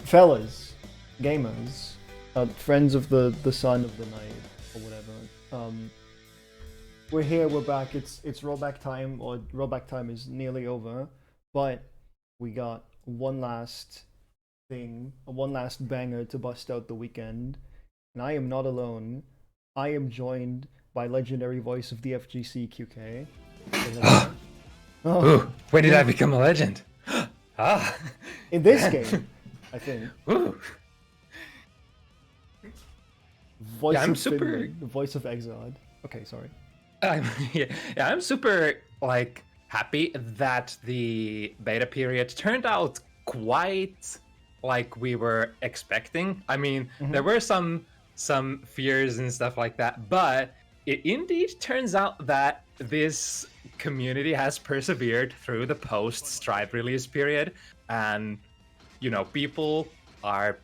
fellas, gamers, friends of the sun of the night or whatever. We're here. We're back. It's rollback time, or rollback time is nearly over, but we got one last thing, one last banger to bust out the weekend, and I am not alone. I am joined by legendary voice of the FGC QK. Ooh, when did I become a legend? Ah, in this game, I think. Ooh. Voice Yeah, I'm of super. Finland, voice of Exod. Okay, sorry. I'm super like happy that the beta period turned out quite like we were expecting. I mean, there were some fears and stuff like that, but it indeed turns out that this community has persevered through the post Strive release period, and people are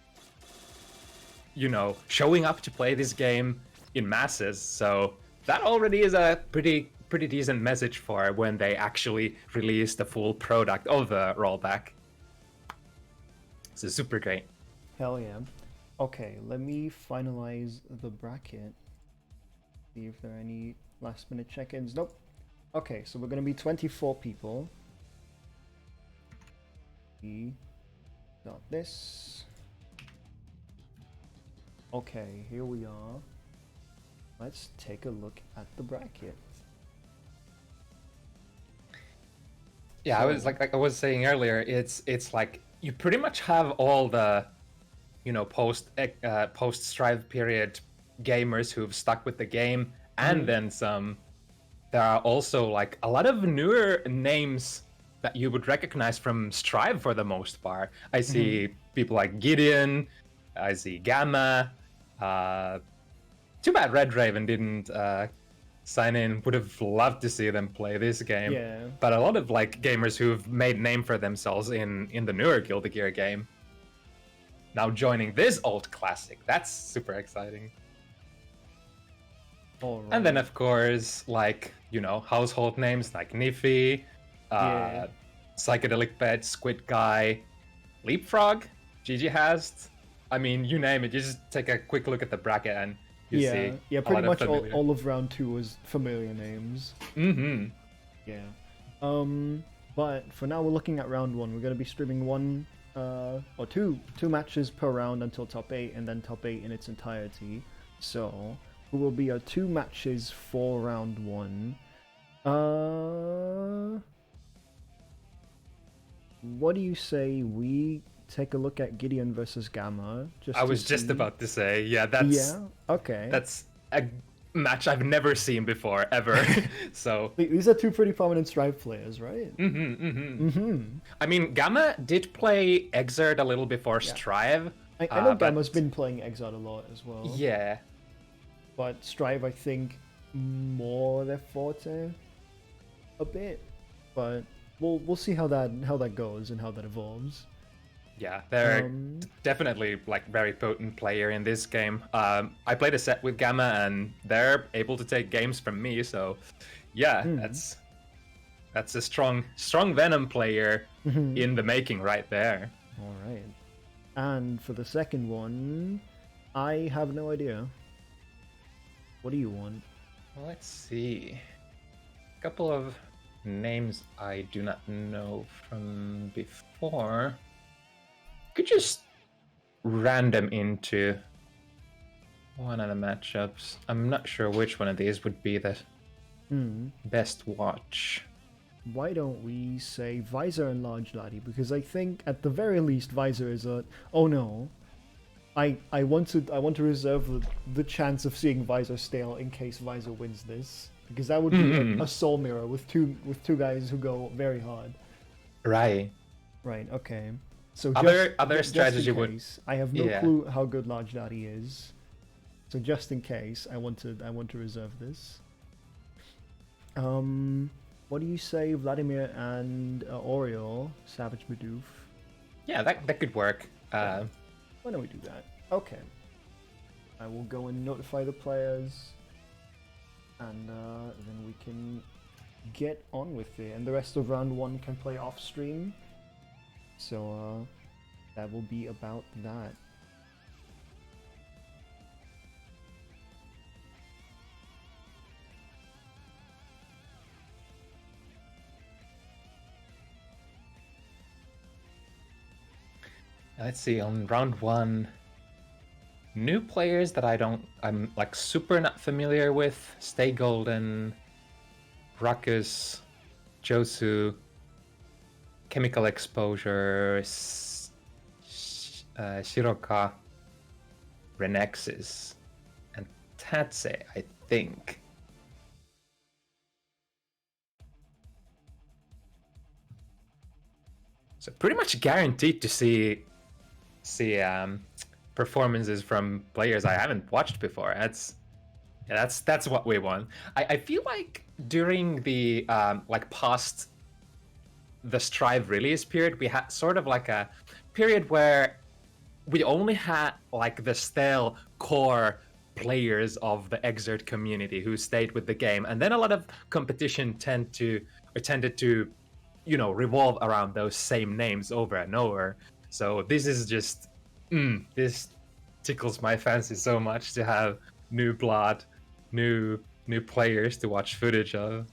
showing up to play this game in masses. So that already is a pretty decent message for when they actually release the full product of the rollback. So super great. Hell yeah. Okay, let me finalize the bracket. See if there are any last minute check-ins. Nope. Okay, so we're gonna be 24 people. We got this. Okay, here we are. Let's take a look at the bracket. Yeah, I was like I was saying earlier, it's like you pretty much have all the post Strive period gamers who've stuck with the game, and then some. There are also like a lot of newer names that you would recognize from Strive for the most part. I see people like Gideon, I see Gamma. Too bad Red Raven didn't sign in. Would have loved to see them play this game. Yeah. But a lot of like gamers who've made name for themselves in the newer Guilty Gear game now joining this old classic. That's super exciting. All right. And then of course, like household names like Niffy, PsychedelicPet, SquidGuy, Leapfrog, gghast. I mean, you name it. You just take a quick look at the bracket and you see. Yeah, pretty much all of round 2 was familiar names. Yeah. But for now, we're looking at round 1. We're going to be streaming one or two matches per round until top 8, and then top 8 in its entirety. So it will be 2 matches for round 1. What do you say we take a look at Gideon versus Gamma? I was just about to say, yeah, that's okay. That's a match I've never seen before ever. So these are 2 pretty prominent Strive players, right? I mean, Gamma did play XRD a little before Strive. I know Gamma's been playing XRD a lot as well. Yeah. But Strive, I think, more their forte a bit. But we'll see how that goes and how that evolves. Yeah, they're definitely like very potent player in this game. I played a set with Gamma, and they're able to take games from me. So, yeah, that's a strong Venom player in the making right there. All right. And for the second one, I have no idea. What do you want? Well, let's see. A couple of names I do not know from before. Could just random into one of the matchups. I'm not sure which one of these would be the best watch. Why don't we say Visor and Large Laddie? Because I think at the very least Visor is a... Oh no. I want to reserve the chance of seeing Visor stale in case Visor wins this. Because that would be a soul mirror with two guys who go very hard. Right. Right, okay. So other strategy would. I have no clue how good Large Daddy is, so just in case, I want to reserve this. What do you say, Vladimir and Oriol, Savage Bidoof? Yeah, that could work. Why don't we do that? Okay. I will go and notify the players, and then we can get on with it. And the rest of round 1 can play off stream. So that will be about that. Let's see, on round 1, new players that I'm like super not familiar with: Stay Golden, Ruckus, Josu, Chemical Exposure, Shiroka, Renexis, and Tatze, I think. So pretty much guaranteed to see performances from players I haven't watched before. That's what we want. I feel like during the like past the Strive release period, we had sort of like a period where we only had like the stale core players of the Exert community who stayed with the game, and then a lot of competition tended to, you know, revolve around those same names over and over. So this is just this tickles my fancy so much to have new blood, new players to watch footage of.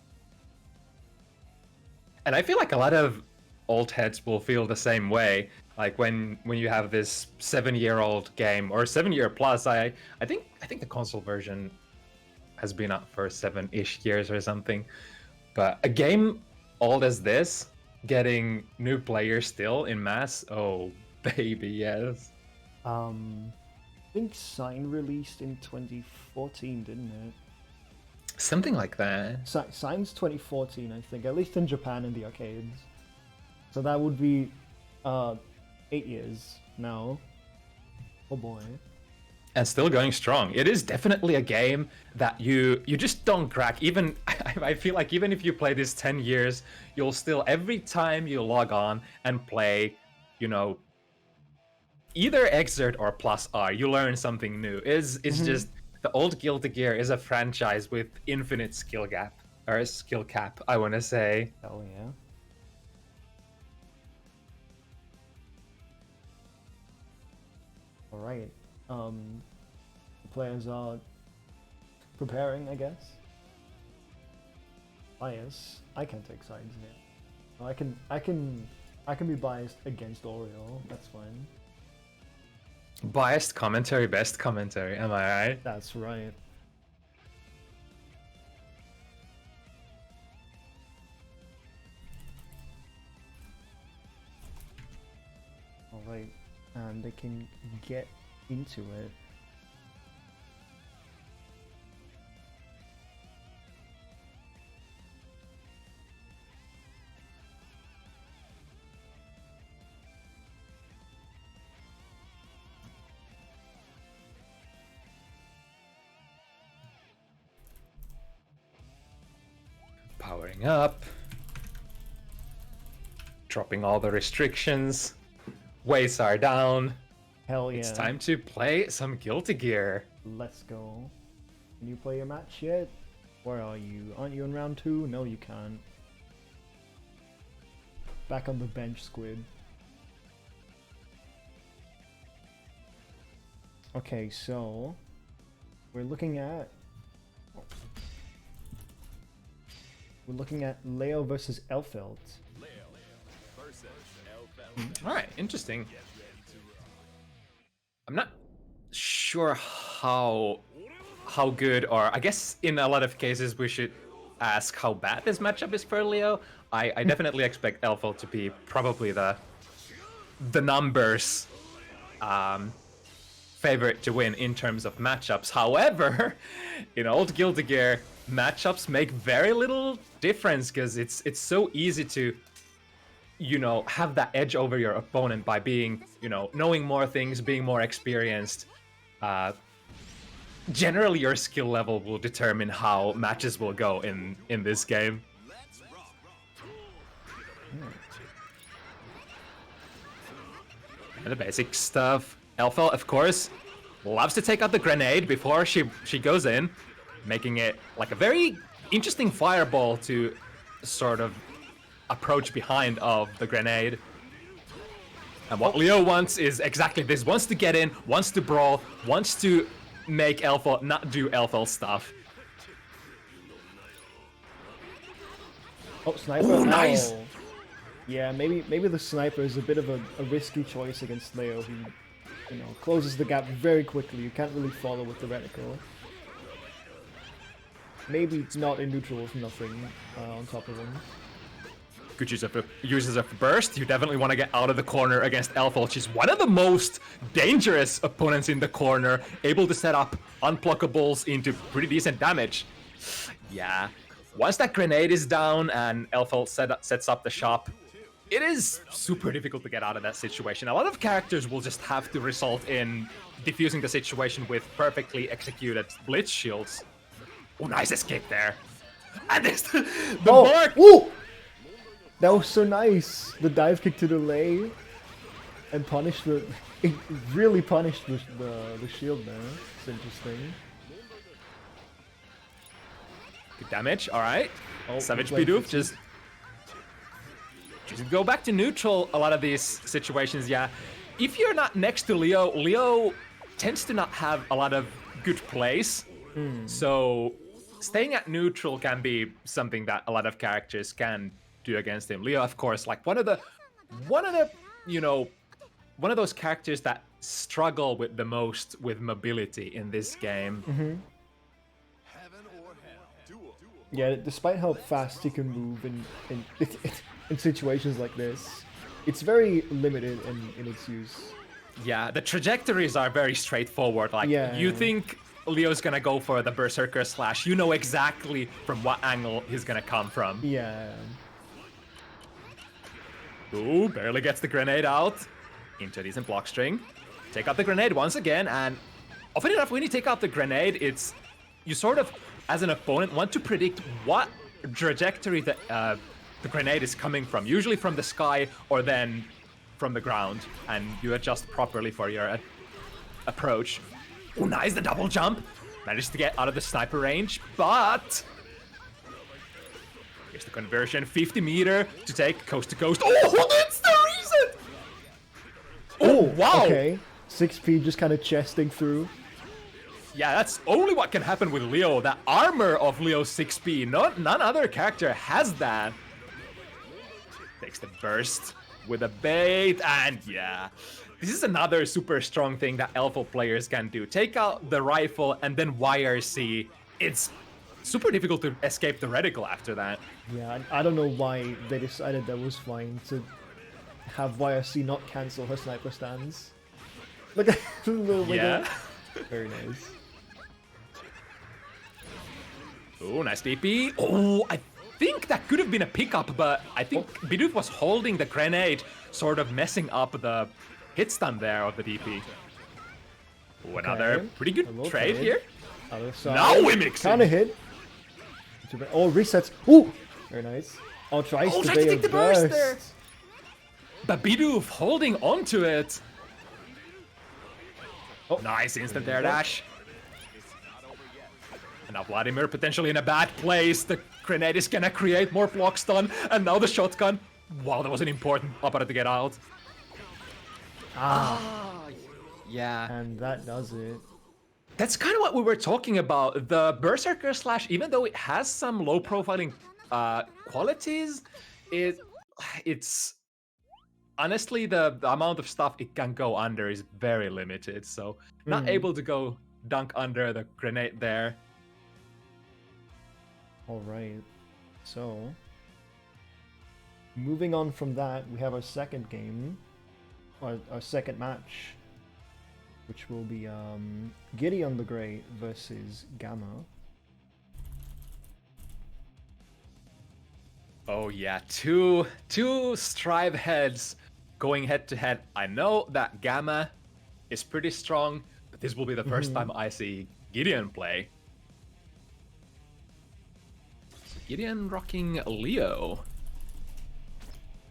And I feel like a lot of old heads will feel the same way. Like when you have this 7-year-old game, or 7-year plus. I think the console version has been up for 7-ish years or something. But a game old as this, getting new players still in mass, oh baby, yes. I think Sign released in 2014, didn't it? Something like that. Sign's 2014, I think, at least in Japan in the arcades. So that would be 8 years now. Oh boy. And still going strong. It is definitely a game that you just don't crack. Even I feel like even if you play this 10 years, you'll still, every time you log on and play, you know, either Exert or Plus R, you learn something new. It's just, the old Guilty Gear is a franchise with infinite skill cap, I want to say. Oh yeah. All right. The players are preparing, I guess. Bias. I can take sides here. I can be biased against Oriol. That's fine. Biased commentary, best commentary. Am I right? That's right. All right, and they can get into it. Powering up. Dropping all the restrictions. Weights are down. Hell yeah. It's time to play some Guilty Gear. Let's go. Can you play your match yet? Where are you? Aren't you in round 2? No, you can't. Back on the bench, Squid. Okay, so we're looking at Leo versus Elfelt. All right, interesting. I'm not sure how good, or I guess in a lot of cases we should ask how bad this matchup is for Leo. I definitely expect Elfelt to be probably the numbers favorite to win in terms of matchups. However, in old Guilty Gear, matchups make very little difference because it's so easy to, you know, have that edge over your opponent by being, you know, knowing more things, being more experienced. Generally, your skill level will determine how matches will go in this game. And the basic stuff. Elfelt, of course, loves to take out the grenade before she goes in, making it like a very interesting fireball to sort of approach behind of the grenade. And what Leo wants is exactly this. Wants to get in, wants to brawl, wants to make Elfo not do Elfo stuff. Oh, sniper! Ooh, nice. Oh. Yeah, maybe the sniper is a bit of a risky choice against Leo, who, you know, closes the gap very quickly. You can't really follow with the reticle. Maybe it's not in neutral with nothing on top of him. Good uses of burst. You definitely want to get out of the corner against Elfo. She's one of the most dangerous opponents in the corner, able to set up unblockables into pretty decent damage. Yeah. Once that grenade is down and Elfo sets up the shop, it is super difficult to get out of that situation. A lot of characters will just have to result in diffusing the situation with perfectly executed blitz shields. Oh, nice escape there. And there's the mark! Woo! That was so nice. The dive kick to the lay and punished the... It really punished the shield there. It's interesting. Good damage, alright. Oh, Savage Bidoof just go back to neutral a lot of these situations, yeah. If you're not next to Leo, Leo tends to not have a lot of good plays. So staying at neutral can be something that a lot of characters can do against him. Leo, of course, like one of the you know, one of those characters that struggle with the most with mobility in this game. Yeah, despite how fast he can move in situations like this, it's very limited in its use. Yeah, the trajectories are very straightforward. Like, you think Leo's gonna go for the Berserker Slash, you know exactly from what angle he's gonna come from. Yeah. Ooh, barely gets the grenade out. Into a decent block string. Take out the grenade once again, and often enough when you take out the grenade, it's... You sort of, as an opponent, want to predict what trajectory the grenade is coming from. Usually from the sky or then from the ground. And you adjust properly for your approach. Oh, nice, the double jump. Managed to get out of the sniper range, but... Here's the conversion, 50 meter to take coast to coast. Oh, that's the reason! Oh, wow! Okay, 6P just kind of chesting through. Yeah, that's only what can happen with Leo. The armor of Leo's 6P. None other character has that. Takes the burst with a bait, and yeah. This is another super strong thing that Elfo players can do. Take out the rifle and then YRC. It's super difficult to escape the reticle after that. Yeah, I don't know why they decided that was fine to have YRC not cancel her sniper stands. Look at the little wiggle. Yeah. Very nice. Oh, nice DP. Oh, I think that could have been a pickup, but I think Bidoof was holding the grenade, sort of messing up the hit stun there of the DP. Oh, another pretty good trade here. Other side. Now we mix Kinda hit. Oh, resets. Ooh! Very nice. Oh, tries to take the burst there. But Bidoof holding onto it. Oh, nice instant air dash. And now Vladimir potentially in a bad place. The grenade is gonna create more block stun. And now the shotgun. Wow, that was an important opera to get out. Yeah. And that does it. That's kind of what we were talking about. The Berserker Slash, even though it has some low profiling qualities, it's honestly the amount of stuff it can go under is very limited. So not able to go dunk under the grenade there. All right. So moving on from that, we have our second game, our second match, which will be GideonTheGreat versus Gamma. Oh yeah, two Strive heads going head to head. I know that Gamma is pretty strong, but this will be the first time I see Gideon play. So Gideon rocking Leo.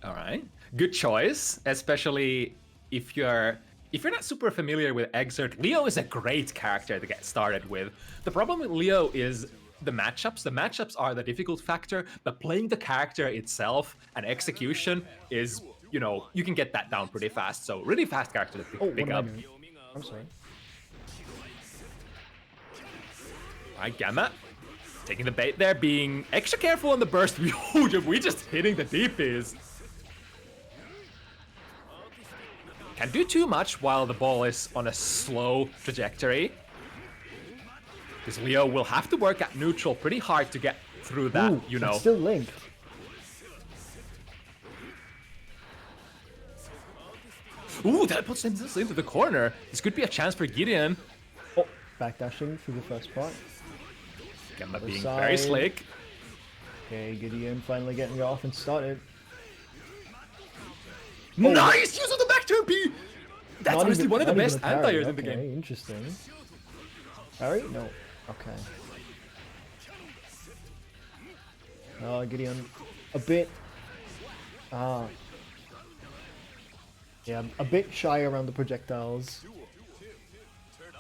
All right, good choice, especially if you're not super familiar with XRD. Leo is a great character to get started with. The problem with Leo is the matchups. The matchups are the difficult factor, but playing the character itself and execution is you know, you can get that down pretty fast. So really fast character to pick what am I up. doing? I'm sorry. Alright, Gamma. Taking the bait there, being extra careful on the burst. We just hitting the DPs. Can't do too much while the ball is on a slow trajectory. Because Leo will have to work at neutral pretty hard to get through that, Ooh, you know. It's still linked. Ooh, that puts him into the corner. This could be a chance for Gideon. Oh, backdashing through the first part. Gamma being side. very slick. Okay, Gideon finally getting the offense started. Nice use of the back turn P! That's Not honestly even- one of the not best even a parry. anti-airs in the Okay, game. Interesting. Parry? No. Okay. Gideon, a bit. Yeah, a bit shy around the projectiles.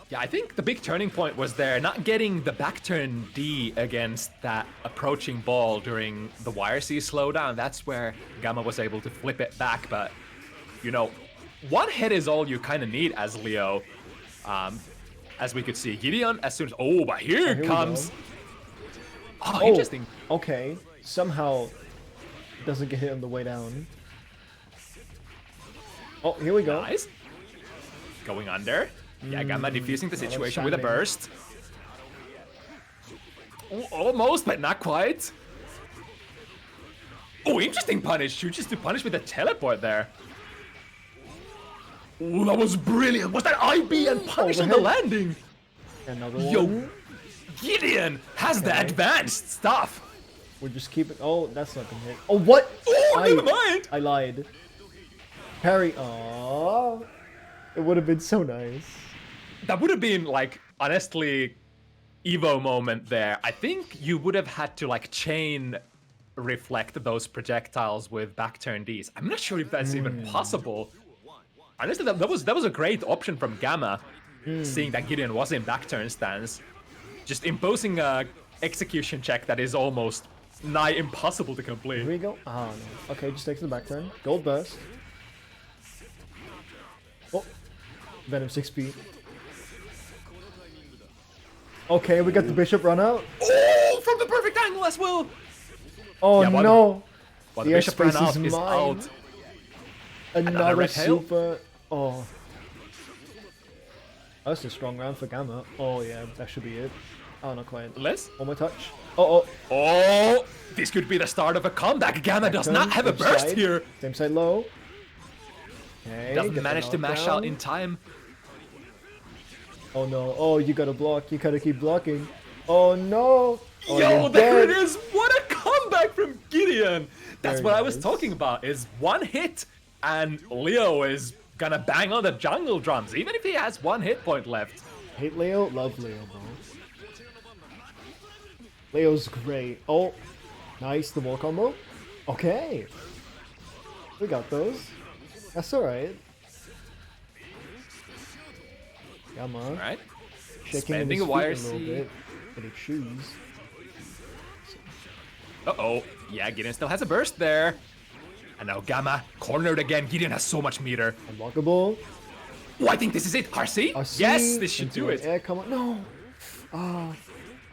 Yeah, I think the big turning point was there, not getting the back turn D against that approaching ball during the wire C slowdown. That's where Gamma was able to flip it back, but, you know, one hit is all you kind of need as Leo. As we could see, Gideon, as soon as... Oh, but here it comes! Oh, interesting. Okay, somehow doesn't get hit on the way down. Oh, here we go. Nice. Going under. Yeah, Gamma defusing the situation with a burst. Ooh, almost, but not quite. Oh, interesting punish. Chooses to punish with a teleport there. Oh, that was brilliant. Was that IB and punish on the landing? Another Yo, one. Gideon has the advanced stuff. We're just keeping... Oh, that's not gonna hit. Oh, what? Oh, never mind. I lied. Parry. Aww. It would have been so nice. That would have been, like, honestly, Evo moment there. I think you would have had to, like, chain reflect those projectiles with back turn Ds. I'm not sure if that's even possible. Honestly, that was a great option from Gamma, seeing that Gideon was in back turn stance. Just imposing a execution check that is almost nigh impossible to complete. Here we go. Oh, no. Okay, just takes the back turn. Gold burst. Oh. Venom 6B. Okay, we got the Bishop run out. Oh, from the perfect angle as well. Oh, Yeah, no. While the Bishop ran out, is mine. out. Another red tail. super. Oh. That's a strong round for Gamma. Oh, yeah, that should be it. Oh, not quite. Less? One more touch. Oh. Oh, this could be the start of a comeback. Gamma does Turn, not have a same burst side. here. Same side low. Okay, Doesn't get the manage to mash knockdown. out in time. Oh no, oh you gotta block, you gotta keep blocking. Oh no! Oh, Yo, you're there dead. it is! What a comeback from Gideon! That's Very what I was nice. talking about, is one hit and Leo is gonna bang on the jungle drums, even if he has one hit point left. Hate Leo? Love Leo, bro. Leo's great. Oh, nice, the wall combo. Okay. We got those. That's alright. Come on. Alright. Shaking Spending his a wire feet a little C. bit. Getting shoes. Uh-oh. Yeah, Gideon still has a burst there. And now Gamma, cornered again. Gideon has so much meter. Unblockable. Oh, I think this is it. RC? RC Yes, this should into do an it. Air, come on. No. Ah,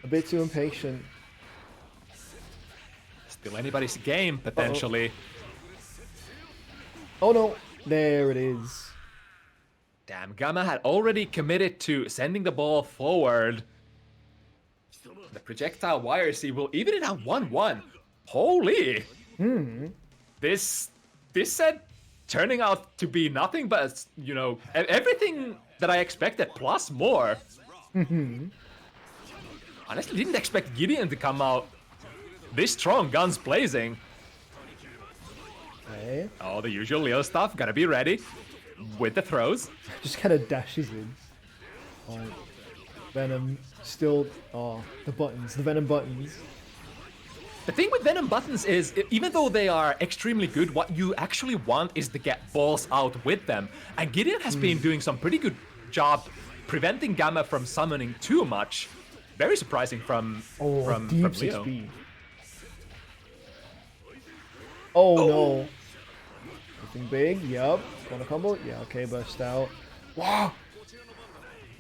a bit too impatient. Still anybody's game, potentially. Oh no. There it is. Damn, Gamma had already committed to sending the ball forward. The projectile wire C will even it out 1-1. Holy! This said turning out to be nothing but, you know, everything that I expected plus more. Honestly, didn't expect Gideon to come out this strong, guns blazing. Okay. Oh, the usual Leo stuff. Gotta be ready with the throws. Just kind of dashes in. Oh, Venom still. Oh, the buttons, the Venom buttons. The thing with Venom buttons is, even though they are extremely good, what you actually want is to get balls out with them. And Gideon has been doing some pretty good job preventing Gamma from summoning too much. Very surprising from Deep Leo. 6B. Oh no. Anything big? Yup. Corner combo? Yeah, okay, burst out. Wow!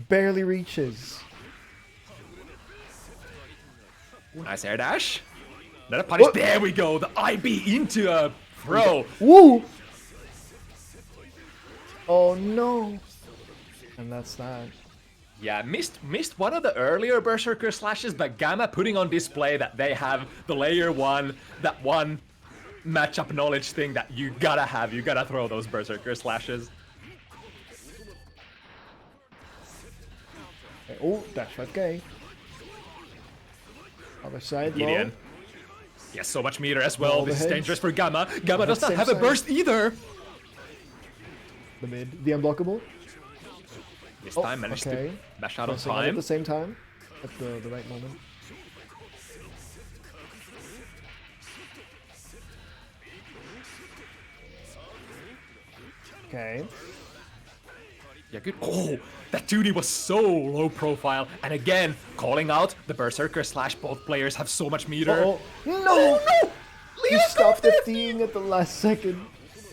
Barely reaches. Nice air dash. Another punish. What? There we go. The IB into a throw. Woo! Oh no! And that's that. Yeah, missed one of the earlier Berserker slashes, but Gamma putting on display that they have the layer 1, that one matchup knowledge thing that you gotta have. You gotta throw those Berserker slashes. Okay. Oh, dash 5k. Other side, Gideon. low. Yes, so much meter as well. This is Overheads. dangerous for Gamma. Gamma does not Same have a side. burst either. The mid. The unblockable. This Oh, time managed okay. to mash out on Pressing out at time. the same time. At the right moment. Okay. Yeah, good. Oh, that 2D was so low profile. And again, calling out the Berserker slash both players have so much meter. Uh-oh. No! Oh, no! You Leo stopped got the it! thing at the last second.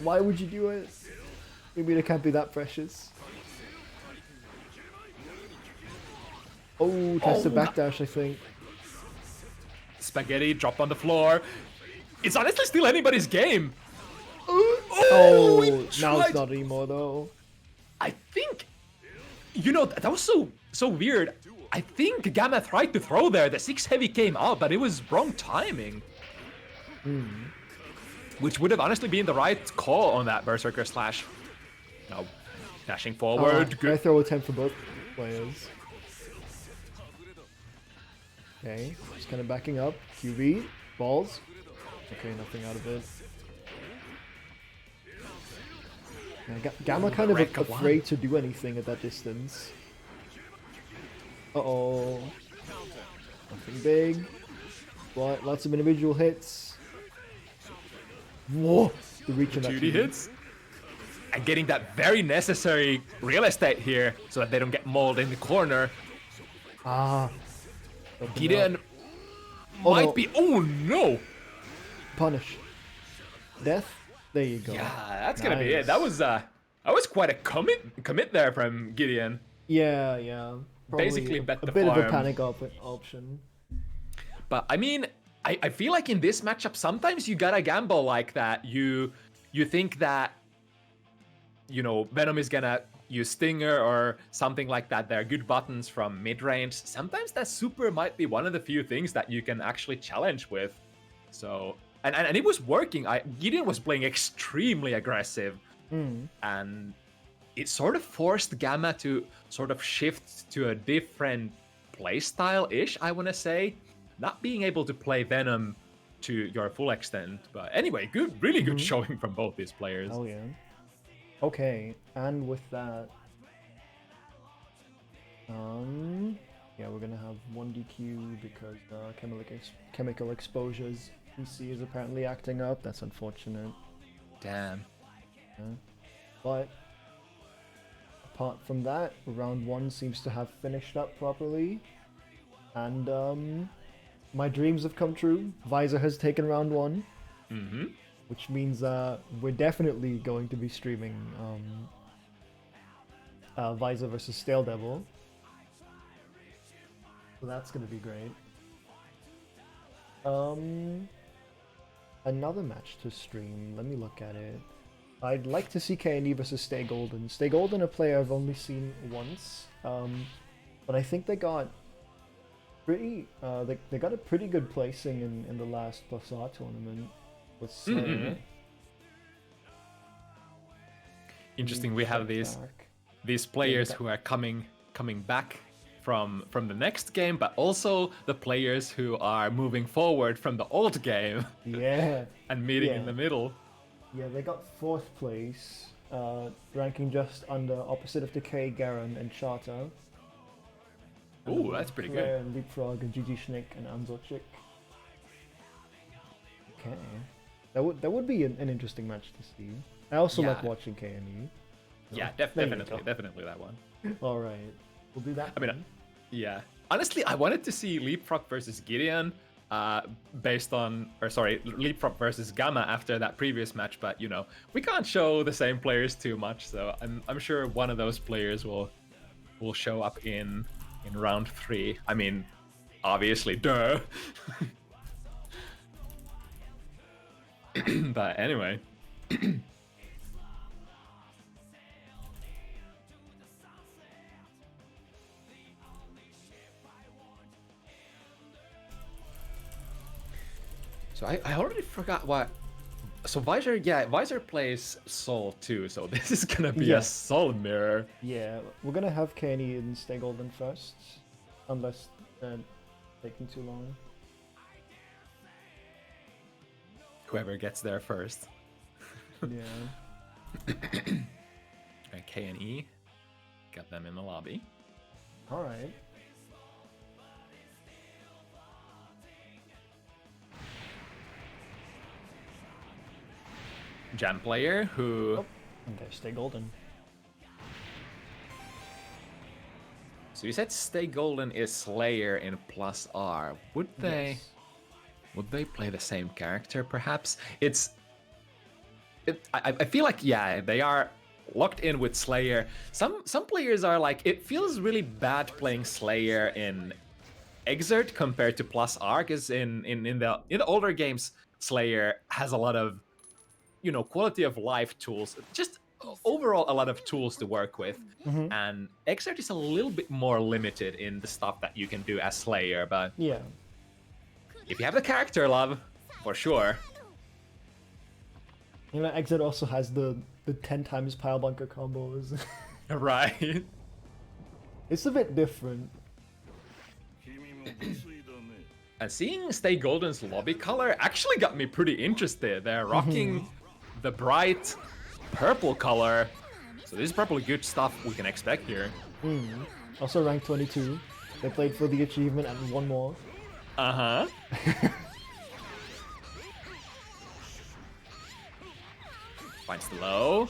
Why would you do it? Maybe it can't be that precious. Oh, tries to backdash, I think. Spaghetti dropped on the floor. It's honestly still anybody's game. Oh, he now it's tried- not anymore though. I think, you know, that was so weird. I think Gamma tried to throw there. The 6 heavy came out, but it was wrong timing. Which would have honestly been the right call on that Berserker slash. No, dashing forward. I Good. throw a 10 for both players. Okay, just kind of backing up. QB, balls. Okay, nothing out of it. Yeah, Gamma kind of Rank of afraid to do anything at that distance. Uh-oh. Nothing big. But lots of individual hits. Whoa! The reach of that 2D hits. And getting that very necessary real estate here so that they don't get mauled in the corner. Ah. Open Gideon up. Oh, might no. be. Oh no! Punish. Death. There you go. Yeah, that's gonna be it. Nice. That was quite a commit there from Gideon. Yeah, yeah. Probably Basically bet a the bit of a farm. panic option. But I mean, I feel like in this matchup, sometimes you gotta gamble like that. You think that, you know, Venom is gonna use Stinger or something like that. They're good buttons from mid-range. Sometimes that super might be one of the few things that you can actually challenge with. So, and it was working. Gideon was playing extremely aggressive. And it sort of forced Gamma to sort of shift to a different playstyle-ish, I want to say. Not being able to play Venom to your full extent. But anyway, really good showing from both these players. Oh yeah. Okay, and with that, yeah, we're gonna have 1 DQ because chemical exposures PC is apparently acting up. That's unfortunate. Damn. Yeah. But apart from that, round 1 seems to have finished up properly, and my dreams have come true. Visor has taken round 1. Which means we're definitely going to be streaming Visor versus StaleDevil. So that's going to be great. Another match to stream. Let me look at it. I'd like to see KNE versus Stay Golden. Stay Golden, a player I've only seen once, but I think they got pretty. They got a pretty good placing in the last Plus R tournament. With Slayer. Interesting. We have these players who are coming back from the next game, but also the players who are moving forward from the old game. Yeah. And meeting in the middle. Yeah, they got 4th place, ranking just under opposite of Decay, Garen, and Charter. Ooh, that's pretty good. And Leapfrog and GG Schnick and Anzochik. Okay. That would be an interesting match to see. I also like watching KNE. So Yeah, definitely that one. All right, we'll do that. I mean, yeah. Honestly, I wanted to see Leapfrog versus Gideon, based on, or sorry, Leapfrog versus Gamma after that previous match, but you know, we can't show the same players too much, so I'm sure one of those players will show up in round 3. I mean, obviously, duh. But anyway. So I already forgot what. So Visor plays Soul too, so this is gonna be a Soul mirror. Yeah, we're gonna have Kenny and Stay Golden first, unless they're taking too long. Whoever gets there first. Yeah. Alright, K and E. Got them in the lobby. Alright. Jam player who... Oh, okay, Stay Golden. So you said Stay Golden is Slayer in plus R. Would they... Yes. Would they play the same character, perhaps? I feel like, yeah, they are locked in with Slayer. Some players are like, it feels really bad playing Slayer in Exert compared to plus R, because in the older games, Slayer has a lot of, you know, quality of life tools, just overall a lot of tools to work with. And Exert is a little bit more limited in the stuff that you can do as Slayer, but Yeah. if you have the character love, for sure. You know, Exit also has the 10 times pile bunker combos. Right. It's a bit different. And seeing Stay Golden's lobby color actually got me pretty interested. They're rocking the bright purple color. So this is probably good stuff we can expect here. Also ranked 22. They played for the achievement and one more. Uh-huh. Finds the low.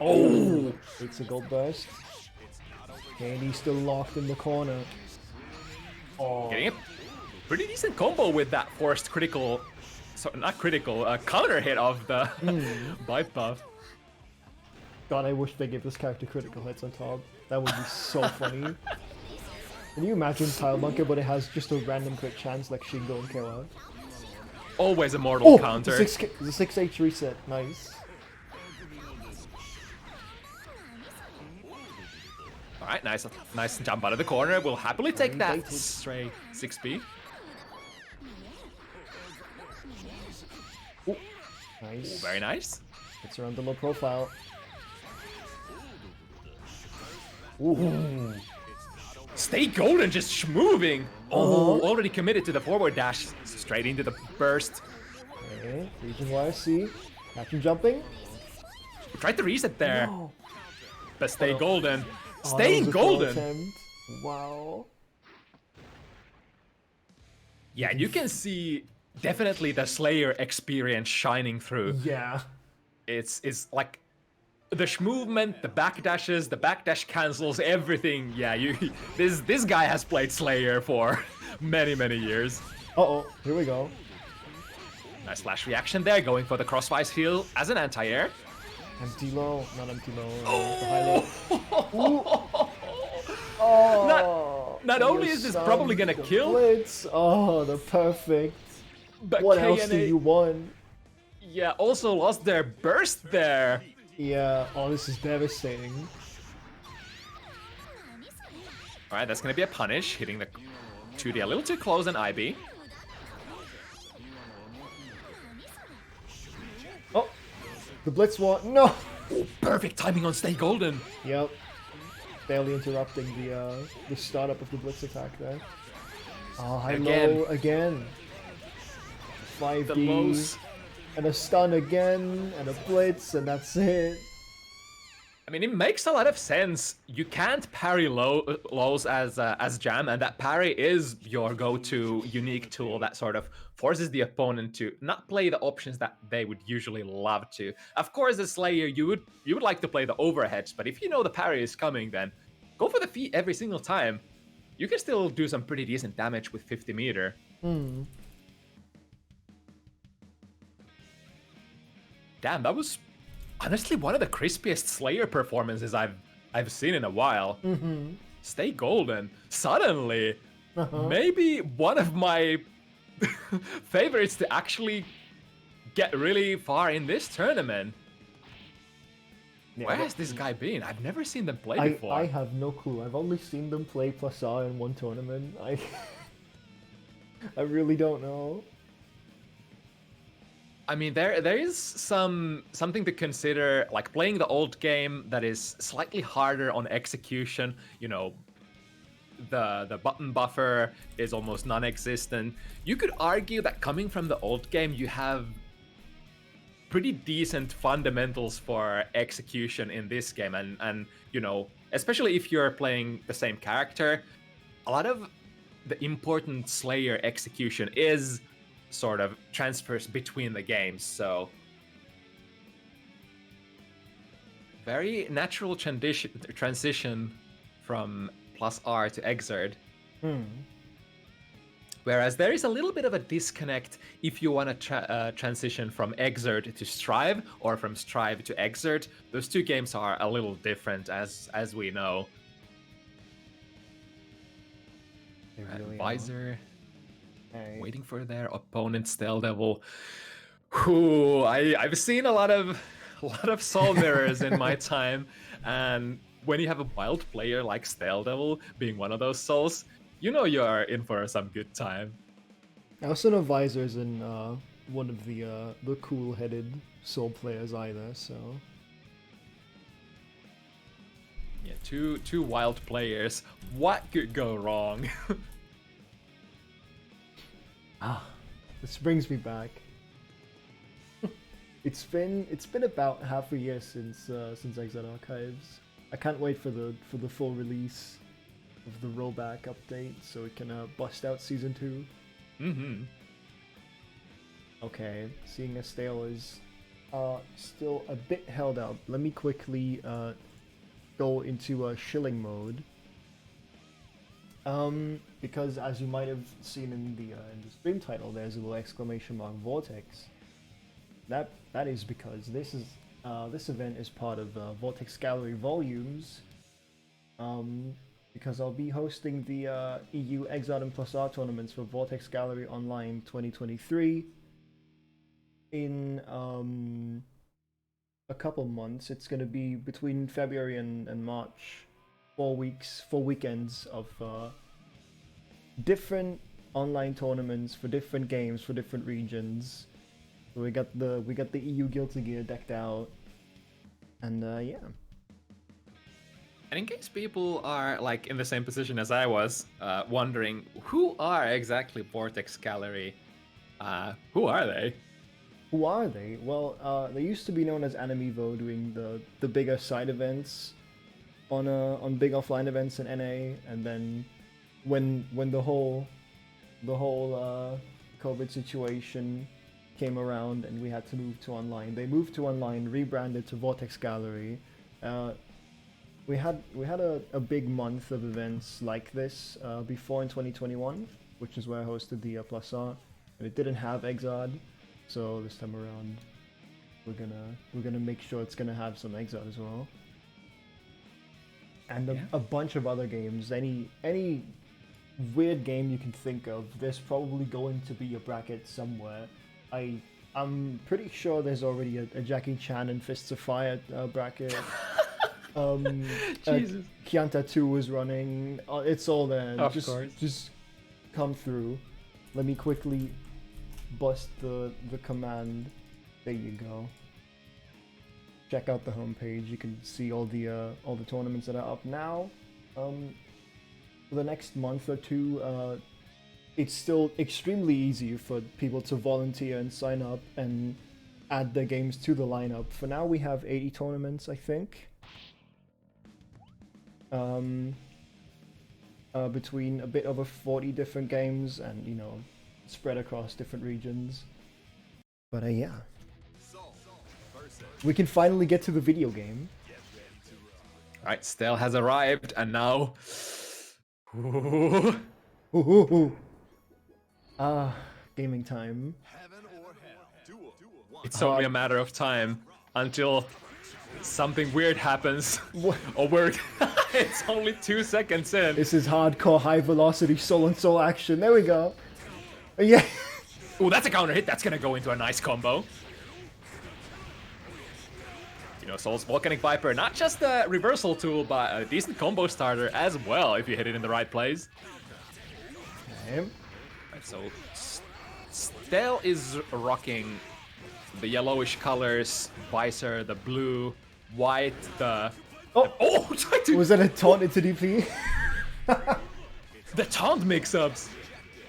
Oh! It's a gold burst. And he's still locked in the corner. Oh. Getting a pretty decent combo with that forced critical... So, not critical, counter hit of the bite buff. God, I wish they gave this character critical hits on top. That would be so funny. Can you imagine Pile Bunker, but it has just a random crit chance like Shingo and KO? Always a mortal counter. The 6H reset. Nice. Alright, nice jump out of the corner. We'll happily take that Baited. stray 6B. Nice. Very nice. It's around the low profile. Ooh. Stay Golden just moving. Oh, already committed to the forward dash. Straight into the burst. Okay, Region YC. Catching jumping. Tried to reset there. No. But Stay Golden. Oh, Staying that was a full Golden. attempt. Wow. Yeah, you can see definitely the Slayer experience shining through. Yeah. It's like the movement, the backdashes, the backdash cancels, everything. Yeah, this guy has played Slayer for many years. Uh-oh, here we go. Nice flash reaction there, going for the crossfire heal as an anti-air. Empty low, not empty low. The high low. Oh, Not only is this probably gonna kill, Blitz. Oh, the perfect. but What KNA, else do you want? yeah, also lost their burst there. Yeah, oh, this is devastating. Alright, that's gonna be a punish, hitting the 2D a little too close on IB. Oh, the Blitz one. No! Oh, perfect timing on Stay Golden. Yep. Barely interrupting the startup of the Blitz attack there. Oh, high Again. low again. 5D. The lows. And a stun again, and a Blitz, and that's it. I mean, it makes a lot of sense. You can't parry lows as Jam, and that parry is your go-to unique tool that sort of forces the opponent to not play the options that they would usually love to. Of course, as Slayer, you would like to play the overheads, but if you know the parry is coming, then go for the feet every single time. You can still do some pretty decent damage with 50 meter. Damn, that was honestly one of the crispiest Slayer performances I've seen in a while. Stay golden. Suddenly, maybe one of my favorites to actually get really far in this tournament. Yeah, Where has this guy been? I've never seen them play before. I have no clue. I've only seen them play plus R in one tournament. I really don't know. I mean, there is something to consider, like playing the old game that is slightly harder on execution. You know, the button buffer is almost non-existent. You could argue that coming from the old game, you have pretty decent fundamentals for execution in this game, and you know, especially if you're playing the same character, a lot of the important Slayer execution is sort of transfers between the games, so very natural transition from plus R to XRD. Whereas there is a little bit of a disconnect if you want to transition from XRD to Strive or from Strive to XRD. Those two games are a little different, as we know. Really Visor waiting for their opponent, StaleDevil. Who I've seen a lot of soul mirrors in my time, and when you have a wild player like StaleDevil being one of those souls, you know you're in for some good time. I also know Visor's in one of the cool-headed soul players either, so yeah, two wild players. What could go wrong? this brings me back. It's been about half a year since XRD Archives. I can't wait for the full release of the rollback update so we can bust out season 2. Okay, seeing as Stale is still a bit held up, let me quickly go into shilling mode. Because as you might have seen in the stream title, there's a little exclamation mark Vortex. That is because this event is part of Vortex Gallery Volumes. Because I'll be hosting the EU XRD and Plus R tournaments for Vortex Gallery Online 2023 in a couple months. It's going to be between February and March, 4 weekends of different online tournaments for different games for different regions. So we got the EU Guilty Gear decked out, and yeah. And in case people are like in the same position as I was, wondering who are exactly Vortex Gallery, who are they? Who are they? Well, they used to be known as Animivo, doing the bigger side events on big offline events in NA, and then when the whole COVID situation came around and we had to move to online, they moved to online, rebranded to Vortex Gallery. We had a big month of events like this before in 2021, which is where I hosted the Plus R, and it didn't have XRD, so this time around we're gonna make sure it's gonna have some XRD as well, and a bunch of other games. Any weird game you can think of, there's probably going to be a bracket somewhere. I'm pretty sure there's already a Jackie Chan and Fists of Fire bracket. Jesus. Kianta 2 was running. It's all there. Of course. Just come through. Let me quickly bust the command. There you go. Check out the homepage. You can see all the tournaments that are up now. For the next month or two, it's still extremely easy for people to volunteer and sign up and add their games to the lineup. For now, we have 80 tournaments, I think. Between a bit over 40 different games and, you know, spread across different regions. But yeah. We can finally get to the video game. Alright, Stale has arrived, and now... Gaming time. It's only a matter of time until something weird happens. What? Or we're it's only 2 seconds in. This is hardcore high velocity soul and soul action. There we go. Yeah. Oh, that's a counter hit. That's gonna go into a nice combo. You know, Soul's Volcanic Viper, not just a reversal tool, but a decent combo starter as well if you hit it in the right place. Okay. Right, so Stale is rocking the yellowish colors, visor, the blue, white, the... Oh! Tried to... Was that a taunt into DP? The taunt mix-ups!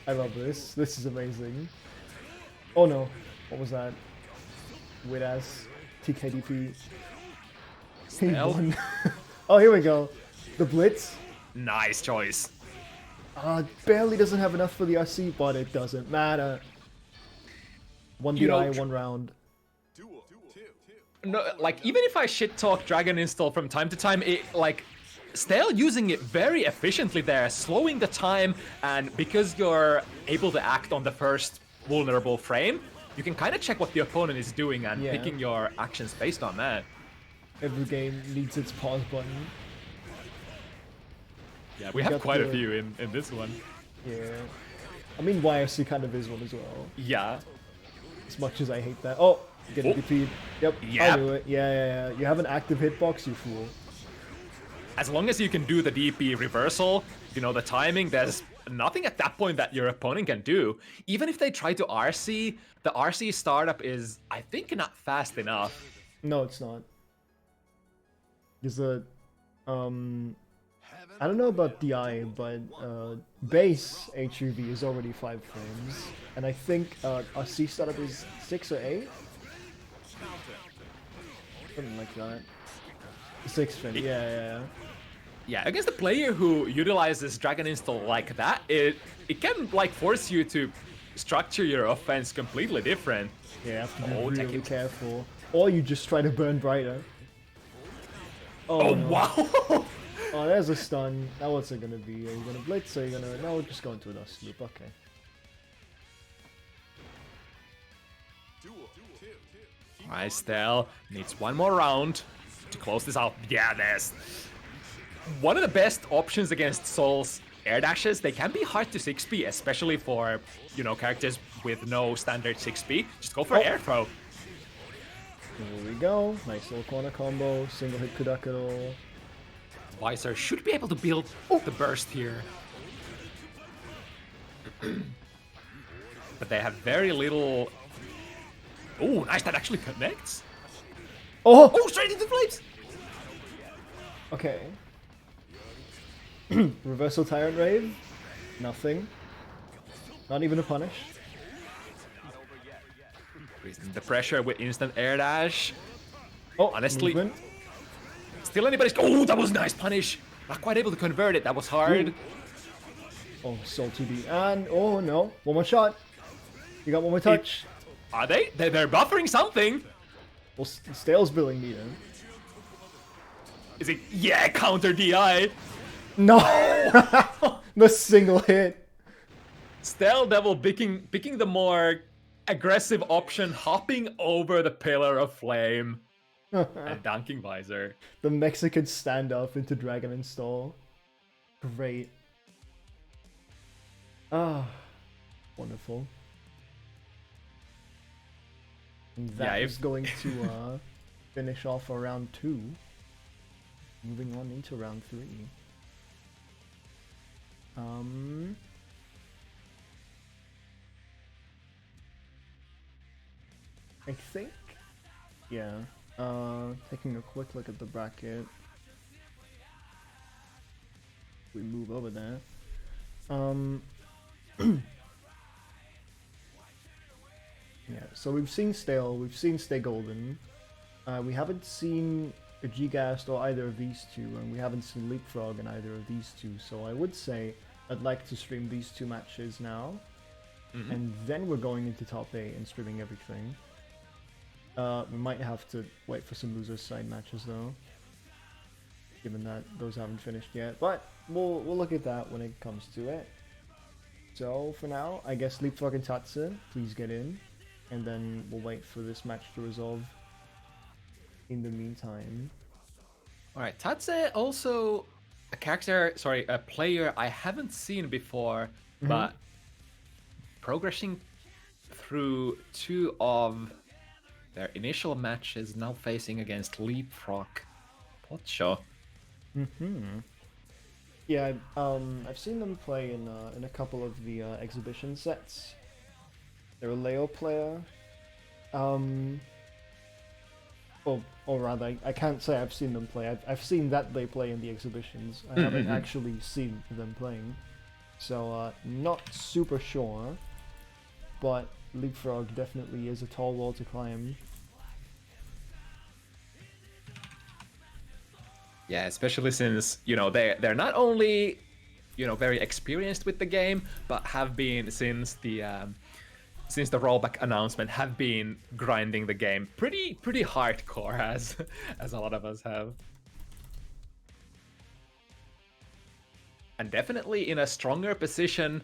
I love this. This is amazing. Oh no. What was that? Weird ass TKDP. He won. Oh, here we go. The Blitz. Nice choice. Barely doesn't have enough for the RC, but it doesn't matter. One DI, one round. No, like, even if I shit talk Dragon Install from time to time, it, like, Stale using it very efficiently there, slowing the time, and because you're able to act on the first vulnerable frame, you can kind of check what the opponent is doing and picking your actions based on that. Every game needs its pause button. Yeah, we have quite a few in this one. Yeah. I mean, YFC kind of is one as well. Yeah. As much as I hate that. Oh, getting DP'd. Yep, Yep. I knew it. Yeah. You have an active hitbox, you fool. As long as you can do the DP reversal, you know, the timing, there's nothing at that point that your opponent can do. Even if they try to RC, the RC startup is, I think, not fast enough. No, it's not. There's a, I don't know about DI, but base HUV is already 5 frames, and I think RC startup is 6 or 8? Something like that. 6 frames, yeah. Yeah, against a player who utilizes Dragon Install like that, it can, like, force you to structure your offense completely different. Yeah, you have to be really careful. Or you just try to burn brighter. Oh no. Wow! Oh, there's a stun. Now what's it gonna be? Are you gonna blitz? Or are you gonna... No, just go into a dust loop. Okay. Alright, Stale needs one more round to close this out. Yeah, there's one of the best options against Soul's air dashes. They can be hard to 6p, especially for, you know, characters with no standard 6p. Just go for air throw. Here we go. Nice little corner combo. Single hit Kudakuro. Visor should be able to build the burst here. But they have very little... Oh, nice, that actually connects. Oh! Oh, straight into flames! Okay. Reversal Tyrant Rave? Nothing. Not even a punish. Increasing the pressure with instant air dash. Oh, honestly, movement. Still anybody's... Oh, that was nice punish. Not quite able to convert it. That was hard. Ooh. Oh, Soul 2D. And, oh no. One more shot. You got one more touch. Are they? They're buffering something. Well, Stale's billing me then. Is it? Yeah, counter DI. No! The single hit. StaleDevil picking the more aggressive option, hopping over the pillar of flame. And dunking visor. The Mexican standoff into Dragon Install. Great. Ah, wonderful. And that is going to finish off our round 2. Moving on into round 3. I think, yeah. Taking a quick look at the bracket. We move over there. Yeah, so we've seen Stale, we've seen Stay Golden. We haven't seen a gghast or either of these two, and we haven't seen Leapfrog in either of these two. So I would say I'd like to stream these 2 matches now, and then we're going into top 8 and streaming everything. We might have to wait for some losers side matches though, given that those haven't finished yet. But we'll look at that when it comes to it. So for now, I guess Leapfrog and Tatze, please get in, and then we'll wait for this match to resolve. In the meantime, all right, Tatze also a player I haven't seen before, but progressing through 2 of their initial matches, now facing against Leapfrog. Potcho. Yeah, I've seen them play in a couple of the exhibition sets. They're a Leo player. Or rather, I can't say I've seen them play. I've seen that they play in the exhibitions. I haven't actually seen them playing. So, not super sure. But Leapfrog definitely is a tall wall to climb. Yeah, especially since, they're not only, very experienced with the game, but have been since the rollback announcement, have been grinding the game pretty hardcore, as a lot of us have. And definitely in a stronger position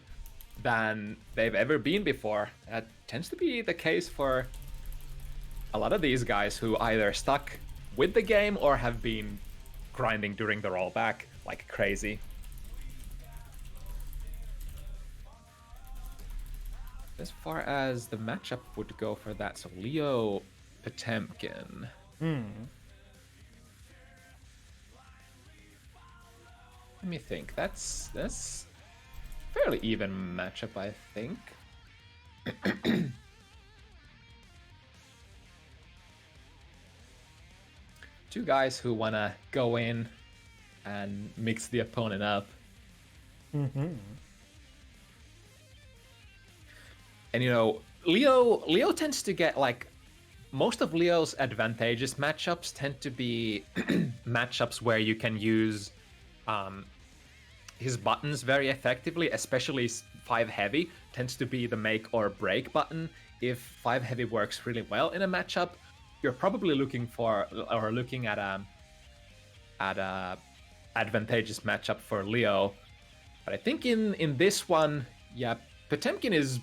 than they've ever been before. That tends to be the case for a lot of these guys who either stuck with the game or have been grinding during the rollback like crazy. As far as the matchup would go for that, so Leo Potemkin. Let me think. That's fairly even matchup, I think. Two guys who wanna go in and mix the opponent up. And Leo tends to get most of Leo's advantageous matchups tend to be matchups where you can use his buttons very effectively, especially 5 heavy tends to be the make or break button. If 5 heavy works really well in a matchup, you're probably looking at a advantageous matchup for Leo. But I think in this one, yeah, Potemkin is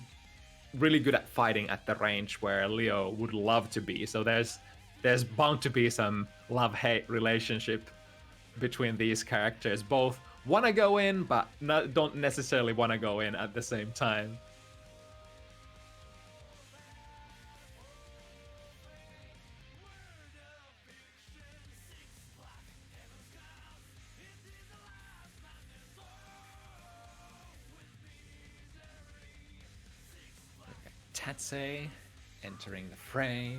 really good at fighting at the range where Leo would love to be. So there's bound to be some love-hate relationship between these characters. Both want to go in, but don't necessarily want to go in at the same time. Tatze entering the fray.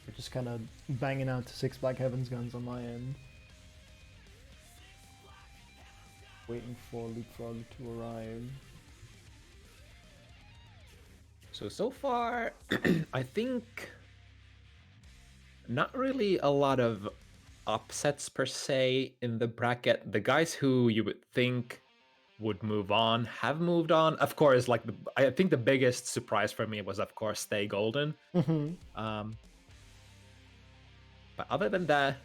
We're just kind of banging out 6 Black Heavens guns on my end. Waiting for Leapfrog to arrive. So far, I think not really a lot of upsets per se in the bracket. The guys who you would think would move on have moved on. Of course, I think the biggest surprise for me was, of course, Stay Golden. But other than that,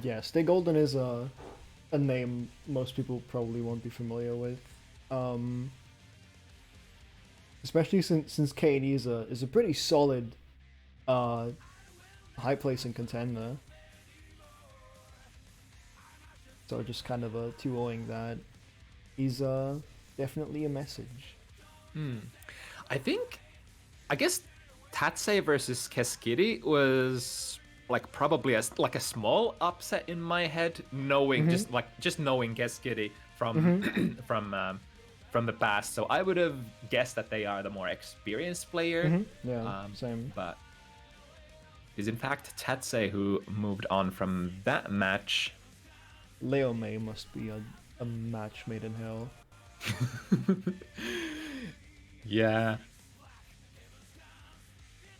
yeah, Stay Golden is a name most people probably won't be familiar with. Especially since KD is a pretty solid high placing contender. So just kind of 2-0ing that. He's definitely a message. I guess Tatze versus Keskiri was probably a small upset in my head, knowing just knowing Keskiri from the past. So I would have guessed that they are the more experienced player. Yeah, same. But it is in fact Tatze who moved on from that match. Leo May must be a match made in hell. Yeah.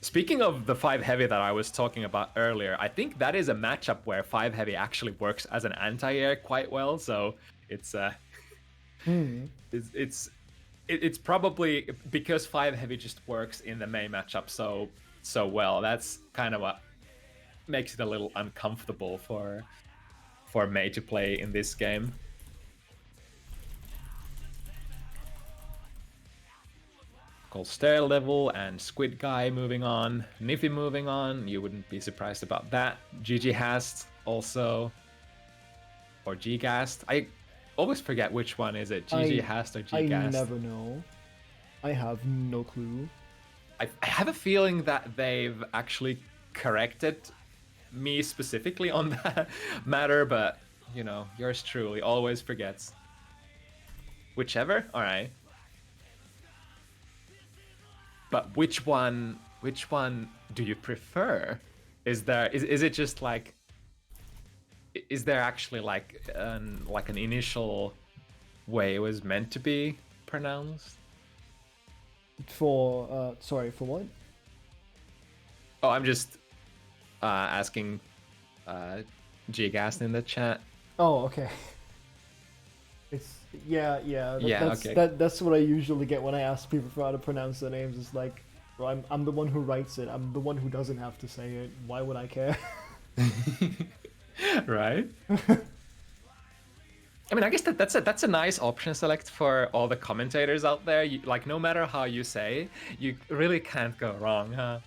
Speaking of the 5 heavy that I was talking about earlier, I think that is a matchup where 5 heavy actually works as an anti-air quite well. So it's it's probably because 5 heavy just works in the Mei matchup so well. That's kind of what makes it a little uncomfortable for Mei to play in this game. Called StaleDevil and SquidGuy moving on. Nifty moving on. You wouldn't be surprised about that. gghast also. Or gghast. I always forget which one is it. gghast or gghast. I never know. I have no clue. I have a feeling that they've actually corrected me specifically on that matter, but you know, yours truly always forgets. Whichever? Alright. But which one do you prefer? Is it just like, is there actually like an initial way it was meant to be pronounced? For sorry, for what? Oh, I'm just asking gghast in the chat. Oh, okay. It's yeah. Okay. That's what I usually get when I ask people for how to pronounce their names. It's like, well, I'm the one who writes it. I'm the one who doesn't have to say it. Why would I care? Right. I mean, I guess that's a nice option select for all the commentators out there. Like, no matter how you say, you really can't go wrong, huh?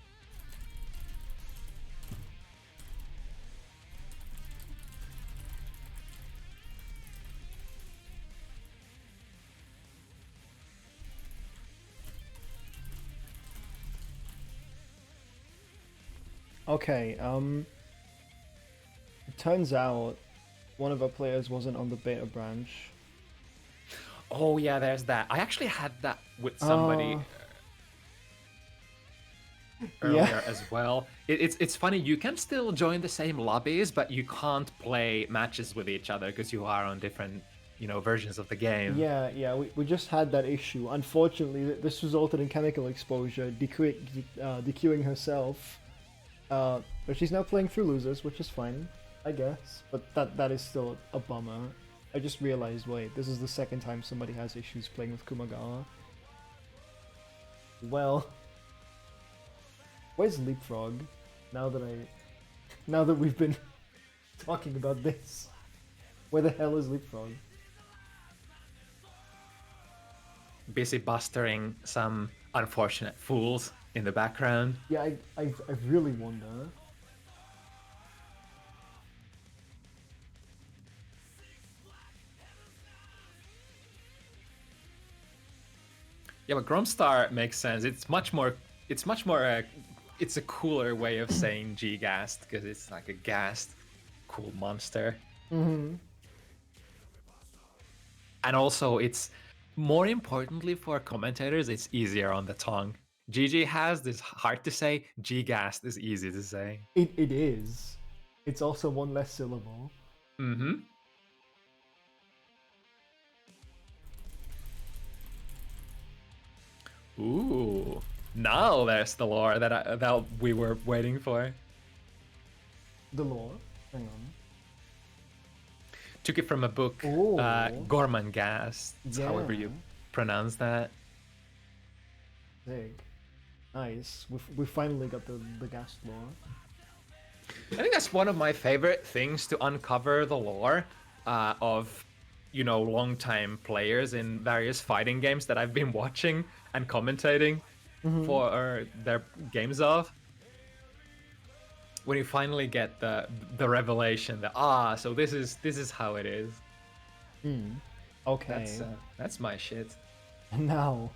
Okay, it turns out one of our players wasn't on the beta branch. Oh yeah, there's that. I actually had that with somebody earlier as well. It's funny, you can still join the same lobbies, but you can't play matches with each other because you are on different, you know, versions of the game. Yeah, we just had that issue. Unfortunately, this resulted in chemical exposure, DQing herself. But she's now playing through losers, which is fine, I guess. But that is still a bummer. I just realized, wait, this is the second time somebody has issues playing with Kumagawa. Well, where's Leapfrog? Now that we've been talking about this, where the hell is Leapfrog? Busy bustering some unfortunate fools in the background. Yeah, I really wonder. Yeah, but Gromstar makes sense. It's a cooler way of saying gghast because it's like a ghast, cool monster. Mm-hmm. And also, it's more importantly for commentators, it's easier on the tongue. gghast is hard to say. Gghast is easy to say. It is. It's also one less syllable. Mm-hmm. Ooh, now there's the lore that we were waiting for. The lore? Hang on. Took it from a book, Gormangast, however you pronounce that. Sick. Nice. We finally got the gas lore. I think that's one of my favorite things to uncover the lore of, you know, long-time players in various fighting games that I've been watching and commentating for their games of. When you finally get the revelation that so this is how it is. Okay. That's my shit. And now,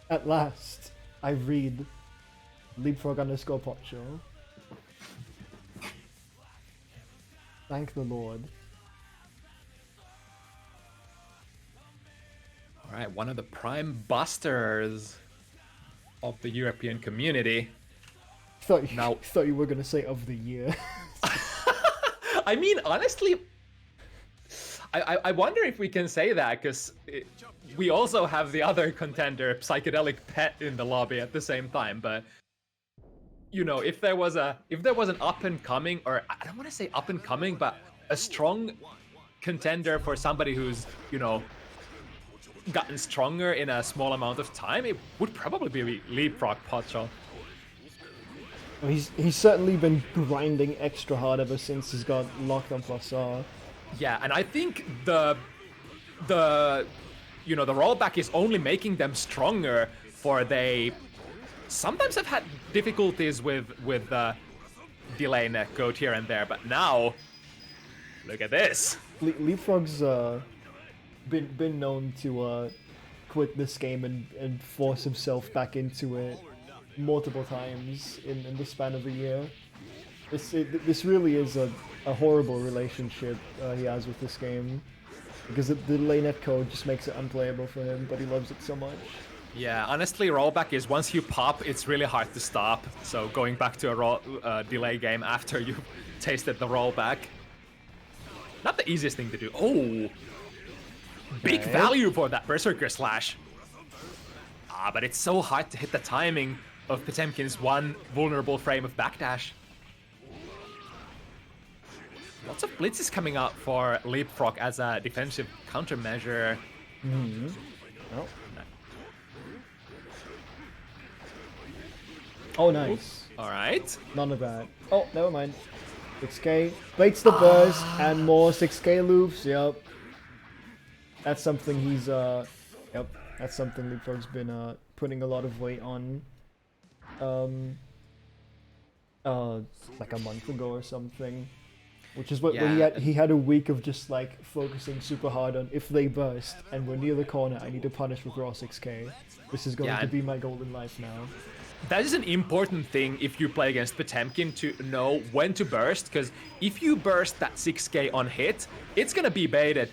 at last, I read Leapfrog_Pot Show. Thank the Lord. All right, one of the prime busters of the European community. Thought you were gonna say of the year. I mean, honestly, I wonder if we can say that because we also have the other contender, PsychedelicPet, in the lobby at the same time. But you know, if there was an up and coming, or I don't want to say up and coming, but a strong contender for somebody who's, you know, gotten stronger in a small amount of time, it would probably be Leapfrog Potshot. Well, he's certainly been grinding extra hard ever since he's got locked on plus R. Yeah, and I think the rollback is only making them stronger, for they sometimes have had difficulties with delay netcode here and there, but now look at this. Leapfrog's been known to quit this game and force himself back into it multiple times in the span of a year. This really is a horrible relationship he has with this game, because the delay netcode just makes it unplayable for him, but he loves it so much. Yeah, honestly, rollback is once you pop, it's really hard to stop. So going back to a delay game after you tasted the rollback, not the easiest thing to do. Oh, big value for that Berserker Slash. But it's so hard to hit the timing of Potemkin's one vulnerable frame of backdash. Lots of blitzes coming out for Leapfrog as a defensive countermeasure. Mm-hmm. Oh. Oh, nice. All right. None of that. Oh, never mind. 6k. Baits the burst and more 6k loops. Yep. That's something he's, yep. That's something Leapfrog's been, putting a lot of weight on. Like a month ago or something. Which is what he had a week of just like focusing super hard on, if they burst and we're near the corner, I need to punish with raw 6k. This is going to be my goal in life now. That is an important thing if you play against Potemkin, to know when to burst, because if you burst that 6k on hit, it's gonna be baited,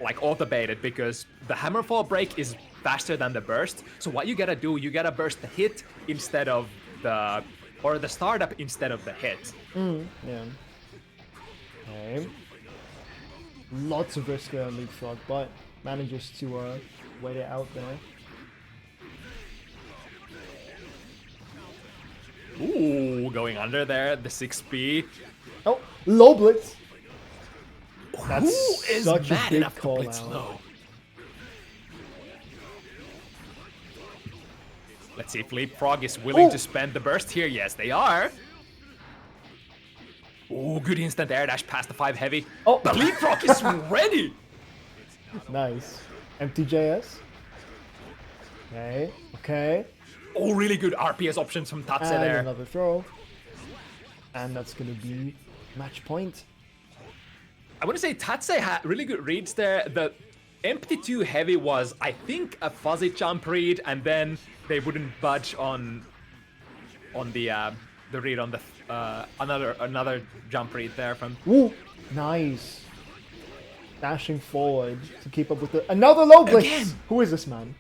like auto-baited, because the Hammerfall break is faster than the burst. So what you gotta do, you gotta burst the hit instead of the startup instead of the hit. Yeah. Okay. Lots of risk there on Leapfrog, but manages to wait it out there. Ooh, going under there, the 6B. Oh, low blitz. That's Who is such a mad big enough to call blitz out. low? Let's see if Leapfrog is willing to spend the burst here. Yes, they are. Ooh, good instant air dash past the 5 heavy. Oh, the Leapfrog is ready. Nice. Empty JS. Okay. Okay. Oh, really good RPS options from Tatze And there. another throw. And that's gonna be match point. I want to say Tatze had really good reads there. The empty 2 heavy was, I think, a fuzzy jump read, and then they wouldn't budge on the read on the another jump read there from. Ooh, nice. Dashing forward to keep up with another low blitz. Again. Who is this man?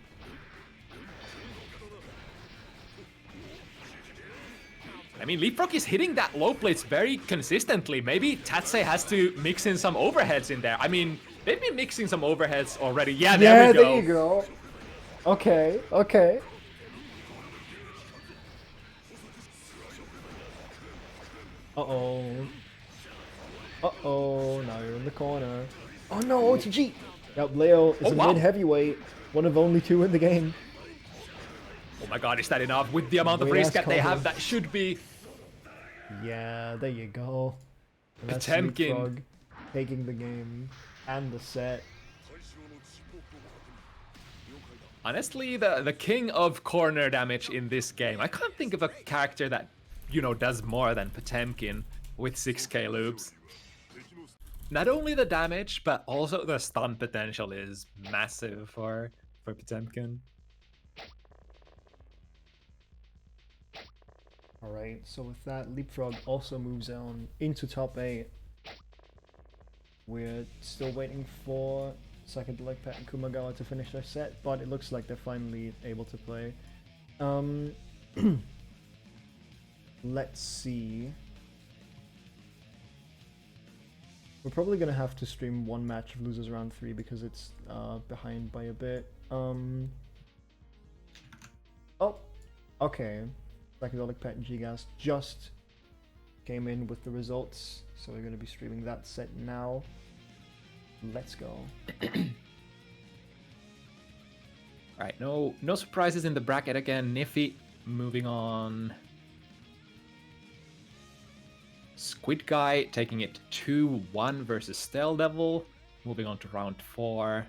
I mean, Leapfrog is hitting that low blitz very consistently. Maybe Tatze has to mix in some overheads in there. I mean, they've been mixing some overheads already. Yeah, there we go. There you go. Okay, okay. Uh-oh. Uh-oh, now you're in the corner. Oh no, OTG! Yep, Leo is a mid-heavyweight. One of only 2 in the game. Oh my god, is that enough? With the amount of Great-ass rescat they combo. have, that should be... Yeah, there you go. And that's Potemkin. Leapfrog taking the game and the set. Honestly, the king of corner damage in this game. I can't think of a character that, does more than Potemkin with 6k loops. Not only the damage, but also the stun potential is massive for Potemkin. Alright, so with that, Leapfrog also moves on into top 8. We're still waiting for PsychedelicPet and Kumagawa to finish their set, but it looks like they're finally able to play. Let's see. We're probably gonna have to stream one match of Losers Round 3 because it's behind by a bit. Oh, okay. PsychedelicPet and gghast just came in with the results, so we're going to be streaming that set now. Let's go. All right, no surprises in the bracket again. Niffy moving on. SquidGuy taking it 2-1 versus StaleDevil. Moving on to round 4.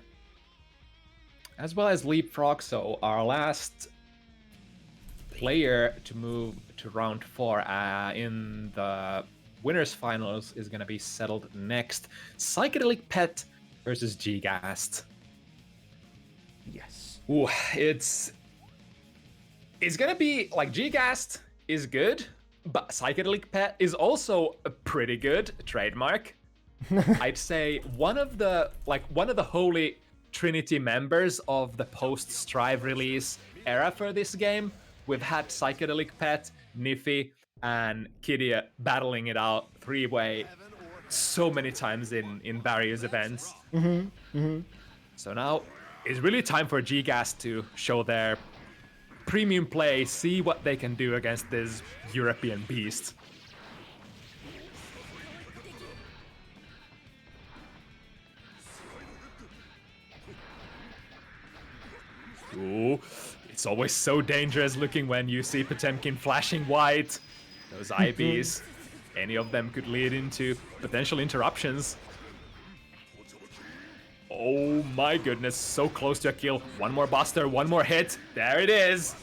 As well as Leapfrog, so our last player to move to round 4 in the winners finals is going to be settled next. PsychedelicPet versus gghast. Yes. Ooh, it's gonna be like gghast is good, but PsychedelicPet is also a pretty good trademark. I'd say one of the holy trinity members of the post-Strive release era for this game. We've had PsychedelicPet, Niffy, and Kidia battling it out 3-way so many times in various events. So now it's really time for gghast to show their premium play, see what they can do against this European beast. Ooh, it's always so dangerous looking when you see Potemkin flashing white. Those IBs, any of them could lead into potential interruptions. Oh my goodness, so close to a kill. One more buster, one more hit. There it is.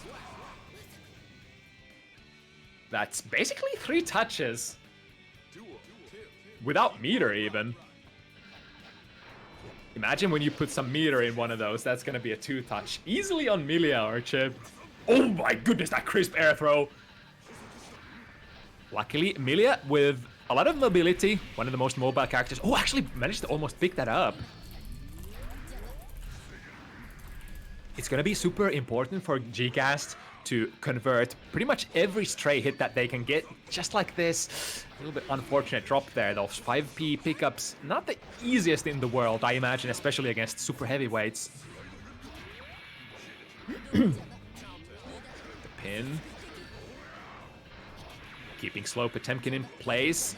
That's basically 3 touches. Without meter even. Imagine when you put some meter in one of those, that's gonna be a 2-touch. Easily on Milia or Chip. Oh my goodness, that crisp air throw. Luckily, Milia with a lot of mobility, one of the most mobile characters. Oh, actually managed to almost pick that up. It's gonna be super important for gghast to convert pretty much every stray hit that they can get, just like this. A little bit unfortunate drop there. Those 5p pickups, not the easiest in the world, I imagine, especially against super heavyweights. The pin. Keeping slow Potemkin in place.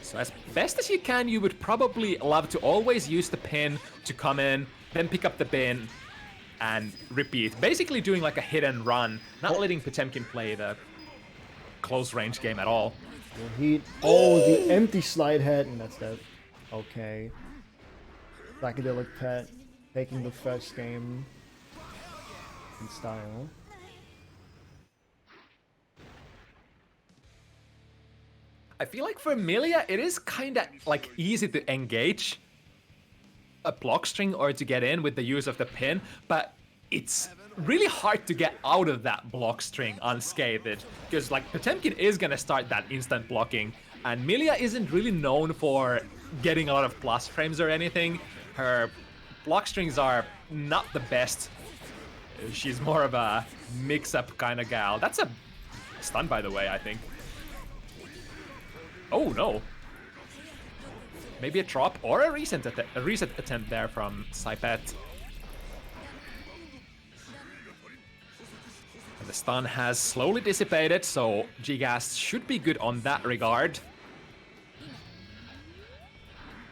So as best as you can, you would probably love to always use the pin to come in, then pick up the bin, and repeat. Basically doing like a hit and run, not letting Potemkin play the close range game at all. The empty slide head, and that's that. Okay. PsychedelicPet taking the first game in style. I feel like for Milia, it is kind of like easy to engage a block string or to get in with the use of the pin, but it's really hard to get out of that block string unscathed, because like Potemkin is gonna start that instant blocking, and Milia isn't really known for getting a lot of plus frames or anything. Her block strings are not the best. She's more of a mix-up kind of gal. That's a stun, by the way, I think. Oh no. Maybe a drop or a reset attempt there from PsychedelicPet. And the stun has slowly dissipated, so gghast should be good on that regard.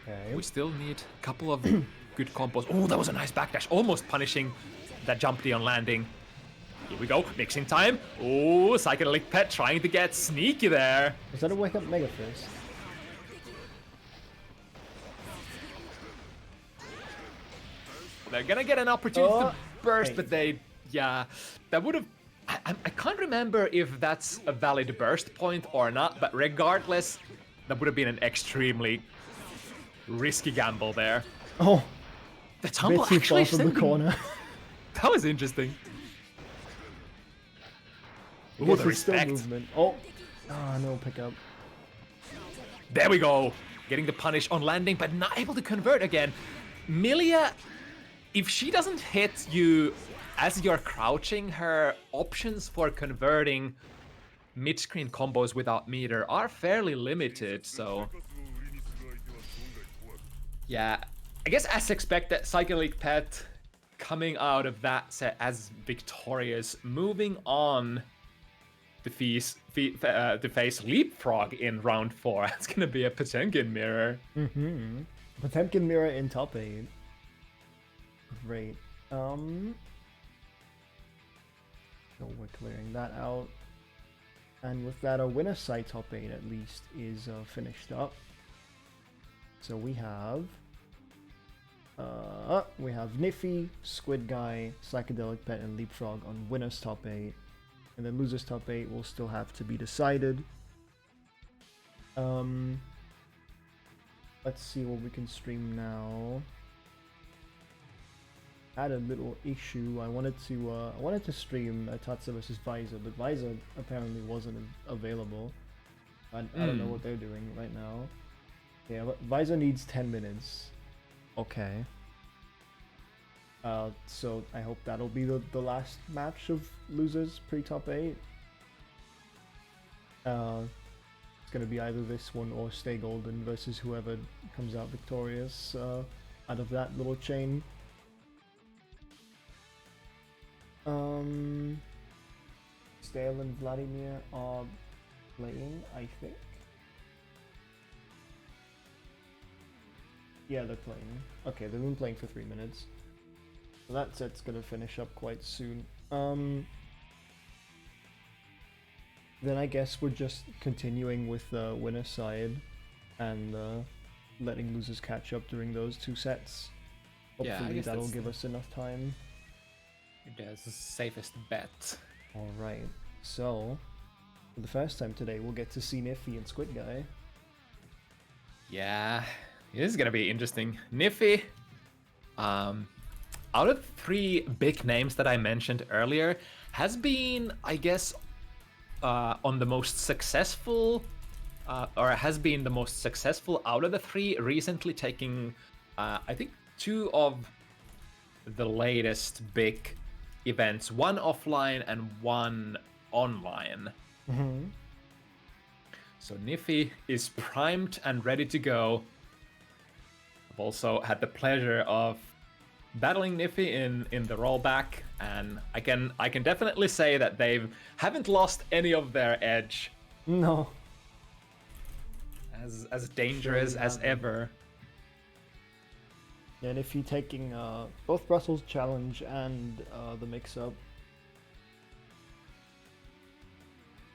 Okay. We still need a couple of good combos. Oh, that was a nice backdash, almost punishing that jump D on landing. Here we go, mixing time. Oh, PsychedelicPet trying to get sneaky there. Is that a wake up Mega Fist? They're gonna get an opportunity to burst, hey. but they, yeah, that would have. I can't remember if that's a valid burst point or not, but regardless, that would have been an extremely risky gamble there. Oh, The tumble bit too actually far from the corner. That was interesting. Ooh, Yes, the it's still respect. movement. Oh, no pickup. There we go. Getting the punish on landing, but not able to convert again. Milia, if she doesn't hit you as you're crouching, her options for converting mid-screen combos without meter are fairly limited, so... Yeah, I guess as expected, PsychedelicPet coming out of that set as victorious. Moving on to face Leapfrog in round 4. It's gonna be a Potemkin mirror. Potemkin mirror in top 8. Great. So we're clearing that out. And with that, our winner side top 8 at least is finished up. So we have Niffy, SquidGuy, PsychedelicPet, and Leapfrog on winners top 8. And then losers top 8 will still have to be decided. Let's see what we can stream now. Had a little issue. I wanted to stream Tatze versus Visor, but Visor apparently wasn't available. I don't know what they're doing right now. Yeah, but Visor needs 10 minutes. Okay. So I hope that'll be the last match of losers pre-top 8. It's gonna be either this one or Stay Golden versus whoever comes out victorious out of that little chain. Stale and Vladimir are playing, I think. Yeah, they're playing. Okay, they've been playing for 3 minutes. So that set's gonna finish up quite soon. Then I guess we're just continuing with the winner side and letting losers catch up during those 2 sets. Hopefully that'll give us enough time. That's the safest bet. Alright, so for the first time today we'll get to see Niffy and SquidGuy. Yeah, this is gonna be interesting. Niffy, out of 3 big names that I mentioned earlier, has been, I guess, on the most successful, or has been the most successful out of the 3, recently taking, I think, 2 of the latest big events, 1 offline and 1 online. Mm-hmm. So Niffy is primed and ready to go. I've also had the pleasure of battling Niffy in the rollback, and I can definitely say that they haven't lost any of their edge. No. As dangerous as ever. And if you're taking both Brussels Challenge and the mix-up.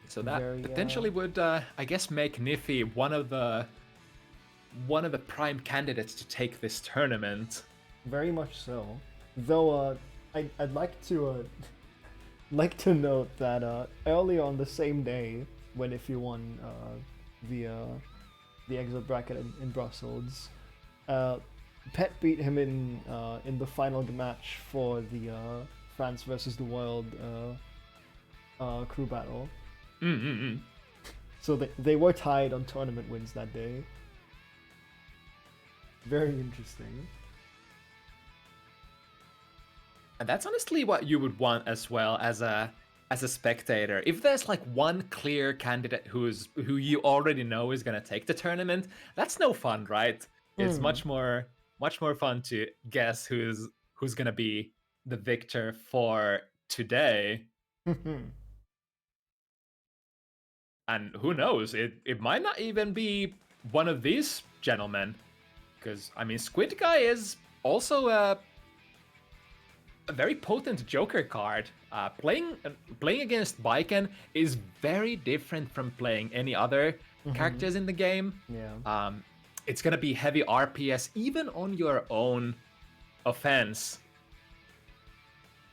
So that potentially would, I guess, make Niffy one of the prime candidates to take this tournament. Very much so. Though I'd like to note that earlier on the same day when Niffy won the exit bracket in Brussels, Pet beat him in the final match for the France versus the World crew battle. So they were tied on tournament wins that day. Very interesting. And that's honestly what you would want as well as a spectator. If there's like one clear candidate who you already know is gonna take the tournament, that's no fun, right? It's much more fun to guess who's gonna be the victor for today. And who knows? It might not even be one of these gentlemen, because I mean, SquidGuy is also a very potent Joker card. Playing against Baiken is very different from playing any other characters in the game. Yeah. It's gonna be heavy RPS even on your own offense.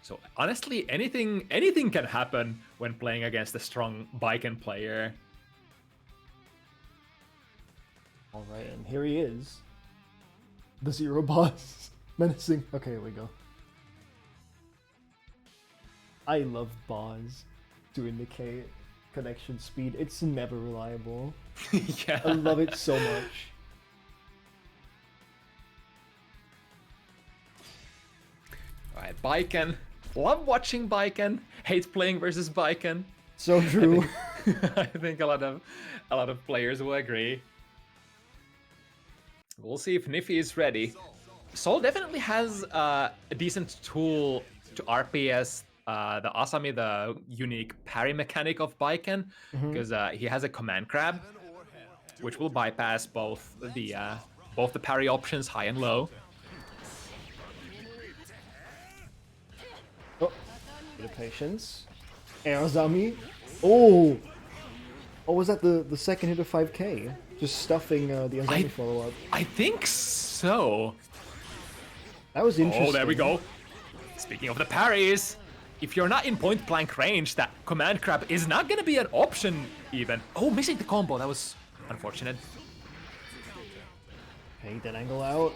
So honestly, anything can happen when playing against a strong Baiken player. All right, and here he is, the Zero Boss, menacing. Okay, here we go. I love bars to indicate connection speed. It's never reliable. Yeah. I love it so much. Alright, Baiken. Love watching Baiken. Hate playing versus Baiken. So true. I think a lot of players will agree. We'll see if Niffy is ready. Sol definitely has a decent tool to RPS the Asami, the unique parry mechanic of Baiken, because he has a command grab, which will bypass both the parry options, high and low. Bit of patience. Arazami. Oh! Or was that the second hit of 5k? Just stuffing the Azami follow-up. I think so. That was interesting. Oh, there we go. Speaking of the parries, if you're not in point-blank range, that command grab is not going to be an option even. Oh, missing the combo. That was unfortunate. Okay, that angle out.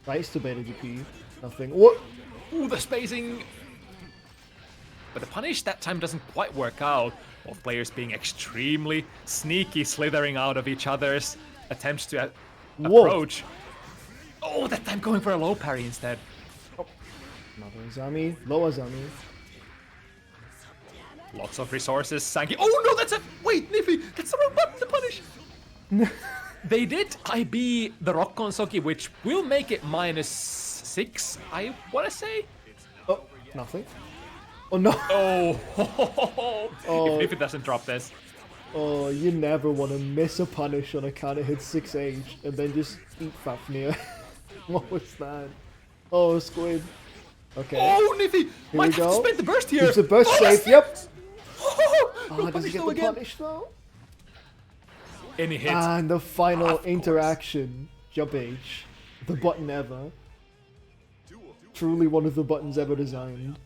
Nice to beta DP. Nothing. What? Ooh, the spacing. But the punish that time doesn't quite work out. Both players being extremely sneaky, slithering out of each other's attempts to approach. Oh, that time going for a low parry instead. Oh. Another Azami. Low Azami. Lots of resources sank. Oh no, that's a... Wait, Niffy, that's the wrong button to punish. They did IB the Rock Konsoki, which will make it -6, I want to say. Oh, nothing. Oh no. Oh, if it doesn't drop this. Oh, you never want to miss a punish on a counter hit 6H and then just eat Fafnir. What was that? Oh, Squid. Okay. Oh, Niffy! Here Might we have to go. spend the burst here. Keeps the burst safe, yep. No Does he get the punish though? Any hit. And the final Of interaction. Jump H. The button ever. Truly one of the buttons ever designed.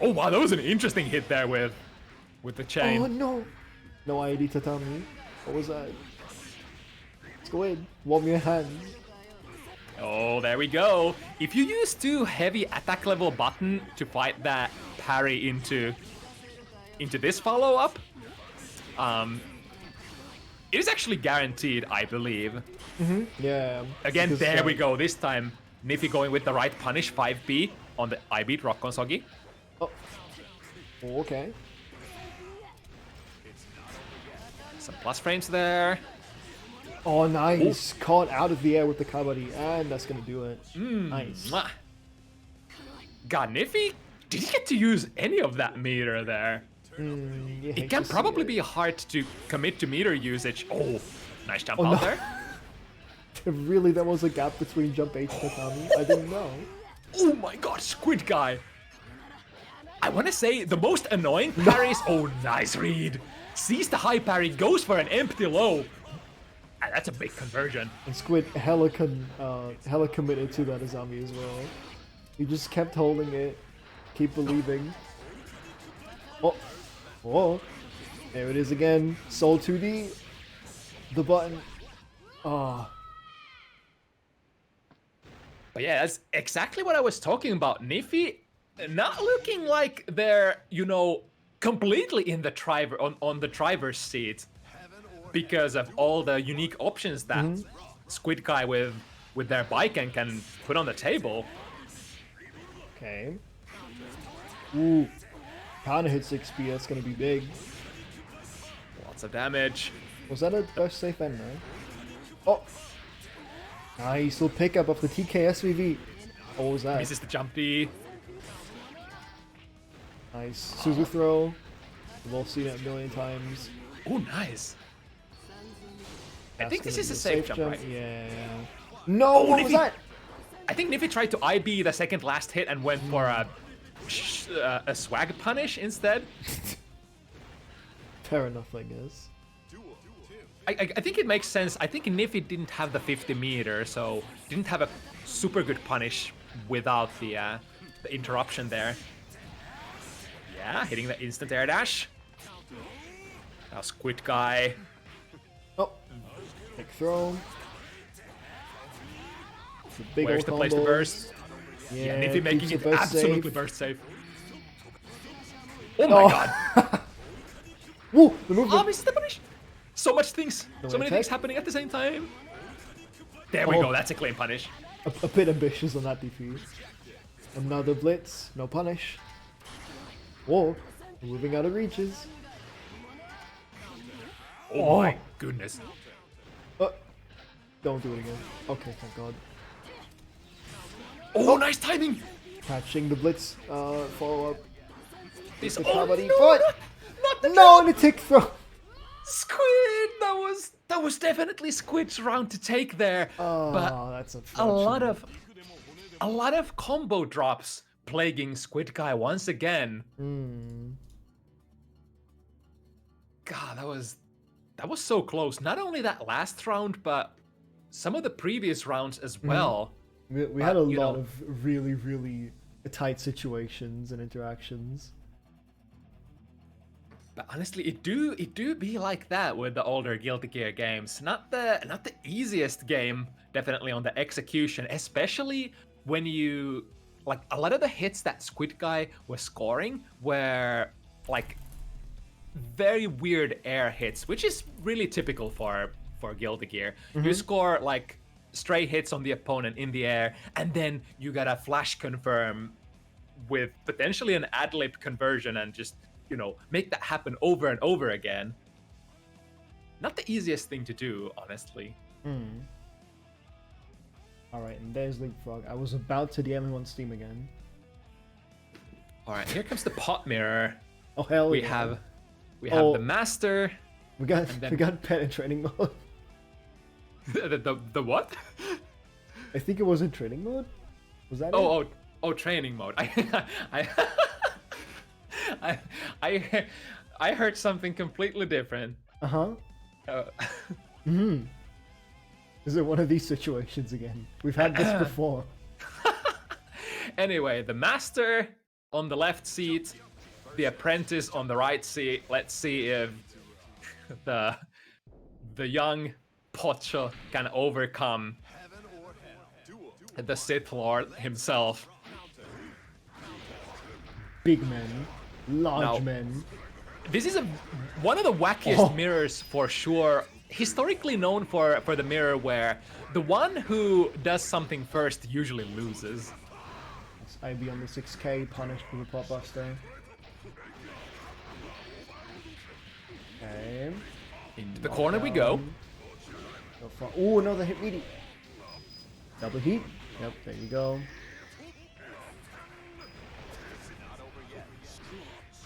Oh wow, that was an interesting hit there with the chain. Oh no! No ID Tatami. What was that? Squid, warm your hands. Oh, there we go. If you use 2 heavy attack level button to fight that parry into this follow-up, it is actually guaranteed, I believe. Yeah. Again, because, there we go. This time, Niffy going with the right punish 5B on the I beat Rock Konsogi. Oh. Okay. Some plus frames there. Oh, nice. Ooh. Caught out of the air with the kabaddi, and that's gonna do it. Nice. Mwah. God, Niffy, did he get to use any of that meter there? It can probably be hard to commit to meter usage. Oh, nice jump out there. Really, there was a gap between jump H and Tatami? I didn't know. Oh my god, SquidGuy. I want to say the most annoying parries. Oh, nice read. Sees the high parry, goes for an empty low. And that's a big conversion. And Squid hella committed to that Azami as well. He just kept holding it, keep believing. Oh, there it is again. Soul 2D. The button. Oh. But yeah, that's exactly what I was talking about. Niffy not looking like they're, completely in the driver on the driver's seat because of all the unique options that SquidGuy with their bike can put on the table. Okay. Ooh. Counter hit 6B, that's gonna be big. Lots of damage. Was that a burst safe end, right? Oh! Nice little pickup of the TKSVV. What was that? Misses the jumpy. Nice. Suzu throw. We've all seen it a million times. Oh, nice. I think this is a safe jump, right? Yeah. No, what was that? I think Niffy tried to IB the second last hit and went for a swag punish instead. Fair enough, I guess. I think it makes sense. I think Niffy didn't have the 50 meter, so didn't have a super good punish without the interruption there. Yeah, hitting the instant air dash. Now SquidGuy. Oh, big throw. It's a big Where's the place to burst? Yeah, Niffy making it absolutely burst safe. Oh my god! Woo! The movement. Oh, misses the punish. So much things. So many things happening at the same time. There we go. That's a clean punish. A bit ambitious on that defeat. Another blitz. No punish. Whoa. Moving out of reaches. Oh my goodness. Don't do it again. Okay, thank god. Oh, nice timing. Catching the blitz follow-up. This no, not the no, and a tick throw. Squid, that was definitely Squid's round to take there. Oh, but that's a lot of combo drops plaguing SquidGuy once again. God, that was so close. Not only that last round, but some of the previous rounds as well. We had a lot of really, really tight situations and interactions. But honestly, it do be like that with the older Guilty Gear games. Not the easiest game, definitely on the execution, especially when you like a lot of the hits that SquidGuy was scoring were like very weird air hits, which is really typical for Guilty Gear. You score like stray hits on the opponent in the air, and then you gotta flash confirm with potentially an ad-lib conversion and just, you know, make that happen over and over again. Not the easiest thing to do, honestly. Alright, and there's Leapfrog. I was about to DM him on Steam again. Alright, here comes the pot mirror. Oh hell We yeah. have the master. We got pet in training mode. the what? I think it was in training mode. Was that it? Oh, training mode. I heard something completely different. Is it one of these situations again? We've had this before. Anyway, the master on the left seat, the apprentice on the right seat. Let's see if the young Pocho can overcome the Sith Lord himself. Big men, large Now, men. This is one of the wackiest mirrors for sure. Historically known for the mirror where the one who does something first usually loses. It's IB on the 6K, punished with a pot buster. Okay. Into the corner we go. Oh, another hit meaty. Double heat. Yep, there you go.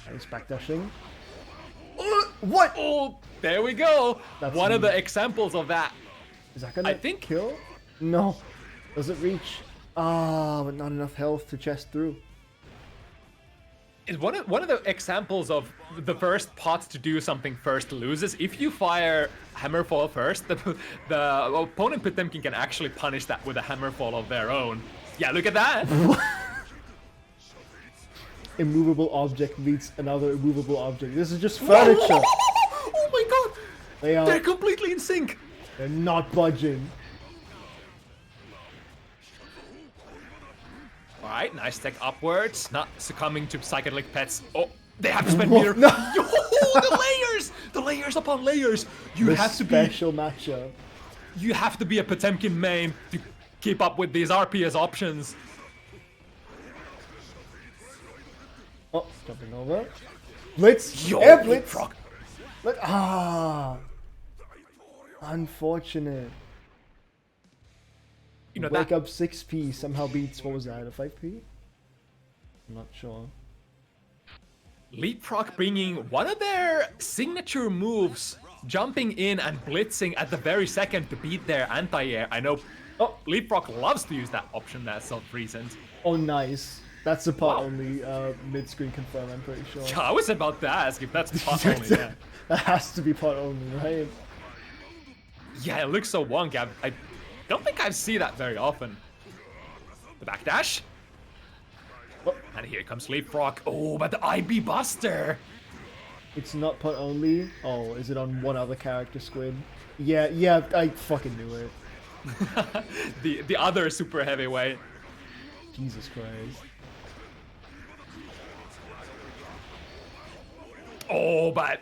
Nice backdashing. What? Oh, there we go. That's one of neat. the examples of that. Is that gonna I think- kill? No. Does it reach? Ah, but not enough health to chest through. It's one of the examples of the first pot to do something first loses. If you fire Hammerfall first, the opponent Potemkin can actually punish that with a Hammerfall of their own. Yeah, look at that. Immovable object meets another immovable object. This is just furniture. Oh my god! They're completely in sync. They're not budging. Alright, nice tech upwards. Not succumbing to psychedelic pets. Oh, they have to spend Whoa, meter. no. Yo, the layers! The layers upon layers. You The have to be special matchup. You have to be a Potemkin main to keep up with these RPS options. Oh, jumping over. Blitz. Yo, Air blitz. Leapfrog. Unfortunate. You know, Wake up 6p somehow beats, what was that, a 5p? I'm not sure. Leapfrog bringing one of their signature moves, jumping in and blitzing at the very second to beat their anti-air. I know Leapfrog loves to use that option as of recent. Oh, nice. That's a pot only mid-screen confirm, I'm pretty sure. Yeah, I was about to ask if that's pot only, yeah. That has to be pot only, right? Yeah, it looks so wonky. I don't think I see that very often. The backdash. Oh. And here comes Leapfrog. Oh, but the IB Buster. It's not pot only. Oh, is it on one other character, Squid? Yeah, I fucking knew it. the other super heavyweight. Jesus Christ. Oh, but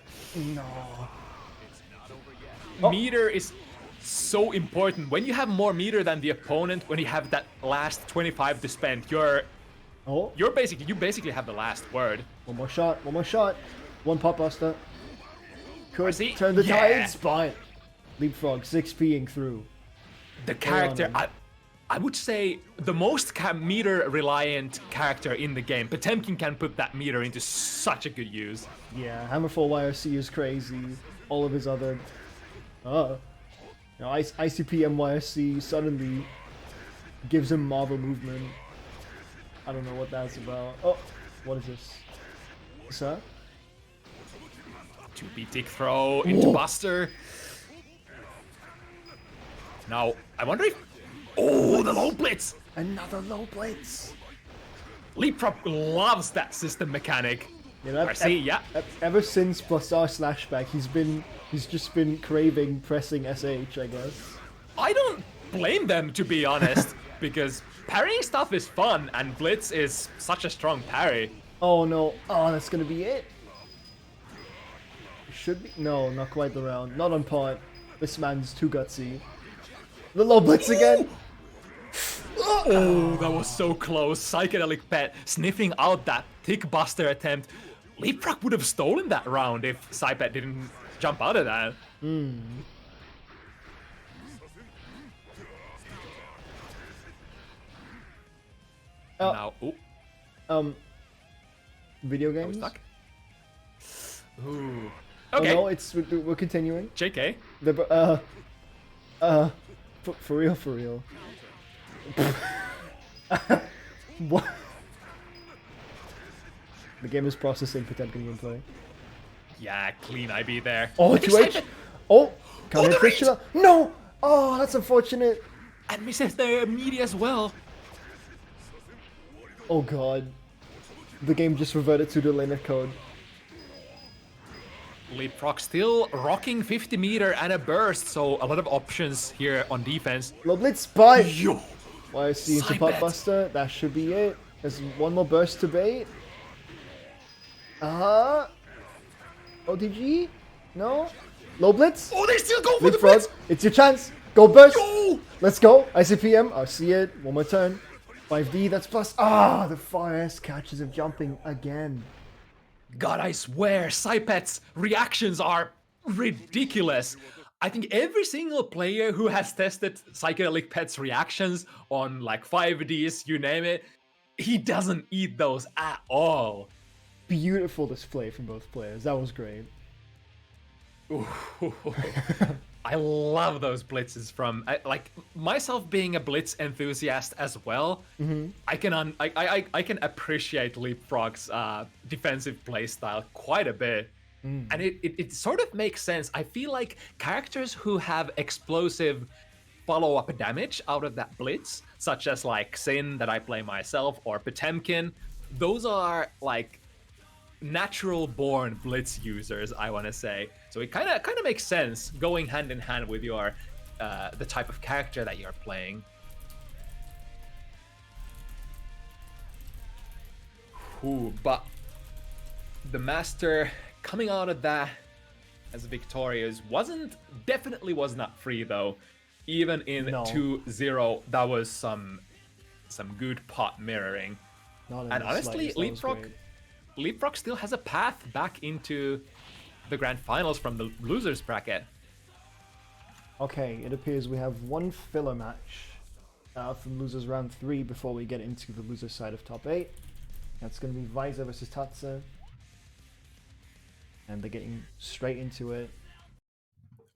No. meter is so important. When you have more meter than the opponent, when you have that last 25 to spend, you basically have the last word. One more shot. One pot buster. Could see. turn the Yeah. tides, but Leapfrog 6p'ing through. The character, I would say the most meter reliant character in the game. Potemkin can put that meter into such a good use. Yeah, Hammerfall YRC is crazy. All of his other... ICP MYSC suddenly gives him Marvel movement. I don't know what that's about. Oh, what is this? Sir? 2B tick throw into Buster. Now, I wonder if... Oh, the low blitz! Another low blitz. Leapfrog loves that system mechanic. Yeah, I see, yeah. Ever since +R/back, he's just been craving pressing SH, I guess. I don't blame them, to be honest, because parrying stuff is fun, and blitz is such a strong parry. Oh no! Oh, that's gonna be it. Should be no, not quite the round. Not on point. This man's too gutsy. The low blitz again. Oh, that was so close. PsychedelicPet sniffing out that tick buster attempt. Leapfrog would have stolen that round if PsyPet didn't jump out of that. Now, Video games. stuck. Ooh. Oh, Okay. no, we're continuing. JK. For real. What? The game is processing Potemkin gameplay. Yeah, clean IB there. Oh, I think 2H. PsyPet- Oh, counter the reach! fixture. No. Oh, that's unfortunate. And misses the media as well. Oh god. The game just reverted to the linear code. Leapfrog still rocking 50 meter and a burst, so a lot of options here on defense. Low blitz, but Yo! YC into PsyPet. pot buster. That should be it. There's one more burst to bait. ODG? No? Low blitz? Oh, they still go for the Leapfrog, blitz! it's your chance. Go burst. Yo! Let's go. ICPM. I see it. One more turn. 5D, that's plus. Ah, the far S catches him jumping again. God, I swear, PsyPet's reactions are ridiculous. I think every single player who has tested PsychedelicPet's reactions on like 5Ds, you name it, he doesn't eat those at all. Beautiful display from both players. That was great. I love those blitzes from like myself being a blitz enthusiast as well. I can appreciate Leapfrog's defensive playstyle quite a bit, and it sort of makes sense. I feel like characters who have explosive follow-up damage out of that blitz, such as like Sin that I play myself or Potemkin, those are like natural born blitz users, I want to say. So it kind of makes sense going hand in hand with your the type of character that you're playing. Ooh, but the master coming out of that as victorious definitely was not free though. Even in No. 2-0, that was some good pot mirroring. Not in And the honestly, slightest, that was great. Leapfrog still has a path back into the grand finals from the losers bracket. Okay, it appears we have one filler match from losers round 3 before we get into the loser side of top 8. That's going to be Visor versus Tatze. And they're getting straight into it.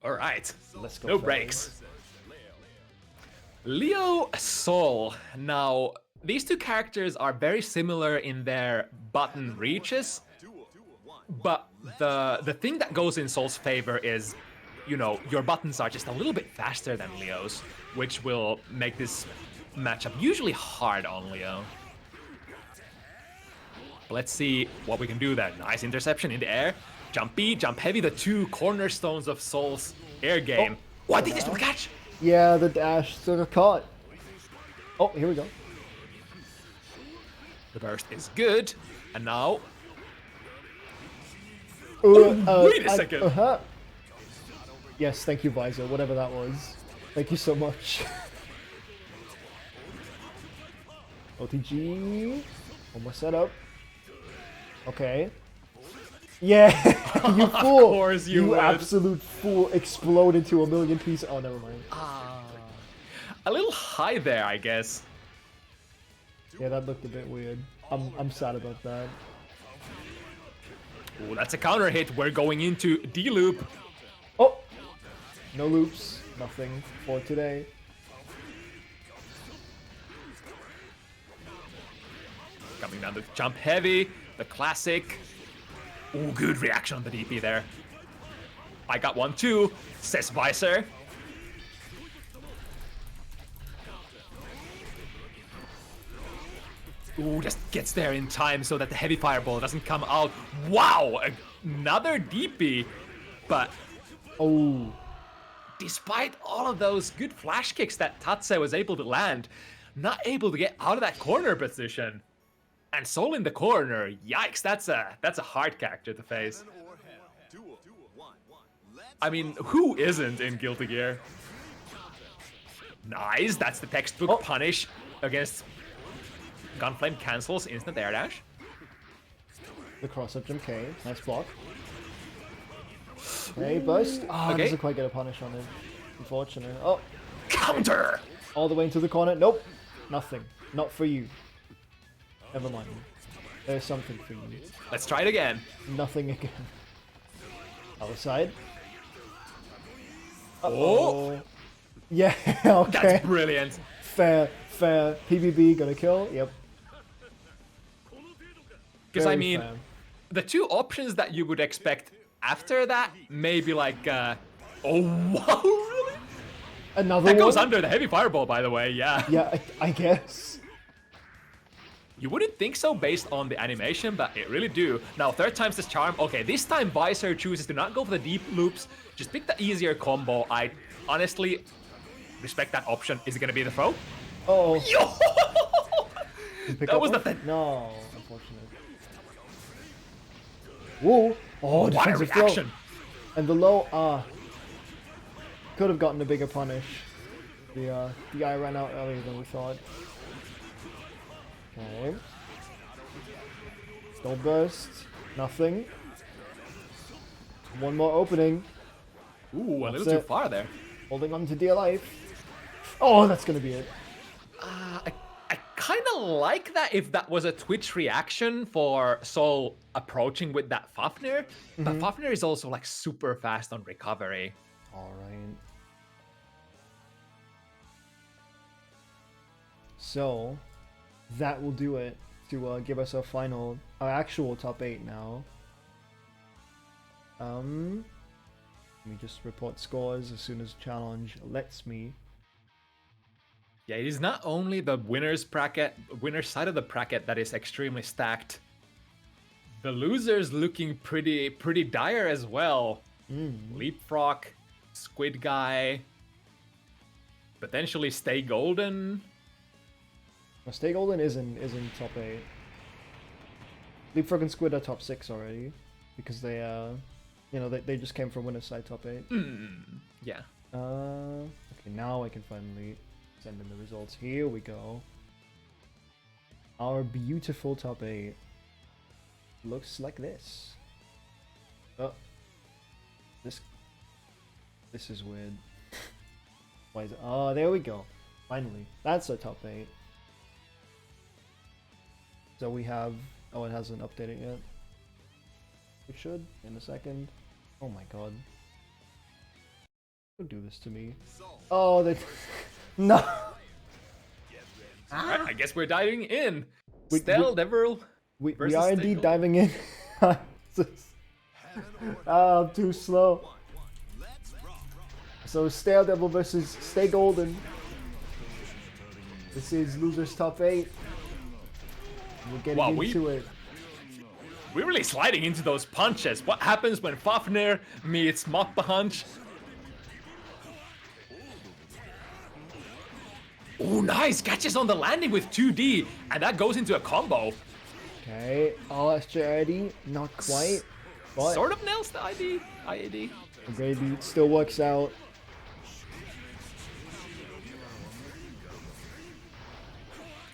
All right, Let's go. no fellas. breaks. Leo Sol. Now, these two characters are very similar in their button reaches, but the thing that goes in Sol's favor is, you know, your buttons are just a little bit faster than Leo's, which will make this matchup usually hard on Leo. Let's see what we can do there. Nice interception in the air. Jump B, jump heavy, the two cornerstones of Sol's air game. Oh, I think this will catch! Yeah, the dash still got caught. Oh, here we go. The burst is good, and now... wait a second! Yes, thank you, Visor, whatever that was. Thank you so much. OTG. One more setup. Okay. Yeah, you fool! Of course you would. Absolute fool! Explode into a million pieces. Oh, never mind. A little high there, I guess. Yeah, that looked a bit weird. I'm sad about that. Ooh, that's a counter hit. We're going into D-loop. Oh! No loops. Nothing for today. Coming down the jump heavy, the classic. Ooh, good reaction on the DP there. I got one too, says Visor. Ooh, just gets there in time so that the heavy fireball doesn't come out. Wow, another DP, but Oh, despite all of those good flash kicks that Tatze was able to land, not able to get out of that corner position. And Soul in the corner, yikes, that's a hard character to face. I mean, who isn't in Guilty Gear? Nice, that's the textbook punish against Gunflame cancels instant air dash. the cross-up jump K. Nice block. Okay, burst. Oh, Okay. doesn't quite get a punish on it. Unfortunate. Oh, Counter! all the way into the corner. Nope. Nothing. Not for you. Never mind. There's something for you. Let's try it again. Nothing again. Other side. Oh, Yeah, okay. that's brilliant. Fair. PBB gonna kill. Yep. Because I Very mean, fair. the two options that you would expect after that, maybe like, oh wow, really? Another That one? goes under the heavy fireball, by the way, yeah. Yeah, I guess. You wouldn't think so based on the animation, but it really do. Now, third time's the charm. Okay, this time Visor chooses to not go for the deep loops, just pick the easier combo. I honestly respect that option. Is it gonna be the throw? Oh, Yo! pick That up was one? the thing. No, unfortunate. Whoa! Oh, What a defensive throw. reaction. And the low, could have gotten a bigger punish. The eye ran out earlier than we thought. Okay. Still burst. Nothing. One more opening. Ooh, a little That's too it. far there. Holding on to dear life. Oh, that's gonna be it. I kind of like that if that was a Twitch reaction for Soul approaching with that Fafnir. But Fafnir is also like super fast on recovery. Alright. So, that will do it to give us our actual top 8 now. Let me just report scores as soon as challenge lets me. Yeah, it is not only the winner's side of the bracket that is extremely stacked. The losers looking pretty dire as well. Leapfrog, SquidGuy, potentially Stay Golden. Well, Stay Golden is in top 8. Leapfrog and Squid are top 6 already because they they just came from winner's side top 8. Yeah. Okay, now I can finally send in the results. Here we go. Our beautiful top 8 looks like this. Oh, this is weird. Why is it? Oh, there we go. Finally, that's our top 8. So we have. Oh, it hasn't updated yet. It should in a second. Oh my god. Don't do this to me. Oh, they. No. Alright, I guess we're diving in. We- StaleDevil. We versus are Stay indeed Golden. diving in. I'm too slow. So StaleDevil versus Stay Golden. This is losers top 8. We're getting Wow, into it. We're really sliding into those punches. What happens when Fafnir meets Mappa Hunch? Oh, nice! Catches on the landing with 2D, and that goes into a combo. Okay, SJID, not quite, but Sort of nails the IAD. the Grey Beat still works out.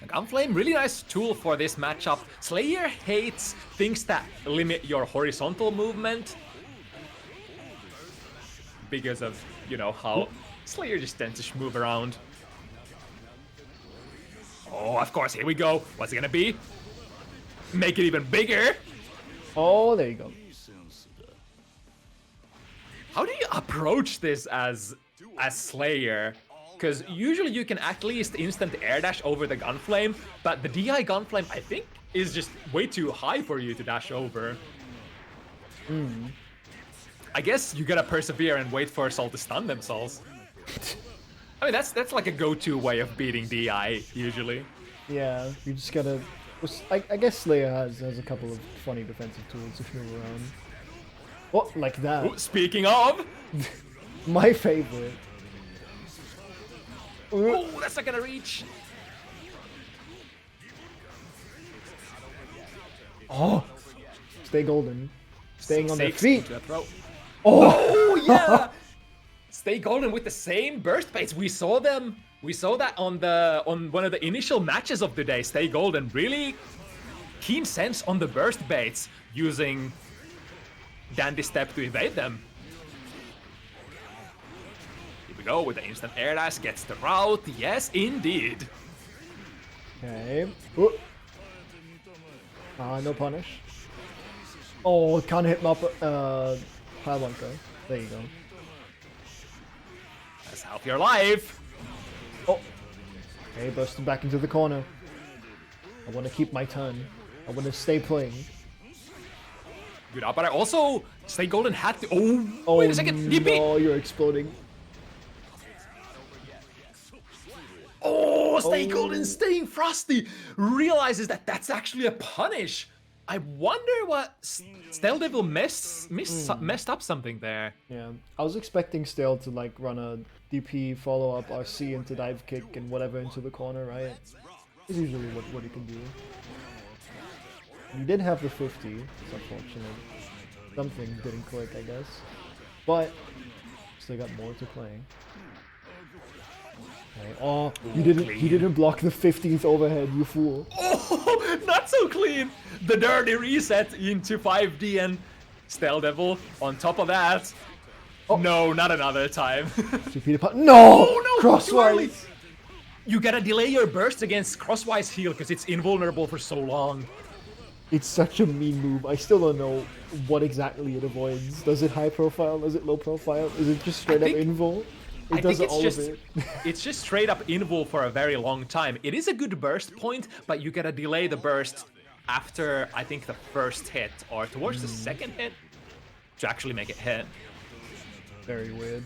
Gunflame, really nice tool for this matchup. Slayer hates things that limit your horizontal movement because of, how Slayer just tends to move around. Oh, of course, here we go. What's it gonna be? Make it even bigger. Oh, there you go. How do you approach this as Slayer? because usually you can at least instant air dash over the gunflame, but the DI gunflame, I think, is just way too high for you to dash over. I guess you gotta persevere and wait for Sol to stun themselves. I mean, that's like a go-to way of beating DI, usually. Yeah, you just gotta... I guess Slayer has a couple of funny defensive tools if you're around. What, like that? Ooh, speaking of... My favorite. Oh, that's not gonna reach. Oh! Stay golden. Staying on their Sakes feet. into a throw. Oh! Oh yeah! Stay golden with the same burst baits. We saw them. We saw that on one of the initial matches of the day. Stay golden, really keen sense on the burst baits, using Dandy Step to evade them. Here we go with the instant air dash, gets the route. Yes, indeed. Okay. No punish. Oh, can't hit him up. High bunker. There you go. That's half your life. Oh. Okay, bursting back into the corner. I want to keep my turn. I want to stay playing. Good up, but I also Stay golden had to. Oh, wait a second. DP. Oh, you're exploding. Oh, Stay golden, staying frosty. Realizes that that's actually a punish. I wonder what StaleDevil messed up something there. Yeah, I was expecting Stale to like run a DP, follow up RC into dive kick and whatever into the corner, right? It's usually what he can do. He did have the 50, it's unfortunate. Something didn't click, I guess. But still got more to play. Okay. Oh, he didn't block the 15th overhead, you fool. Oh, not so clean. The dirty reset into 5D and StaleDevil on top of that. Oh. No, not another time. No! Oh, no! Crosswise! You gotta delay your burst against crosswise heal because it's invulnerable for so long. It's such a mean move. I still don't know what exactly it avoids. Does it high profile? Does it low profile? Is it just straight up invul? It does all of it. It's just straight up invul for a very long time. It is a good burst point, but you gotta delay the burst after, I think, the first hit or towards the second hit to actually make it hit. Very weird.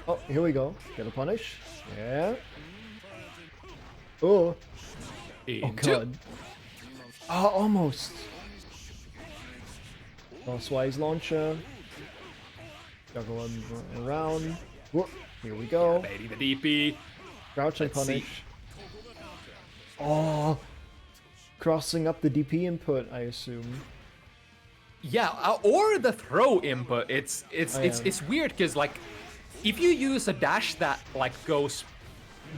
Oh, here we go. Get a punish. Yeah. Oh. Oh god. Oh, almost. Crosswise launcher. Juggle around. Whoop. Here we go. Yeah, baby, the DP. Crouch and punish. Oh. Crossing up the DP input, I assume. Yeah, or the throw input. It's weird because like, if you use a dash that like goes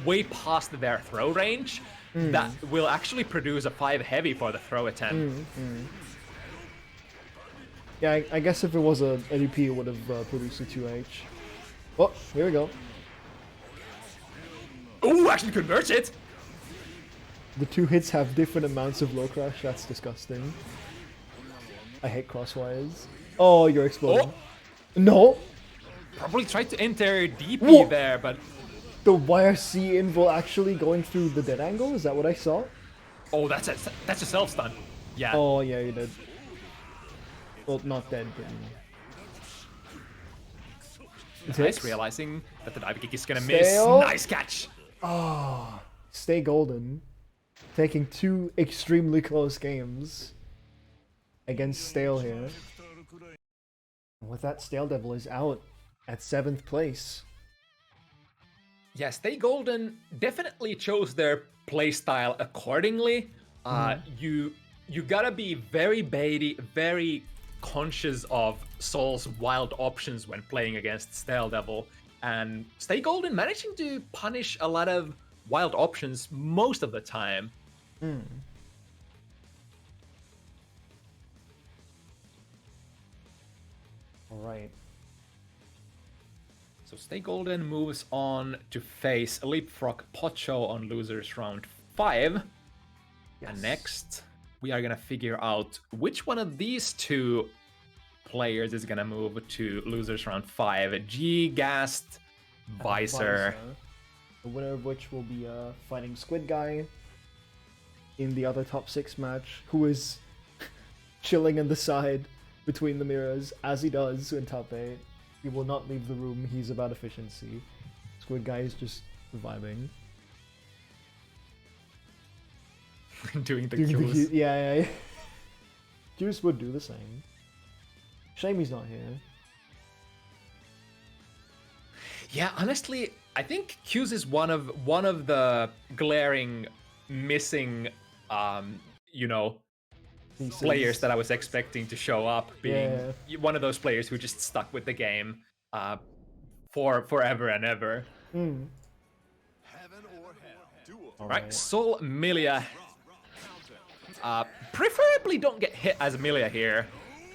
way past their throw range, that will actually produce a 5 heavy for the throw attempt. Yeah, I guess if it was a DP, it would have produced a 2H. Oh, here we go. Oh, actually converts it. The 2 hits have different amounts of low crash. That's disgusting. I hate crosswise. Oh, you're exploding. Oh. No. Probably tried to enter DP there, but the YRC invul actually going through the dead angle? Is that what I saw? Oh, that's a self stun. Yeah. Oh yeah, you did. Well, not dead, but nice, realizing that the dive kick is gonna miss. Nice catch. Oh, Stay golden. Taking 2 extremely close games against Stale here. And with that, StaleDevil is out at 7th place. Yeah, Stay golden definitely chose their playstyle accordingly. You gotta be very baity, very conscious of Sol's wild options when playing against StaleDevil, and Stay golden managing to punish a lot of wild options most of the time. All right. So Stay golden moves on to face Leapfrog Pocho on losers round 5. Yes. And next, we are gonna figure out which one of these 2 players is gonna move to losers round 5. gghast, Visor. the winner of which will be fighting SquidGuy in the other top 6 match, who is chilling on the side between the mirrors, as he does in top 8. He will not leave the room, he's about efficiency. SquidGuy is just vibing. Doing the Qs. Yeah. Juice would do the same. Shame he's not here. Yeah, honestly, I think Qs is one of the glaring missing, players that I was expecting to show up, being one of those players who just stuck with the game for forever and ever. All right, Sol Milia. Preferably don't get hit as Milia here,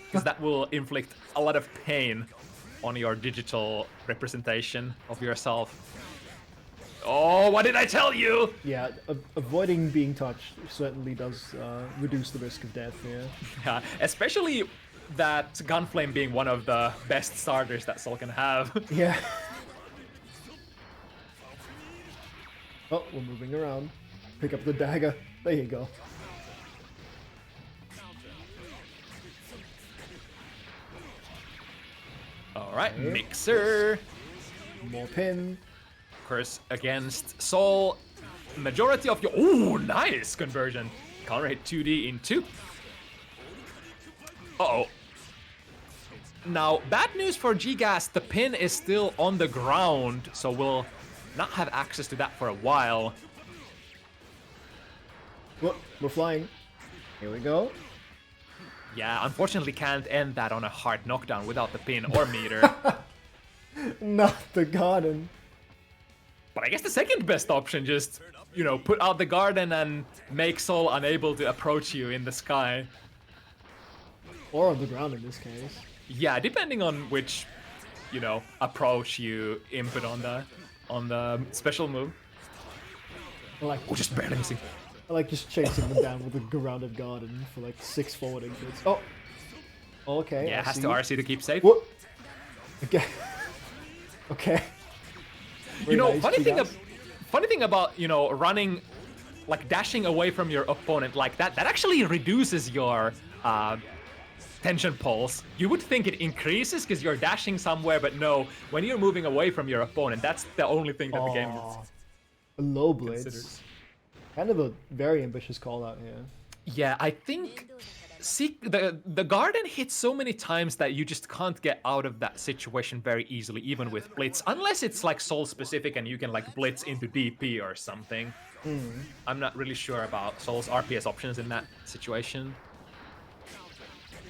because that will inflict a lot of pain on your digital representation of yourself. Oh, what did I tell you? Yeah, avoiding being touched certainly does reduce the risk of death here. Yeah, especially that Gunflame being one of the best starters that Sol can have. Yeah. Oh, we're moving around. Pick up the dagger. There you go. Alright, Mixer. More pin. Of course, against Sol. Majority of your... Ooh, nice conversion. Counter hit 2D in 2. Uh-oh. Now, bad news for gghast. The pin is still on the ground, so we'll not have access to that for a while. Whoop, we're flying. Here we go. Yeah, unfortunately can't end that on a hard knockdown without the pin or meter. Not the garden. But I guess the second best option, just, put out the garden and make Sol unable to approach you in the sky. Or on the ground in this case. Yeah, depending on which, approach you input on the special move. Just barely missing. I like just chasing them down with a grounded garden for like 6 forward inputs. Oh! Okay. Yeah, has to RC to keep safe. Whoop! Okay. Okay. Very nice, funny thing about, running, like dashing away from your opponent like that actually reduces your tension pulse. You would think it increases because you're dashing somewhere, but no, when you're moving away from your opponent, that's the only thing that the game low blitz. considers. Kind of a very ambitious call out here. Yeah, I think the garden hits so many times that you just can't get out of that situation very easily, even with blitz, unless it's like Sol specific and you can like blitz into DP or something. I'm not really sure about Sol's RPS options in that situation.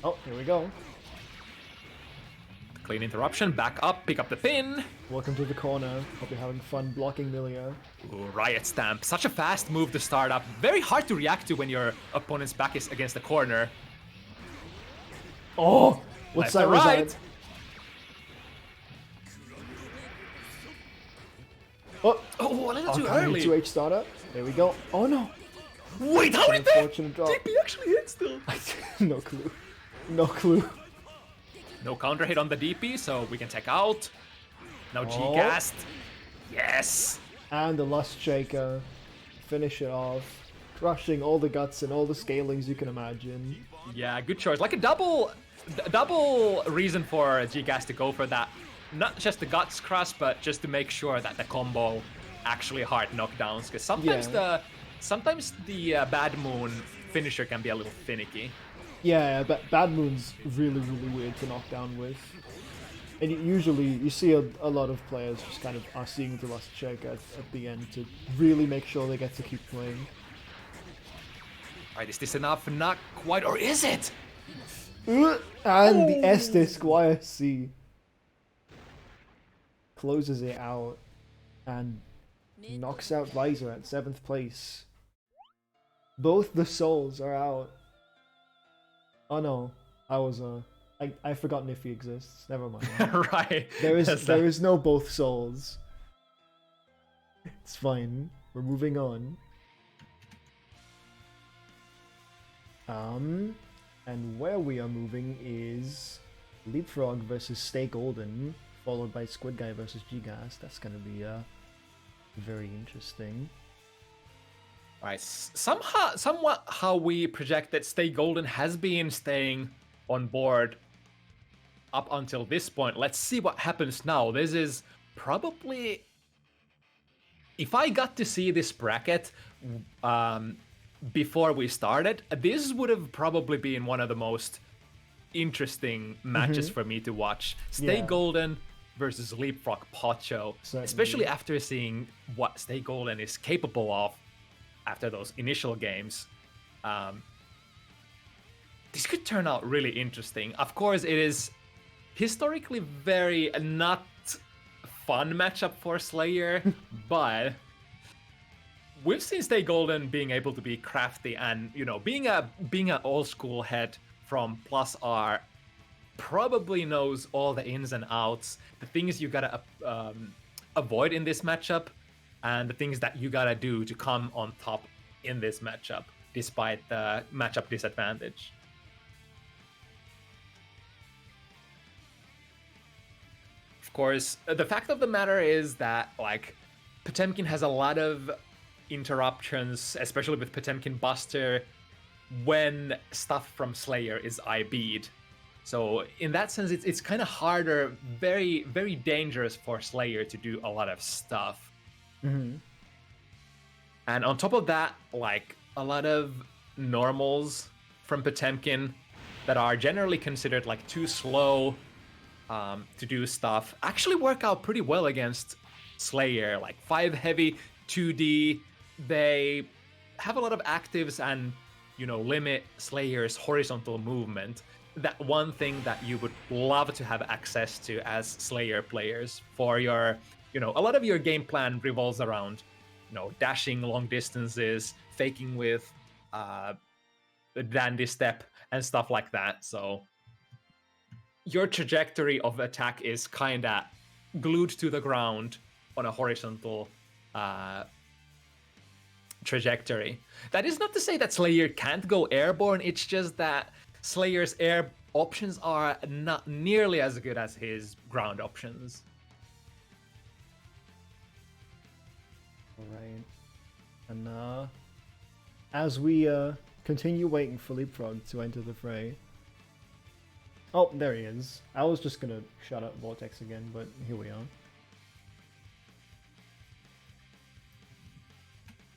Oh, here we go. Clean interruption, back up, pick up the pin. Welcome to the corner. Hope you're having fun blocking Milia. Ooh, Riot Stamp, such a fast move to start up. Very hard to react to when your opponent's back is against the corner. Oh! What side was that? Oh! Oh, a little too early. 2H startup. There we go. Oh no! Wait, how did that Unfortunate drop. DP actually hit still? No clue. No clue. No counter hit on the DP, so we can take out. Now gghast. Yes! And the Lust Shaker. Finish it off. Crushing all the guts and all the scalings you can imagine. Yeah, good choice. Like a double reason for gghast to go for that. Not just the guts crush, but just to make sure that the combo actually hard knockdowns. Because sometimes the Bad Moon finisher can be a little finicky. Yeah, but Bad Moon's really, really weird to knock down with. And usually you see a lot of players just kind of are seeing the Lust Shaker at the end to really make sure they get to keep playing. Alright, is this enough? Not quite, or is it? And the S-Disc YSC closes it out and knocks out Visor at 7th place. Both the souls are out. Oh no, I've forgotten if he exists. Never mind. Right. There is no both souls. It's fine. We're moving on. And where we are moving is Leapfrog versus Stay Golden, followed by SquidGuy versus gghast. That's gonna be Very interesting. Right, somewhat how we project that Stay Golden has been staying on board up until this point. Let's see what happens now. This is probably, if I got to see this bracket before we started, this would have probably been one of the most interesting matches for me to watch. Stay Golden versus Leapfrog Pocho, especially after seeing what Stay Golden is capable of after those initial games. This could turn out really interesting. Of course, it is historically very not fun matchup for Slayer, but we've seen Stay Golden being able to be crafty and, you know, being an old school head from Plus R, probably knows all the ins and outs, the things you gotta avoid in this matchup, and the things that you gotta do to come on top in this matchup, despite the matchup disadvantage. Of course, the fact of the matter is that, like, Potemkin has a lot of interruptions, especially with Potemkin Buster, when stuff from Slayer is IB'd. So in that sense, it's kind of harder, very, very dangerous for Slayer to do a lot of stuff. And on top of that, like, a lot of normals from Potemkin that are generally considered like too slow to do stuff actually work out pretty well against Slayer. Like 5 heavy, 2D, they have a lot of actives and, you know, limit Slayer's horizontal movement. That one thing that you would love to have access to as Slayer players for your, you know, a lot of your game plan revolves around, you know, dashing long distances, faking with the dandy step and stuff like that. So your trajectory of attack is kind of glued to the ground on a horizontal trajectory. That is not to say that Slayer can't go airborne, it's just that Slayer's air options are not nearly as good as his ground options. Alright. And as we continue waiting for Leapfrog to enter the fray. Oh, there he is. I was just gonna shut up Vortex again, but here we are.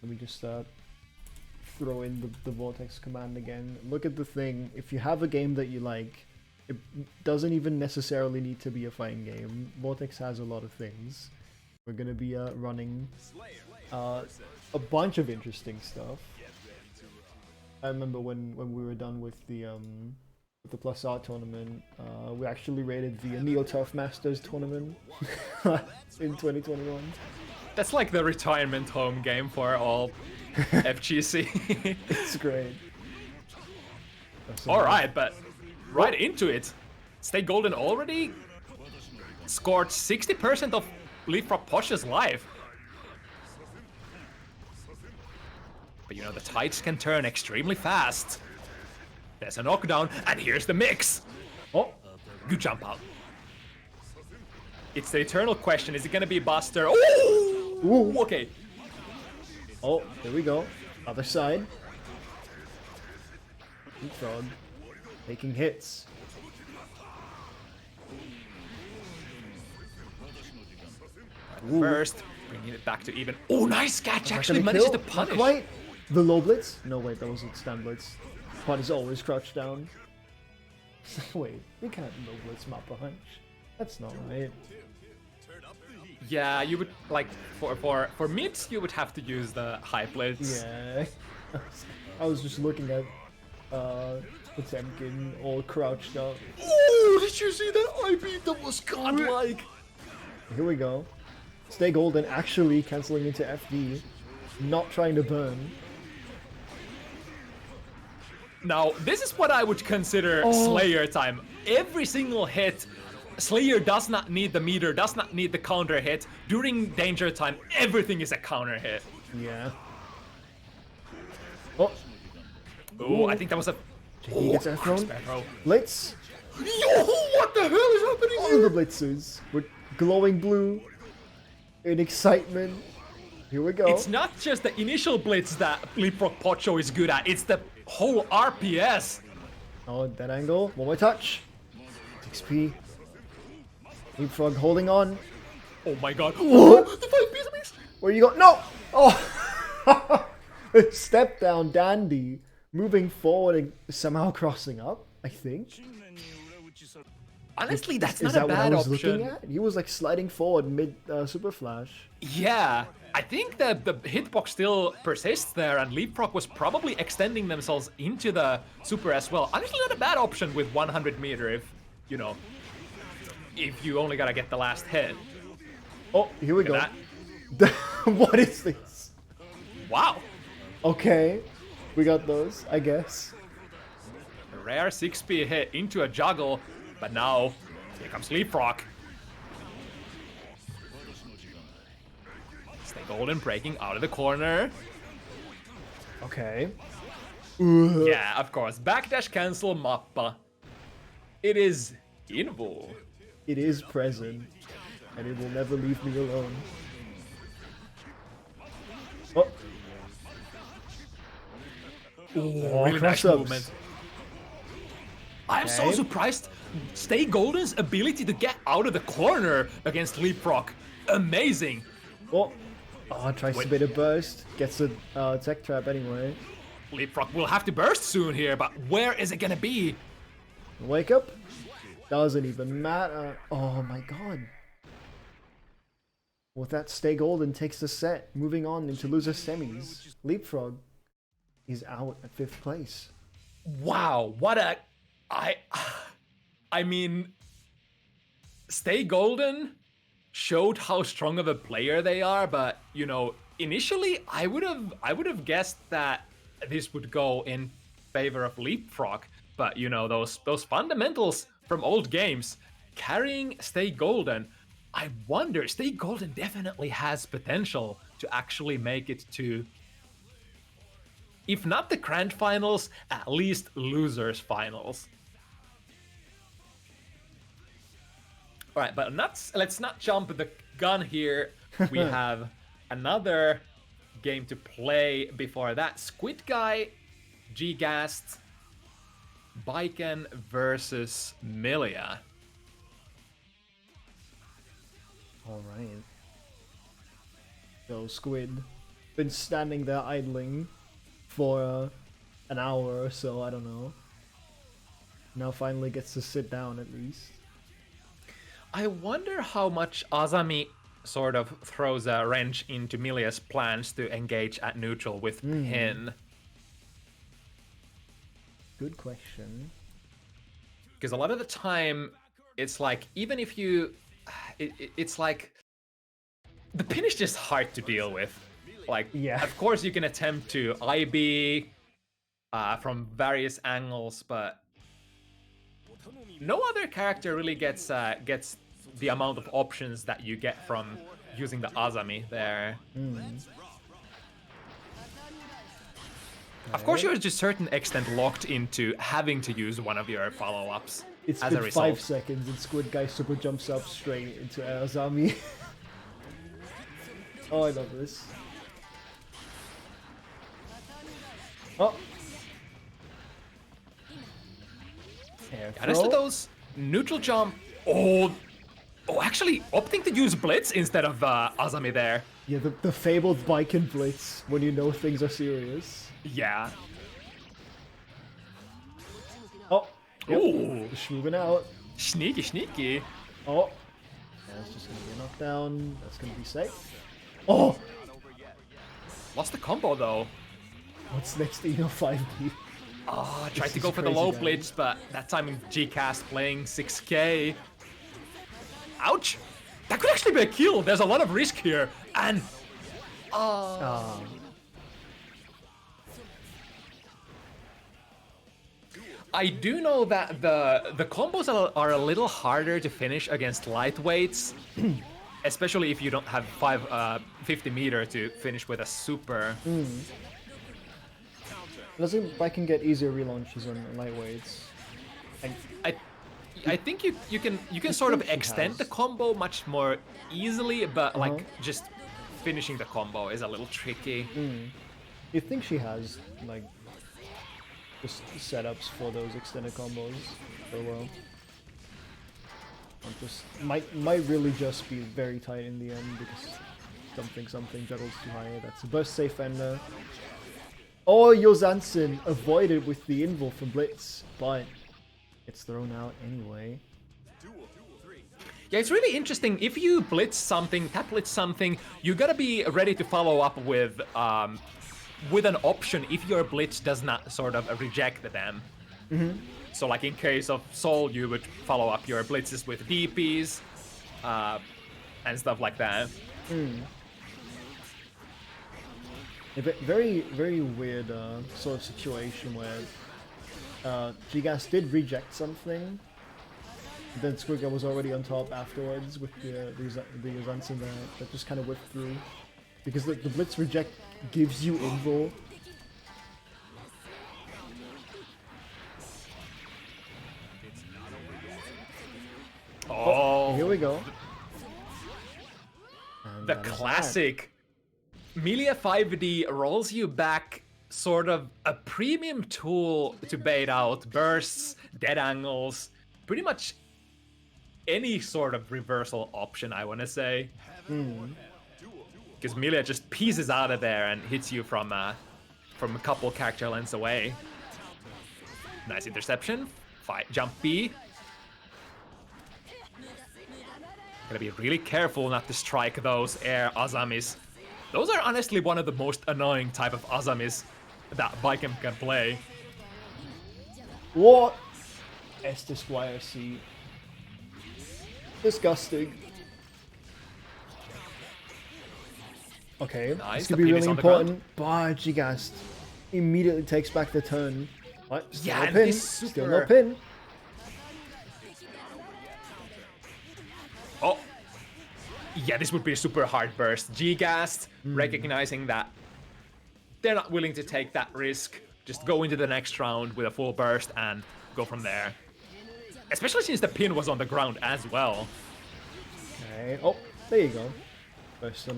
Let me just throw in the Vortex command again. Look at the thing. If you have a game that you like, it doesn't even necessarily need to be a fighting game. Vortex has a lot of things. We're gonna be running a bunch of interesting stuff. I remember when we were done with the Plus R tournament, we actually raided the Neo Turf Masters tournament in 2021. That's like the retirement home game for all FGC. It's great. Alright, but right into it. Stay Golden already scored 60% of Leapfrog Posh's life. But you know, the tides can turn extremely fast. There's a knockdown, and here's the mix. Oh, good jump out. It's the eternal question, is it gonna be Buster? Ooh, okay. Oh, there we go. Other side. Leapfrog making hits. First, bringing it back to even. Oh, nice catch! Actually manages to punish. Not quite. The low blitz? No, wait, that wasn't stand blitz. Pod is always crouched down. Wait, we can't low blitz map a hunch. That's not right. Yeah, you would like for mids you would have to use the high blitz. Yeah, I was just looking at Potemkin all crouched up. Oh, did you see that IB? That was godlike. Here we go. Stay Golden actually cancelling into FD, not trying to burn. Now, this is what I would consider Slayer time. Every single hit, Slayer does not need the meter, does not need the counter hit. During danger time, everything is a counter hit. Yeah. Oh. Oh, I think that was a... He gets a thrown. Blitz. Yo, what the hell is happening All here? the blitzers with glowing blue in excitement. Here we go. It's not just the initial blitz that Leapfrog Pocho is good at, it's the whole RPS. Oh, that angle. One more touch. XP. Leapfrog holding on. Oh my god. What? The 5 piece. Where you go? No! Oh! Step down, Dandy. Moving forward and somehow crossing up, I think. Honestly, that's Is not a that what I bad was option. looking at? He was like sliding forward mid Super Flash. Yeah, I think that the hitbox still persists there, and Leapfrog was probably extending themselves into the super as well. Honestly, not a bad option with 100 meter if, you know, if you only gotta get the last hit. Oh, here we go. At What is this? Wow. Okay, we got those, I guess. A rare 6p hit into a juggle, but now here comes Leapfrog. Stay golden breaking out of the corner. Okay. Yeah, of course. Backdash cancel mappa. It is Invo. It is present, and it will never leave me alone. Oh. Really nice cross-ups. movement. I am so Okay. surprised. Stay Golden's ability to get out of the corner against Leapfrog. Amazing. Oh, tries to bait a burst. Gets a tech trap anyway. Leapfrog will have to burst soon here, but where is it gonna be? Wake up. Doesn't even matter. Oh my god. With that, Stay Golden takes the set. Moving on into loser semis. Leapfrog is out at 5th place. Wow, what a... I mean... Stay Golden showed how strong of a player they are, but, you know, initially I would have guessed that this would go in favor of Leapfrog, but, you know, those fundamentals from old games carrying Stay Golden, I wonder, Stay Golden definitely has potential to actually make it to, if not the grand finals, at least losers finals. All right, but let's not jump the gun here. We have another game to play before that. SquidGuy, gghast, Biken versus Milia. Alright. So Squid been standing there idling for an hour or so, I don't know. Now finally gets to sit down at least. I wonder how much Azami sort of throws a wrench into Milia's plans to engage at neutral with Pin. Good question. Because a lot of the time, it's like, even if you... It's like... The Pin is just hard to deal with. Like, Yeah. of course you can attempt to IB from various angles, but... No other character really gets the amount of options that you get from using the Azami there. Of course, you're to a certain extent locked into having to use one of your follow-ups. It's as a been result. 5 seconds and SquidGuy super jumps up straight into Azami. Oh, I love this. Oh. Air And as to throw. those neutral jump, oh, actually opting to use Blitz instead of Azami there. Yeah, the fabled bike and blitz when you know things are serious. Yeah. Oh. Yep. Ooh, Just moving out. sneaky, sneaky. Oh. That's just gonna be a knockdown. That's gonna be safe. Oh! Lost the combo though. What's next to 5B? Oh, tried This to is go for the crazy, low guys. blitz, but that time gghast playing 6k. Ouch! That could actually be a kill. There's a lot of risk here, and Ah. I do know that the combos are a little harder to finish against lightweights, especially if you don't have 50 meter to finish with a super. Doesn't bike can get easier relaunches on lightweights? I think you can sort of think she extend has. the combo much more easily, but like just finishing the combo is a little tricky. You think she has like just setups for those extended combos so well? Just might really just be very tight in the end because something juggles too high. That's a burst safe ender. Oh, Yozansen avoided with the invul from Blitz, but it's thrown out anyway. Yeah, it's really interesting. If you blitz something, tap blitz something, you gotta be ready to follow up with an option if your blitz does not sort of reject them. So like in case of Soul, you would follow up your blitzes with DPs and stuff like that. A very, very weird sort of situation where gghast did reject something, then SquidGuy was already on top afterwards with the Zansen that just kind of whipped through. Because the Blitz reject gives you invul. Oh, Here we go. And the that is classic. Melia 5D rolls you back, sort of a premium tool to bait out bursts, dead angles, pretty much any sort of reversal option, I want to say. Because Melia just pieces out of there and hits you from a couple character lengths away. Nice interception. Jump B. Gotta be really careful not to strike those air Azamis. Those are honestly one of the most annoying type of Azamis that Viking can play. What? Estes Squire C. Disgusting. Okay, Nice, this could the be pin is really on the ground. important. But gghast immediately takes back the turn. What? Still Yeah, no and pin. this Still no super- pin. Oh. Yeah, this would be a super hard burst. gghast, recognizing that they're not willing to take that risk, just go into the next round with a full burst and go from there. Especially since the pin was on the ground as well. Okay. Oh, there you go.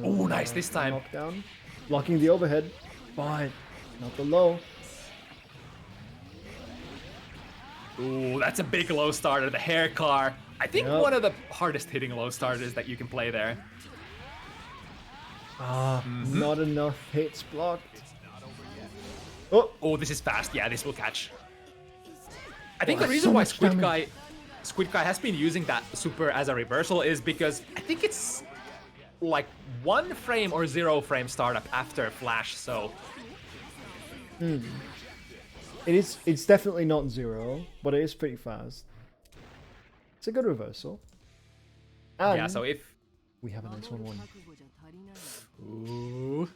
Oh, nice this time. Knockdown. Blocking the overhead, but not the low. Ooh, that's a big low starter, the hair car. I think Yep. one of the hardest hitting low starters that you can play there. Not enough hits blocked. Oh, Oh, this is fast. Yeah, this will catch. I think the Oh, reason so why much damage. SquidGuy has been using that super as a reversal is because I think it's like 1 frame or 0 frame startup after flash, so it's definitely not 0, but it is pretty fast. It's a good reversal. And yeah, so if we have a nice 1-1. ooh,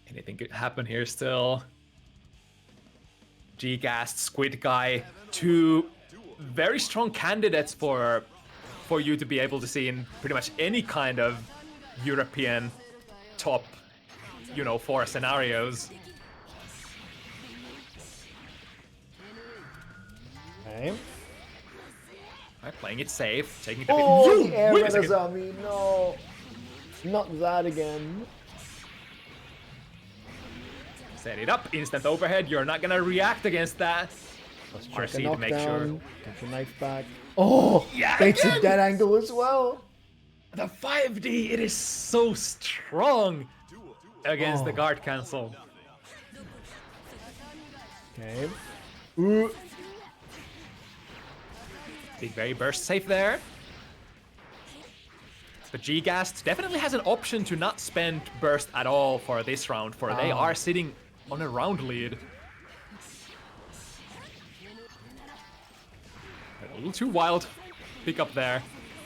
anything could happen here still. gghast, SquidGuy, 2 very strong candidates for you to be able to see in pretty much any kind of European top, 4 scenarios. Okay. Right, playing it safe, taking the Oh, Yo, the air wait a second. Renazami, no. Not that again. Set it up, instant overhead. You're not gonna react against that. Let's check a RC to make sure. knockdown. Get your knife back. Oh, Yeah, takes a again! dead angle as well. The 5D, it is so strong against the Oh. guard cancel. Okay. Ooh. Big very burst safe there. But gghast definitely has an option to not spend burst at all for this round, for they are sitting on a round lead. A little too wild pick up there.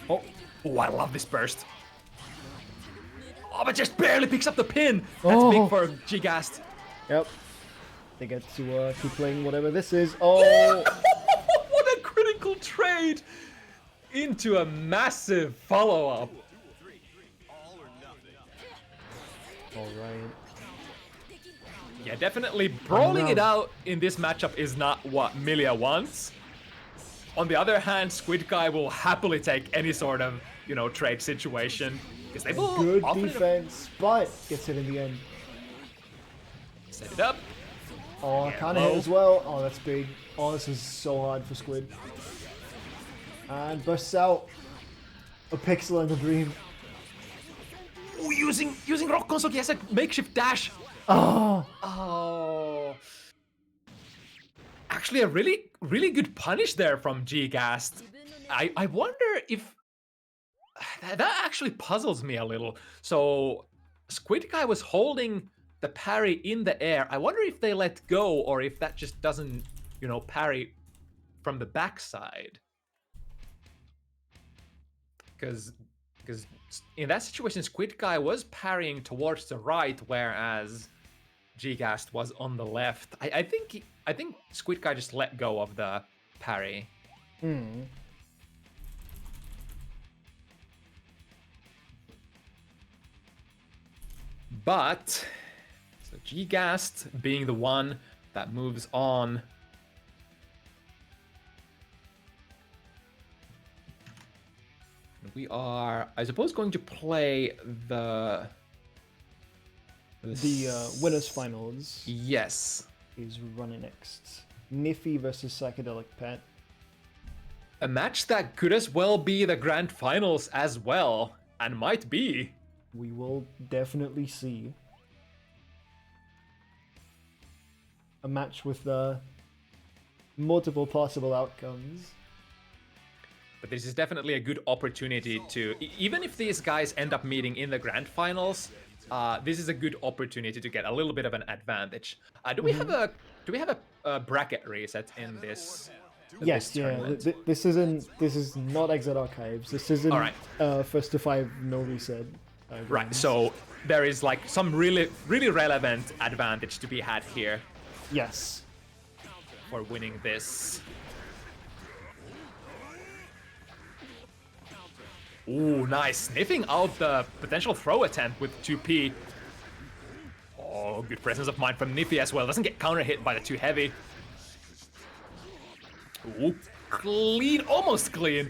Oh, Oh, I love this burst. Oh, but just barely picks up the pin. That's Oh. big for gghast. yep. They get to keep playing whatever this is. Oh, What a critical trade into a massive follow-up. all right. Yeah, definitely brawling it out in this matchup is not what Melia wants. On the other hand, SquidGuy will happily take any sort of, trade situation. Because they will Good often defense, but gets hit in the end. set it up. Oh, Yeah, can't hit as well. Oh, that's big. Oh, this is so hard for Squid. And bursts out. A pixel and a dream. Ooh, using Rock Console, he has a makeshift dash. Oh, Oh. Actually, a really good punish there from gghast. I wonder if that actually puzzles me a little. So SquidGuy was holding the parry in the air. I wonder if they let go or if that just doesn't, you know, parry from the backside. Because in that situation, SquidGuy was parrying towards the right, whereas gghast was on the left. I think SquidGuy just let go of the parry. But so gghast being the one that moves on. We are, I suppose, going to play the winners finals Yes. is running next. Niffy versus PsychedelicPet. A match that could as well be the grand finals as well, and might be. We will definitely see a match with multiple possible outcomes. But this is definitely a good opportunity to, even if these guys end up meeting in the grand finals, this is a good opportunity to get a little bit of an advantage. Do we have a bracket reset in this? Yes, this is not Exit Archives. This isn't first to 5 no reset. Right, so there is like some really relevant advantage to be had here. Yes. For winning this. Ooh, nice. Sniffing out the potential throw attempt with 2P. Oh, good presence of mind from Niffy as well. Doesn't get counter hit by the 2 heavy. Ooh, clean, almost clean.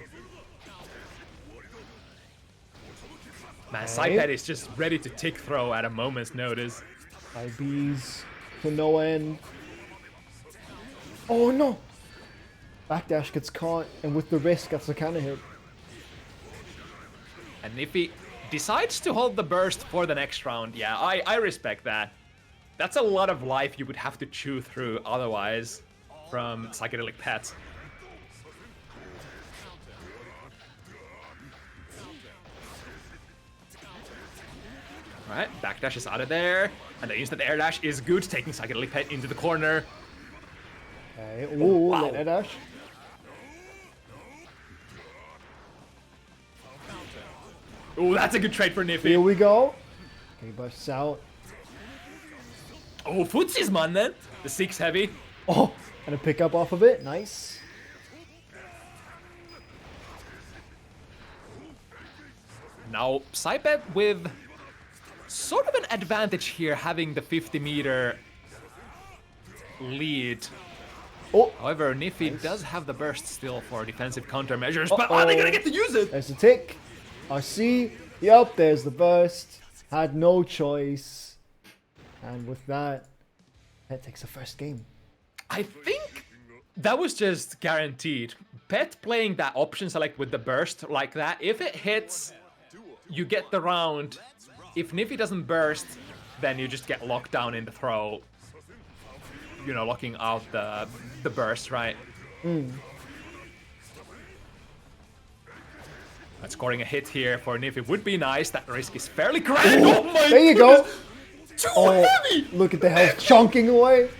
Man, PsychedelicPet is just ready to tick throw at a moment's notice. IBs to no end. Oh no! Backdash gets caught, and with the risk, gets a counter hit. And Niffy decides to hold the burst for the next round. Yeah, I respect that. That's a lot of life you would have to chew through otherwise from PsychedelicPet. Alright, backdash is out of there. And the instant air dash is good, taking PsychedelicPet into the corner. Okay, ooh, wow. Air dash. Ooh, that's a good trade for Niffy. Here we go. Okay, bursts out. Oh, footsies, man, then. The 6 heavy. Oh, and a pickup off of it. Nice. Now, PsychedelicPet with sort of an advantage here, having the 50-meter lead. Oh. However, Niffy does have the burst still for defensive countermeasures, but are they going to get to use it? There's the tick. I see. Yep, there's the burst. Had no choice. And with that, Pet takes the first game. I think that was just guaranteed. Pet playing that option select with the burst like that, if it hits, you get the round. If Niffy doesn't burst, then you just get locked down in the throw. You know, locking out the burst, right? But scoring a hit here for Niffy would be nice. That risk is fairly grand. Oh my There you goodness. go. Too heavy. Look at the health chunking away.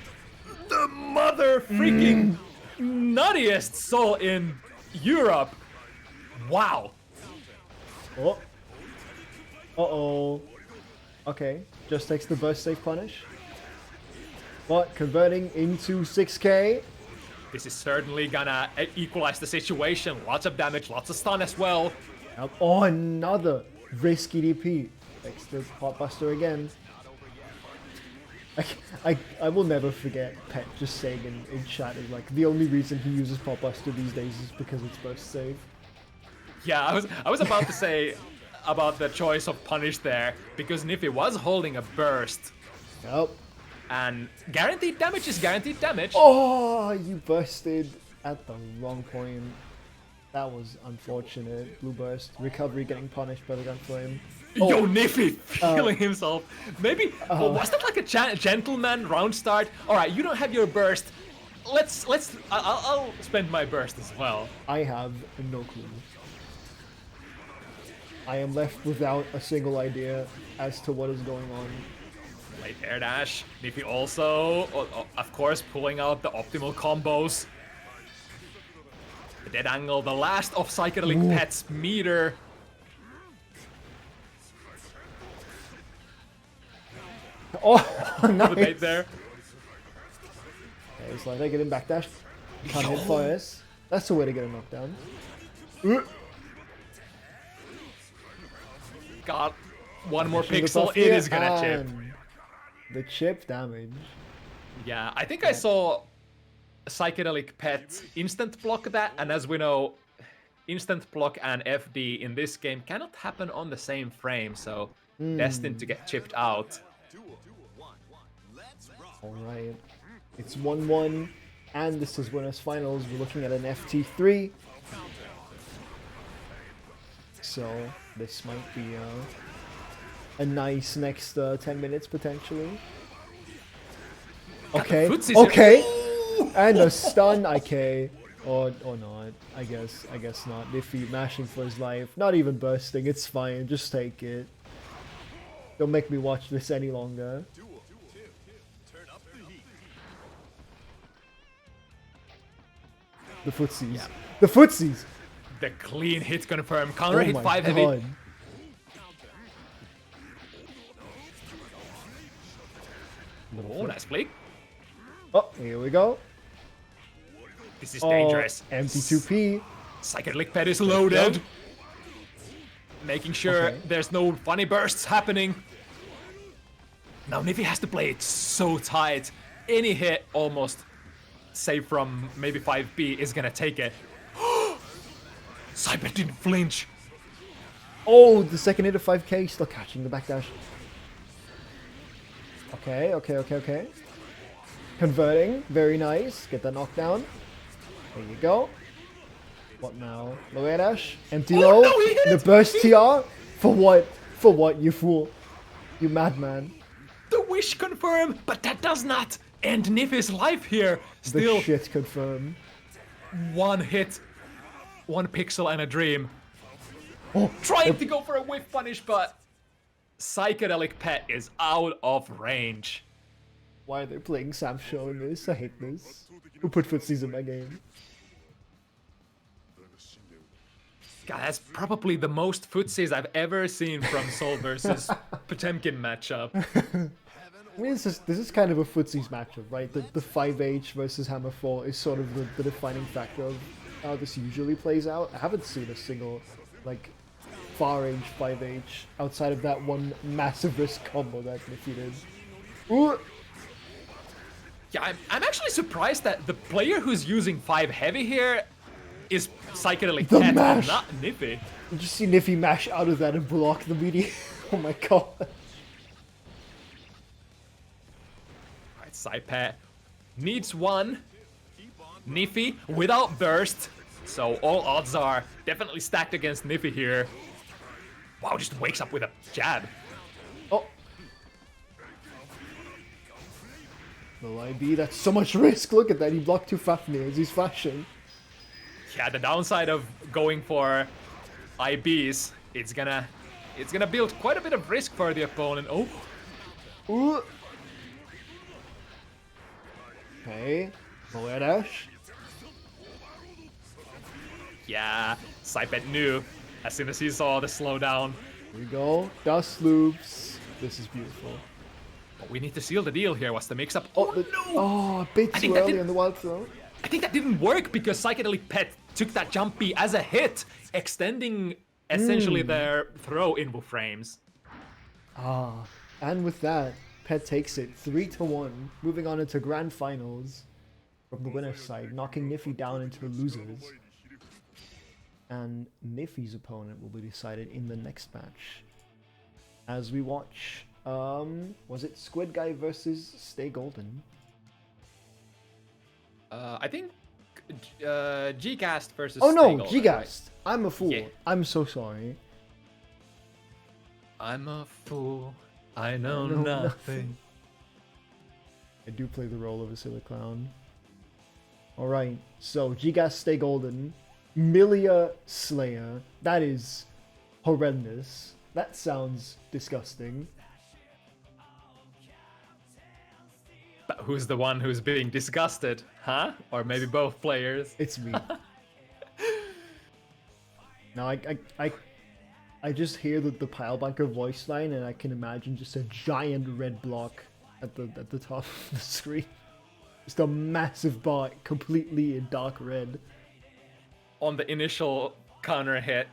The mother freaking nuttiest soul in Europe. Wow. Oh. Uh-oh. Okay, just takes the burst safe punish. But converting into 6k. This is certainly gonna equalize the situation. Lots of damage, lots of stun as well. Oh, another risky DP. Takes the Potbuster again. I will never forget Pet just saying in chat is like the only reason he uses Potbuster these days is because it's burst save. Yeah, I was about to say about the choice of punish there, because Niffy was holding a burst. Yep. And guaranteed damage is guaranteed damage. Oh, you bursted at the wrong point. That was unfortunate. Blue burst. Recovery getting punished by the gun flame. Oh. Yo, Niffy feeling himself. Maybe, was that like a gentleman round start? Alright, you don't have your burst. I'll spend my burst as well. I have no clue. I am left without a single idea as to what is going on. Late air dash. Niffy also, of course, pulling out the optimal combos. The dead angle, the last of PsychedelicPet's meter. Oh, nice. The bait there. Okay, so I get him backdash. Can't hit fires. That's the way to get a knockdown. Got one more pixel. It is gonna chip. The chip damage. Yeah, I think I saw PsychedelicPet instant block that, and as we know, instant block and FD in this game cannot happen on the same frame, so destined to get chipped out. Alright. It's 1-1, and this is winners finals. We're looking at an FT3. So, this might be a nice next 10 minutes, potentially. Okay, okay! And a stun, IK. Or not. I guess not. Niffy mashing for his life. Not even bursting, it's fine. Just take it. Don't make me watch this any longer. The footsies. Yeah. The footsies! The clean hit confirmed. Counter hit 5 heavy. God. Oh, nice flick. Oh, here we go. This is dangerous. Empty 2P. PsychedelicPet is loaded. Making sure there's no funny bursts happening. Now Niffy has to play it so tight. Any hit almost, say from maybe 5B, is gonna take it. PsychedelicPet didn't flinch. Oh, the second hit of 5k, still catching the backdash. Okay. Converting, very nice. Get that knockdown. There you go. What now? Low air dash, empty low. No, the burst TR. For what? For what, you fool? You madman. The wish confirmed, but that does not end Niffy's life here. Still, the shit confirmed. One hit, one pixel and a dream. Trying to go for a whiff punish, but PsychedelicPet is out of range. Why are they playing Sam Show in this? I hate this. Who put footsies in my game? God, that's probably the most footsies I've ever seen from Sol versus Potemkin matchup. I mean, this is kind of a footsies matchup, right? The 5H versus Hammer 4 is sort of the defining factor of how this usually plays out. I haven't seen a single, like, far range 5H outside of that one massive risk combo that Niffy did. Ooh! Yeah, I'm actually surprised that the player who's using 5 heavy here is PsychedelicPet, not Niffy. You just see Niffy mash out of that and block the media. Oh my god. Alright, PsychedelicPet needs one. Niffy without burst. So all odds are definitely stacked against Niffy here. Wow, just wakes up with a jab. Oh. No IB, that's so much risk. Look at that, he blocked 2 Fafnir as he's flashing. Yeah, the downside of going for IBs, it's gonna build quite a bit of risk for the opponent. Oh. Ooh. Okay. Low air dash. Yeah, PsychedelicPet knew as soon as he saw the slowdown. Here we go. Dust loops. This is beautiful. But we need to seal the deal here. What's the mix-up? Oh, no! Oh, a bit too early on the wild throw. I think that didn't work because PsychedelicPet took that jumpy as a hit, extending essentially their throw invo frames. Ah, and with that, Pet takes it 3-1, moving on into grand finals from the winner's side, knocking Niffy down into the losers. and Nifty's opponent will be decided in the next match. As we watch, was it SquidGuy versus StaleDevil? I think gghast versus Oh no, StaleDevil, gghast. right? I'm a fool. Yeah. I'm so sorry. I'm a fool. I know nothing. I do play the role of a silly clown. Alright, so gghast StaleDevil, Milia Slayer. That is horrendous. That sounds disgusting. But who's the one who's being disgusted, huh? Or maybe both players? It's me. Now I just hear the Pilebacker voice line, and I can imagine just a giant red block at the top of the screen. Just a massive block, completely in dark red. On the initial counter hit,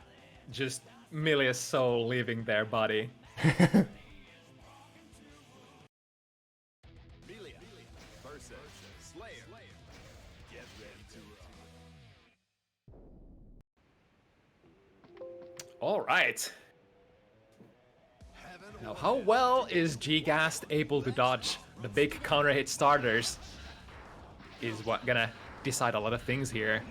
just Milia's soul leaving their body. All right. Now, how well is gghast able to dodge the big counter hit starters? Is what gonna decide a lot of things here.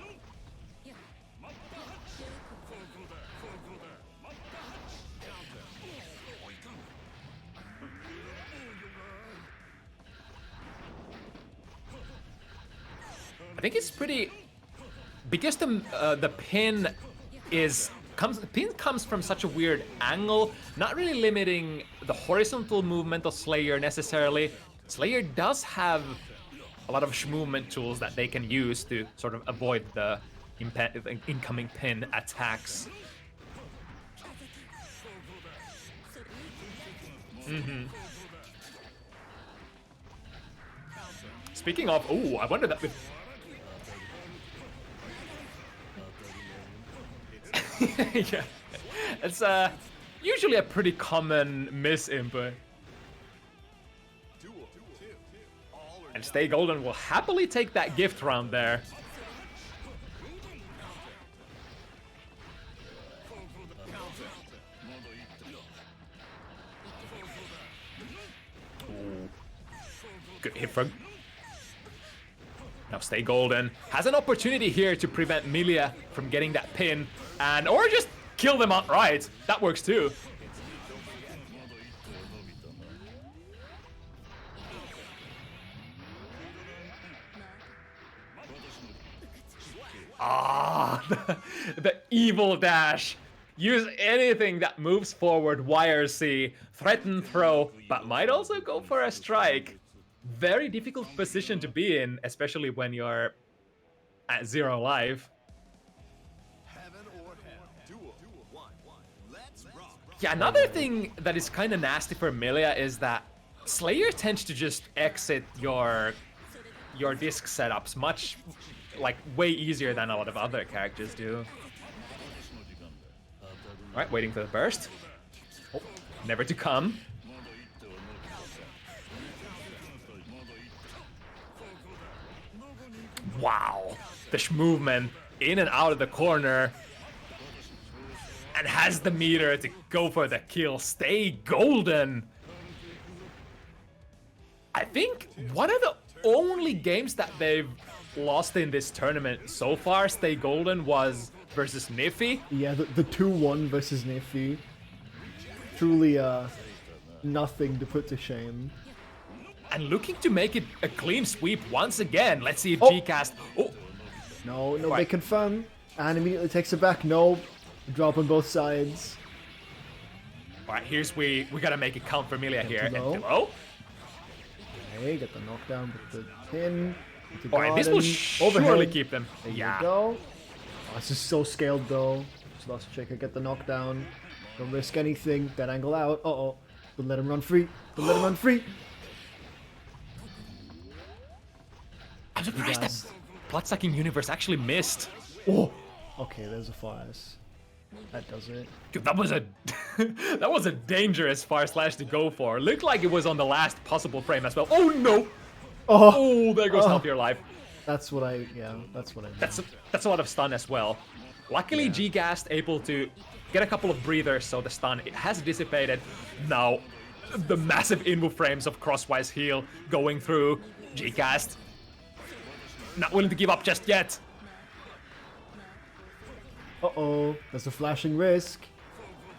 I think it's pretty, because the pin comes from such a weird angle, not really limiting the horizontal movement of Slayer necessarily. Slayer does have a lot of movement tools that they can use to sort of avoid the incoming pin attacks. Speaking of, oh, I wonder that with yeah, it's usually a pretty common miss input. And StaleDevil will happily take that gift round there. Ooh. Good hit from. Now StaleDevil has an opportunity here to prevent Milia from getting that pin, or just kill them outright. That works too. The evil dash. Use anything that moves forward, YRC, threaten, throw, but might also go for a strike. Very difficult position to be in, especially when you're at 0 life. Yeah, another thing that is kind of nasty for Milia is that Slayer tends to just exit your disc setups much, way easier than a lot of other characters do. Alright, waiting for the burst. Oh, never to come. Wow, the movement in and out of the corner, and has the meter to go for the kill. StaleDevil. I think one of the only games that they've lost in this tournament so far, StaleDevil, was versus Nifty. Yeah, the 2-1 versus Nifty. Truly nothing to put to shame. And looking to make it a clean sweep once again. Let's see if gghast. Oh, no, they confirm. And immediately takes it back. No, drop on both sides. All right, we gotta make it count for Milia here. And below. Okay, get the knockdown with the pin. All right, this will surely keep them. There you go. Oh, this is so scaled though. Just lost a checker. Get the knockdown. Don't risk anything. That angle out. Uh-oh. Don't let him run free. Don't let him run free. I'm surprised that Bloodsucking Universe actually missed. Oh. Okay, there's a flash. That does it. Dude, that was a that was a dangerous far slash to go for. Looked like it was on the last possible frame as well. Oh no! Oh, there goes half your life. That's what I. Yeah, that's what I. That's a lot of stun as well. Luckily, gghast able to get a couple of breathers, so the stun it has dissipated. Now, the massive inmove frames of crosswise heal going through. gghast not willing to give up just yet. Uh-oh, there's a flashing risk.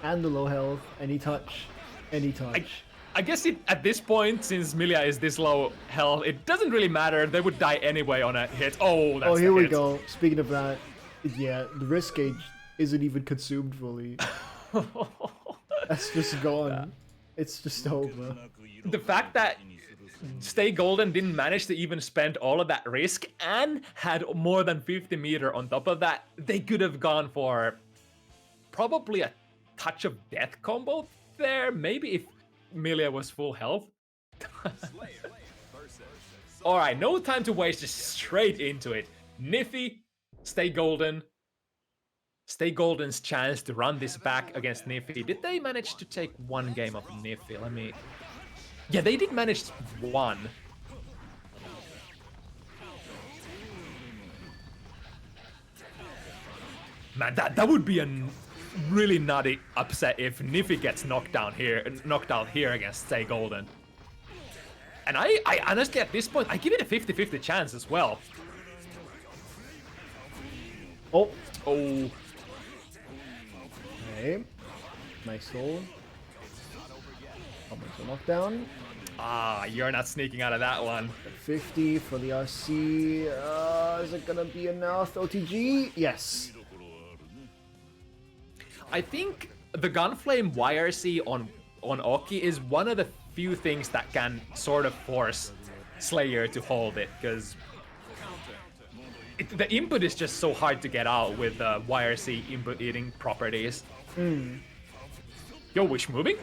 And the low health. Any touch. Any touch. I guess at this point, since Milia is this low health, it doesn't really matter. They would die anyway on a hit. Oh, that's here the we hit. go. Speaking of that, yeah, the risk gauge isn't even consumed fully. That's just gone. It's just over. The fact that Stay Golden didn't manage to even spend all of that risk and had more than 50 meter on top of that, they could have gone for probably a touch of death combo there. Maybe if Milia was full health. Alright, no time to waste, just straight into it. Nifty, Stay Golden. Stay Golden's chance to run this back against Nifty. Did they manage to take one game of Nifty? Let me... Yeah, they did manage one. Man, that would be a really nutty upset if Nifty gets knocked out here against Stay Golden. And I honestly, at this point, I give it a 50-50 chance as well. Oh. Oh. Okay. Nice hold. Almost a knockdown. Ah, you're not sneaking out of that one. 50 for the RC. Is it gonna be enough? OTG? Yes. I think the Gunflame YRC on Oki is one of the few things that can sort of force Slayer to hold it, because the input is just so hard to get out with YRC input eating properties. Yo, which moving?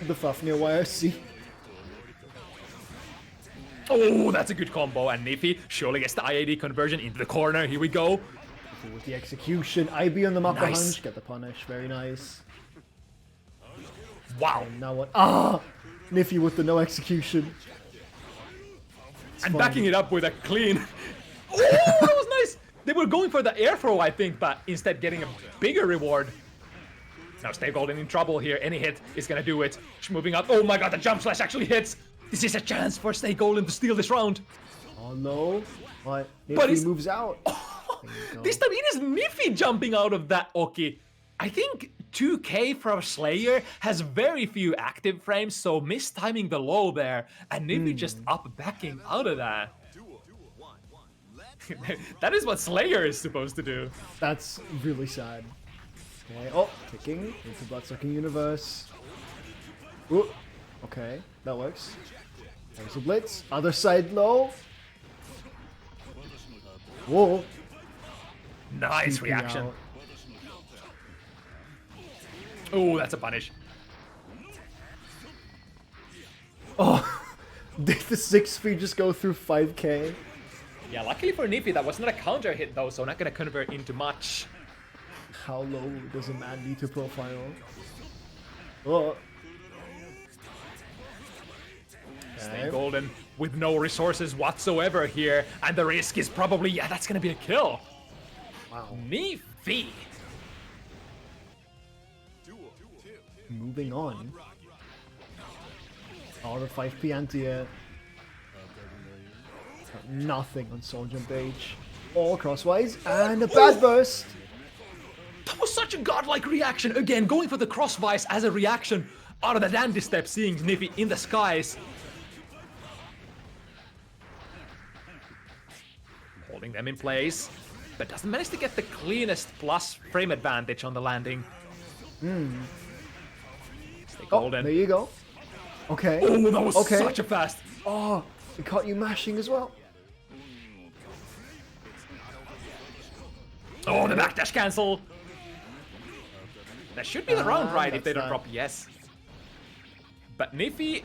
The Fafnir YRC. Oh, that's a good combo, and Nifty surely gets the IAD conversion into the corner. Here we go. With the execution, IB on the Mappa Nice. Hunch, get the punish, very nice. Wow. And now what? Ah! Nifty with the no execution. It's And fun. backing it up with a clean. Oh, that was nice. They were going for the air throw, I think, but instead getting a bigger reward. Now Stay Golden in trouble here. Any hit is gonna do it. Moving up. Oh my god, the jump slash actually hits. This is a chance for Stay Golden to steal this round. Oh no. But But Nifty he's- moves out. This time it is Nifty jumping out of that Oki. I think 2K from Slayer has very few active frames, so mistiming the low there, and Nifty just up backing out of that. That is what Slayer is supposed to do. That's really sad. Okay. Oh, kicking into Bloodsucking Universe. Ooh. Okay, that works. There's a blitz. Other side low. Whoa. Nice TP reaction. out. Oh, that's a punish. Oh, did the 6 speed just go through 5k? Yeah, luckily for Nifty, that was not a counter hit though, so not gonna convert into much. How low does a man need to profile? Oh. Stay Okay. Golden with no resources whatsoever here, and the risk is probably, yeah, that's gonna be a kill. Wow. Nifty. Moving on. Oh, the 5p anti-air. Nothing on Soul Jump H. All crosswise, and a bad burst! That was such a godlike reaction. Again, going for the crosswise as a reaction out of the dandy step, seeing Nifty in the skies. Holding them in place, but doesn't manage to get the cleanest plus frame advantage on the landing. Stay Oh, Golden. there you go. Okay. Oh, that was okay. such a fast. Oh, it caught you mashing as well. Oh, the backdash cancel. That should be the round, right? If they that's don't that. drop yes. But Nifty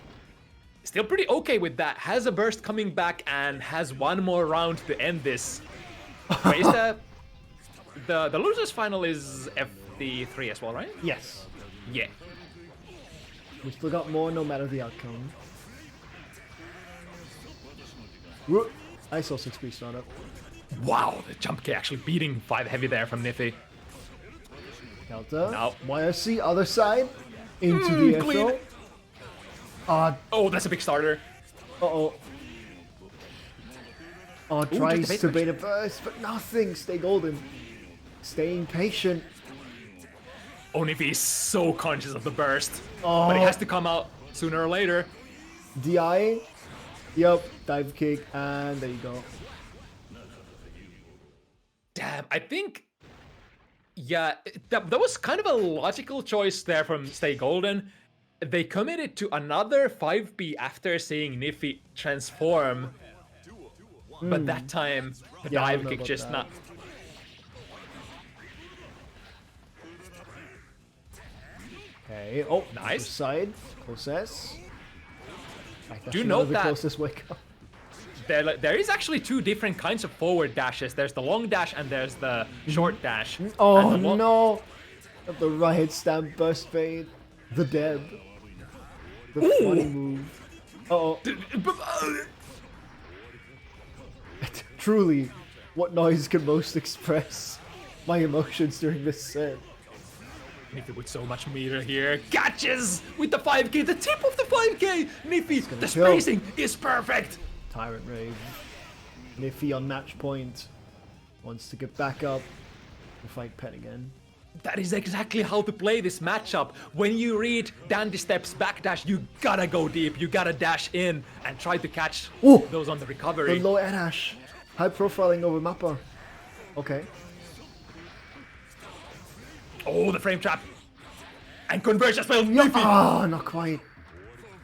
still pretty okay with that. Has a burst coming back and has one more round to end this. Wait, is the losers final is FD3 as well, right? Yes. Yeah. We still got more no matter the outcome. Whoop. I saw 6p startup. Wow, the jump kick actually beating 5 heavy there from Niffy. Counter. No. YRC, other side. Into the clean. SO. Oh, that's a big starter. Uh-oh. Oh, just tries a to bait bait a burst, but nothing. Stay golden. Staying patient. Oh, Niffy is so conscious of the burst. Oh. But he has to come out sooner or later. DI. Yep. Dive kick. And there you go. Damn, I think... Yeah, that was kind of a logical choice there from Stay Golden. They committed to another 5B after seeing Niffy transform. But that time, the dive kick just not... Okay. Oh, nice. Side. Closest. Do note the that closest wake up. there is actually 2 different kinds of forward dashes. There's the long dash and there's the short dash. Oh no! The right stamp burst fade. The deb. The funny move. Uh-oh. Truly, what noise can most express my emotions during this set? Niffy with so much meter here. Catches with the 5k, the tip of the 5k! Niffy, the spacing is perfect! Tyrant Rave. Niffy on match point. Wants to get back up to fight Pet again. That is exactly how to play this matchup. When you read Dandy Step's backdash, you gotta go deep. You gotta dash in and try to catch those on the recovery. The low air dash. High profiling over Mappa. Okay. Oh, the frame trap. And converge as well. Ah, not quite.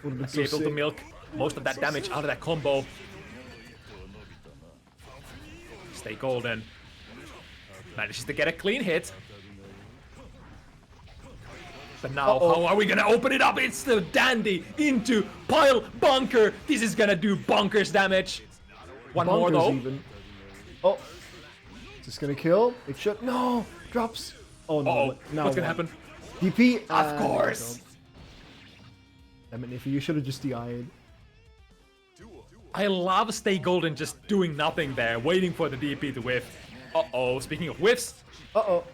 Would have been so able sick. to milk most of that damage out of that combo. Stay golden. Manages to get a clean hit. But now, how are we gonna open it up? It's the Dandy into pile bunker. This is gonna do bonkers damage. One more though. Even. Oh, is this gonna kill? It should. No, drops. Oh no. Now what's gonna happen? DP. Of course. I mean, if you should have just DI'd. I love Stay Golden just doing nothing there, waiting for the DP to whiff. Uh-oh, speaking of whiffs. Uh-oh.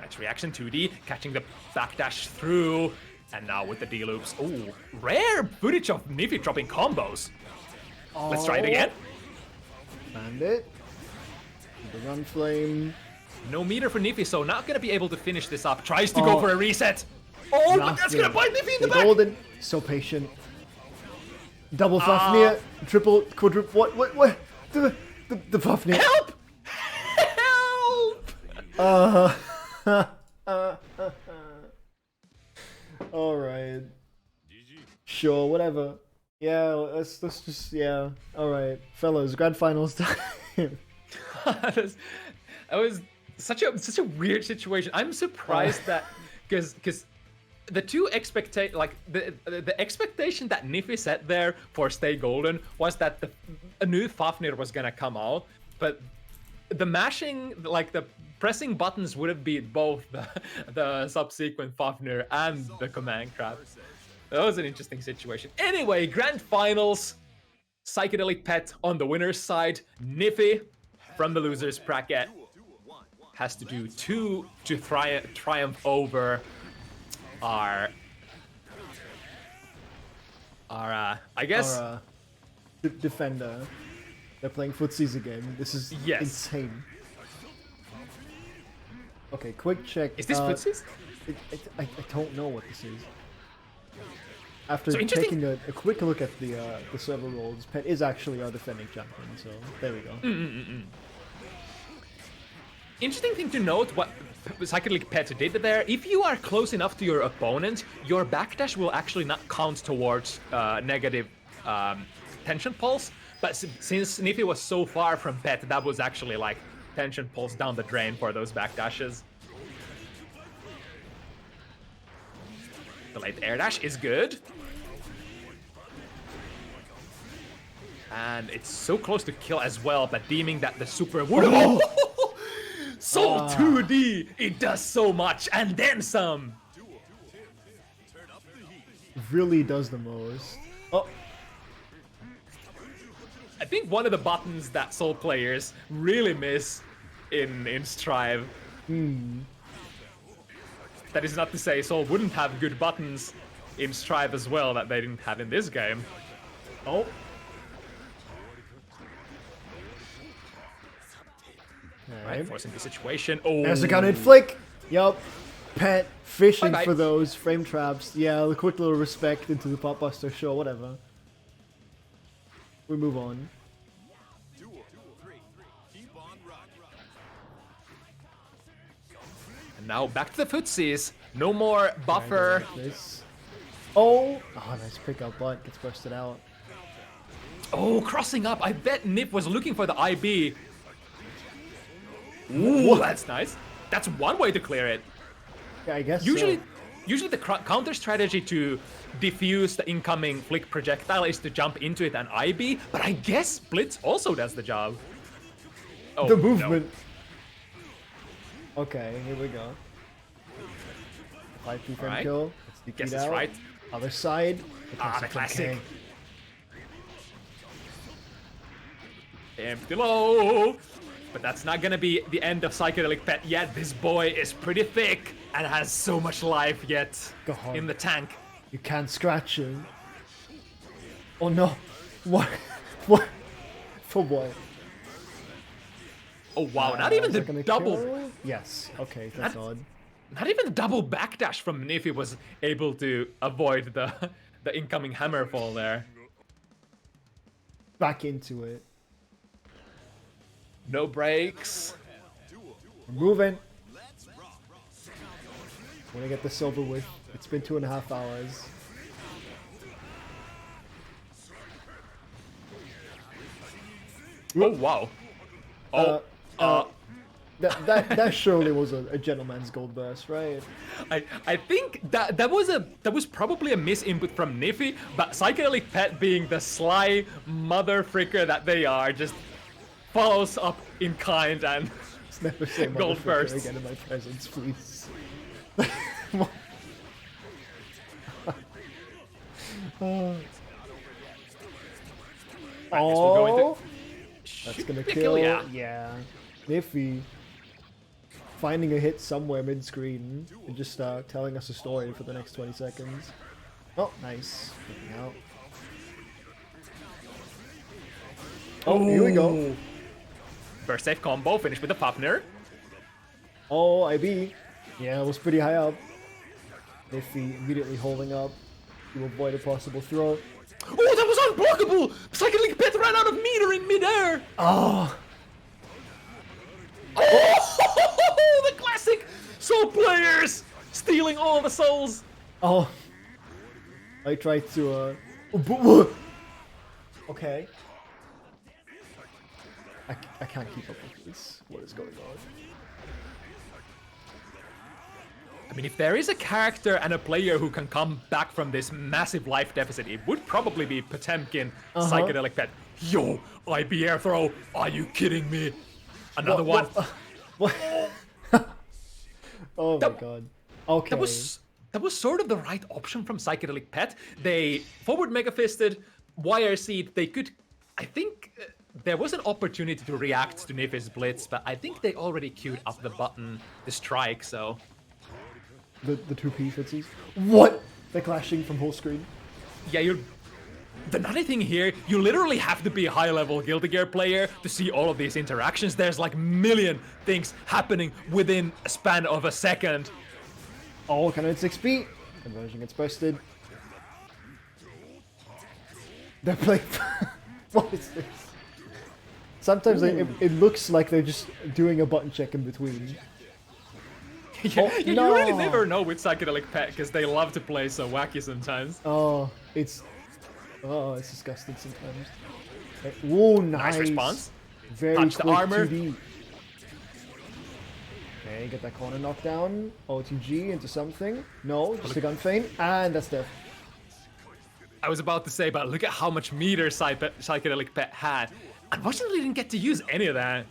Nice reaction, 2D, catching the backdash through. And now with the D-loops. Ooh, rare footage of Niffy dropping combos. Let's try it again. Bandit. The run flame. No meter for Niffy, so not gonna be able to finish this up. Tries to go for a reset. Oh, but that's gonna bite Niffy in the back! Golden. So patient. Double Fafnir. Triple, quadruple. What? The Fafnir. Help! Help! Alright. Sure, whatever. Yeah, let's just, yeah. Alright. Fellas, grand finals time. That was such a weird situation. I'm surprised that because the two the expectation that Niffy set there for Stay Golden was that a new Fafnir was gonna come out, but the mashing, like the pressing buttons would have beat both the subsequent Fafnir and the command crab. That was an interesting situation. Anyway, grand finals. PsychedelicPet on the winner's side. Niffy from the loser's bracket has to do 2 to triumph over our I guess Our defender. They're playing footsies again. This is insane. Okay, quick check. Is this footsies? I don't know what this is. After So taking a quick look at the server roles, Pet is actually our defending champion, so there we go. Interesting thing to note, what PsychedelicPet did there, if you are close enough to your opponent, your backdash will actually not count towards negative tension pulse, but since Niffy was so far from Pet, that was actually like tension pulse down the drain for those backdashes. The late air dash is good. And it's so close to kill as well, but deeming that the super would have... So 2D, it does so much, and then some. Really does the most. Oh. I think one of the buttons that Soul players really miss in Strive. That is not to say Soul wouldn't have good buttons in Strive as well that they didn't have in this game. Oh. Right, forcing the situation. Oh, There's a gunhead flick. Yup. Pet fishing Bye-bye. for those frame traps. Yeah, the quick little respect into the Popbuster. Sure, whatever. We move on. And now back to the footsies. No more buffer. Like this. Oh, nice pickup, but gets busted out. Oh, crossing up. I bet Nip was looking for the IB. Ooh, that's nice. That's one way to clear it. Yeah, I guess Usually so. the counter strategy to defuse the incoming flick projectile is to jump into it and IB, but I guess Blitz also does the job. Oh, The no. movement. Okay, here we go. 5 frame Alright. kill. Let's DP Guess it it's out. right. Other side. The classic. Okay. Empty low. But that's not gonna be the end of PsychedelicPet yet. This boy is pretty thick and has so much life yet God. in the tank. You can't scratch him. Oh no. What? What? For what? Oh wow, not even Is the that gonna double. kill? Yes. Okay, that's odd. Not even the double backdash from Niffy was able to avoid the incoming hammer fall there. Back into it. No breaks. We're moving. Wanna get this over with. It's been 2.5 hours. Oh wow. Oh, That surely was a gentleman's gold burst, right? I think that was probably a misinput from Niffy, but PsychedelicPet being the sly mother fricker that they are, just follows up in kind and Let's never say Gold motherfucker burst. again in my presence, please. I guess we're going Oh, to that's shoot gonna the kill. yeah. Yeah, Niffy finding a hit somewhere mid-screen and just telling us a story for the next 20 seconds. Oh, nice. Looking out. Oh, here we go. Burst safe combo, finish with the Fafnir. Oh, IB. Yeah, it was pretty high up. Niffy immediately holding up to avoid a possible throw. Oh, that was unblockable! PsychedelicPet ran out of meter in midair! Oh, Oh, the classic soul players stealing all the souls. oh. I tried to, Okay. I can't keep up with this. What is going on? I mean, if there is a character and a player who can come back from this massive life deficit, it would probably be Potemkin, PsychedelicPet. Yo, IB air throw. Are you kidding me? Another one. What? Oh my god. Okay. That was sort of the right option from PsychedelicPet. They forward mega fisted, wire seed. They could, I think, there was an opportunity to react to Niffy's blitz, but I think they already queued up the button to strike. So The 2P footsies. What? They're clashing from whole screen. yeah, the nutty thing here, you literally have to be a high-level Guilty Gear player to see all of these interactions. There's like a million things happening within a span of a second. Oh, can I hit 6P? Conversion gets busted. They're playing. What is this? Sometimes it looks like they're just doing a button check in between. Yeah, you no. really never know with PsychedelicPet because they love to play so wacky sometimes. Oh, it's disgusting sometimes. Oh, nice. Nice response. Very Touch the quick armor. 2D. Okay, get that corner knockdown. OTG into something. No, just a gun feint, and that's death. I was about to say, but look at how much meter PsychedelicPet had. Unfortunately, didn't get to use any of that.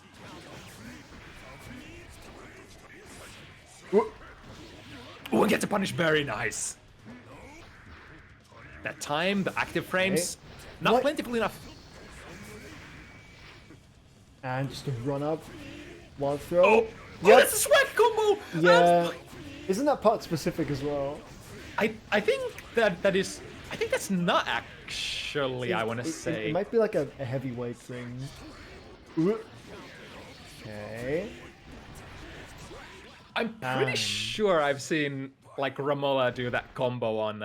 Oh, and get to punish, very nice. That time, the active frames, not What? plentiful enough. And just a run up, wild throw. Oh, Yep. that's a swag combo! Yeah. Isn't that part specific as well? I think I think that's not actually, I want to say. It might be like a heavyweight thing. Ooh. Okay. I'm pretty sure I've seen like Ramola do that combo on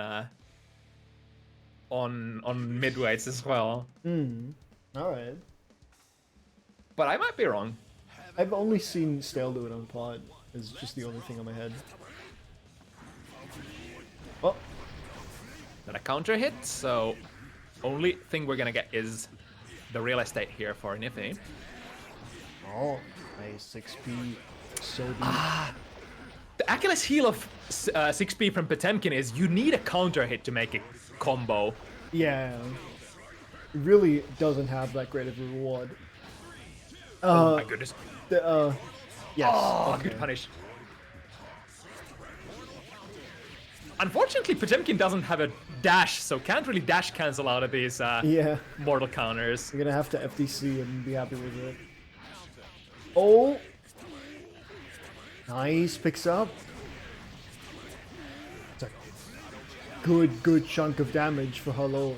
midweights as well. Alright. But I might be wrong. I've only seen Stale do it on pod. It's just the only thing on my head. Oh. Not a counter hit, so only thing we're gonna get is the real estate here for Nifty. Oh, nice 6p. So deep. The Achilles heel of 6P from Potemkin is you need a counter hit to make a combo. Yeah. It really doesn't have that great of a reward. Oh my goodness. Yes. Oh, okay. good punish. Unfortunately, Potemkin doesn't have a dash, so can't really dash cancel out of these Yeah. mortal counters. You're gonna have to FDC and be happy with it. Oh! Nice, picks up. It's a good chunk of damage for how low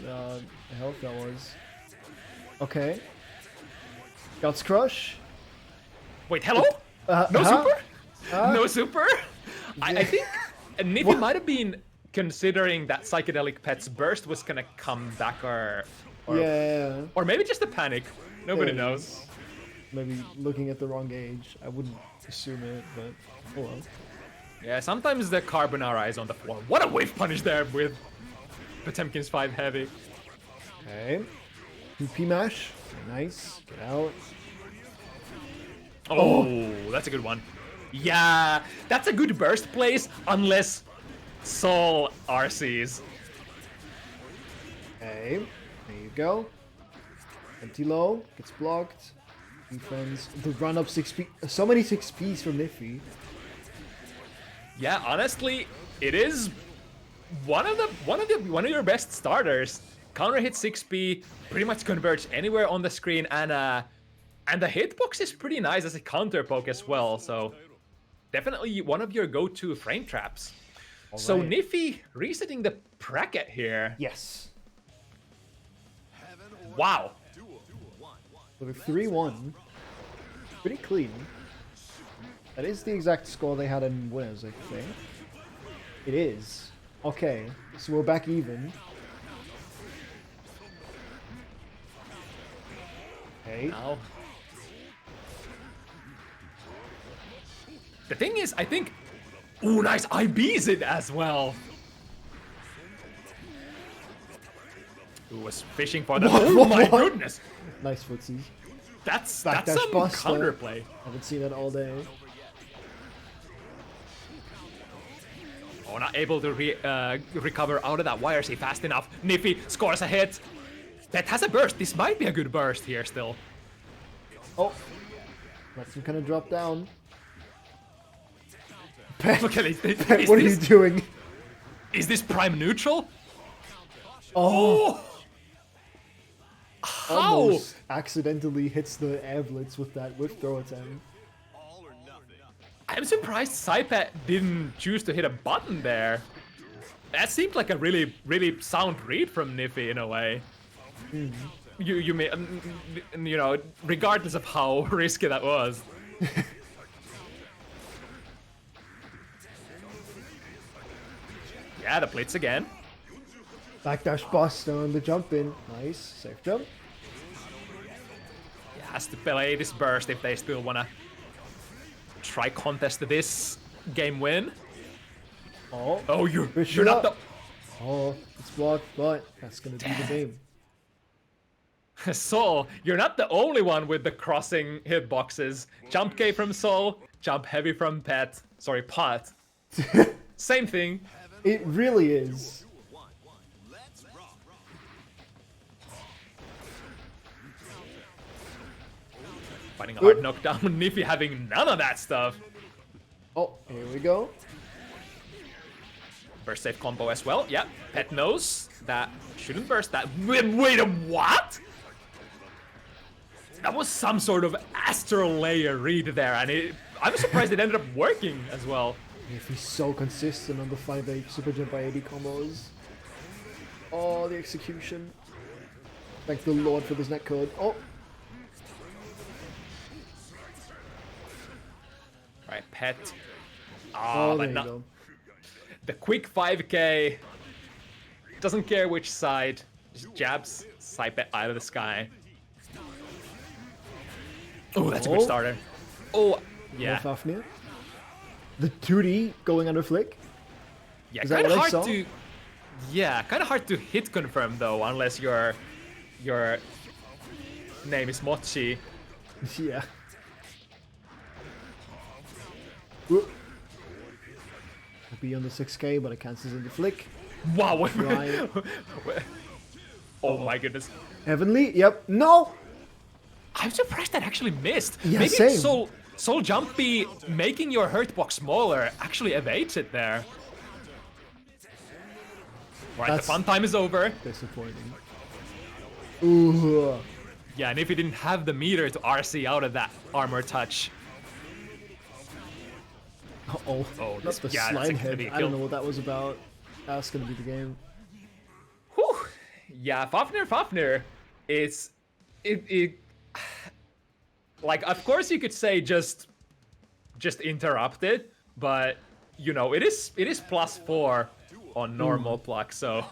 health that was. Okay. Guts Crush. Wait, hello? No super? No super? I think Nifty might have been considering that PsychedelicPet's burst was gonna come back or Yeah. or maybe just a panic. Nobody Yeah. knows. Maybe looking at the wrong age. I wouldn't assume it, but oh well. Yeah, sometimes the Carbonara is on the floor. What a wave punish there with Potemkin's 5 heavy. Okay. 2p mash. Nice. Get out. Oh, that's a good one. Yeah, that's a good burst place unless Soul RCs. Okay. There you go. Empty low. Gets blocked. Defense. The run up 6p. So many 6ps from Nifty. Yeah, honestly, it is one of your best starters. Counter hit 6p, pretty much converge anywhere on the screen, and the hitbox is pretty nice as a counter poke as well. So definitely one of your go-to frame traps. So right. Nifty resetting the bracket here. Yes. Wow. With a 3-1. Pretty clean. That is the exact score they had in winners, I think. It is. Okay, so we're back even. Okay. Now. The thing is, I think... Ooh, nice! IB's it as well! Who was fishing for the... Oh my goodness! Nice footsie. That's some Backdash bust, counterplay. Haven't seen that all day. Oh, not able to recover out of that wire see fast enough. Nifty scores a hit. Pet has a burst. This might be a good burst here still. Oh. Lets him kind of drop down. Pet, Look at it. Pet, what are you doing? Is this prime neutral? Oh! How? Almost accidentally hits the air blitz with that whip throw attempt. I'm surprised PsychedelicPet didn't choose to hit a button there. That seemed like a really, really sound read from Nifty in a way. You may, you know, regardless of how risky that was. Yeah, the blitz again. Backdash bust on the jump in. Nice. Safe jump. Yeah, has to play this burst if they still wanna try contest this game win. Oh, you're not the... Oh, it's blocked, but that's gonna be the game. Soul, you're not the only one with the crossing hitboxes. Jump K from Soul, jump heavy from Pet. Sorry, Pot. Same thing. It really is. Finding a hard knockdown, Nifty having none of that stuff. Oh, here we go. Burst safe combo as well. Yeah, Pet knows that shouldn't burst that. Wait, what? That was some sort of astral layer read there, and I'm surprised it ended up working as well. If he's so consistent on the 5-8 super jump by AD combos. Oh, the execution. Thank the Lord for this netcode. Oh! Right, Pet. Oh, there but you not go. the quick 5k. Doesn't care which side. Just jabs PsychedelicPet out of the sky. Oh, that's a good starter. Oh, yeah. Fafnir. The 2D going under flick. Yeah, Is that kind of what I hard saw? to. Yeah, kind of hard to hit confirm though, unless your name is Mochi. Yeah. Whoop. Be on the 6k, but it cancels in the flick. Wow. Right. Oh my goodness. Heavenly, yep. No! I'm surprised that actually missed. Yeah, Maybe same. Soul Jumpy making your hurt box smaller actually evades it there. Right, That's the fun time is over. disappointing. Ooh. Yeah, and if he didn't have the meter to RC out of that armor touch. Oh, Oh, not this- the yeah, that's slime gonna head. be a I don't kill. know what that was about. That's gonna be the game. Whew. Yeah, Fafnir. It's like, of course you could say just interrupt it, but you know it is +4 on normal pluck, so.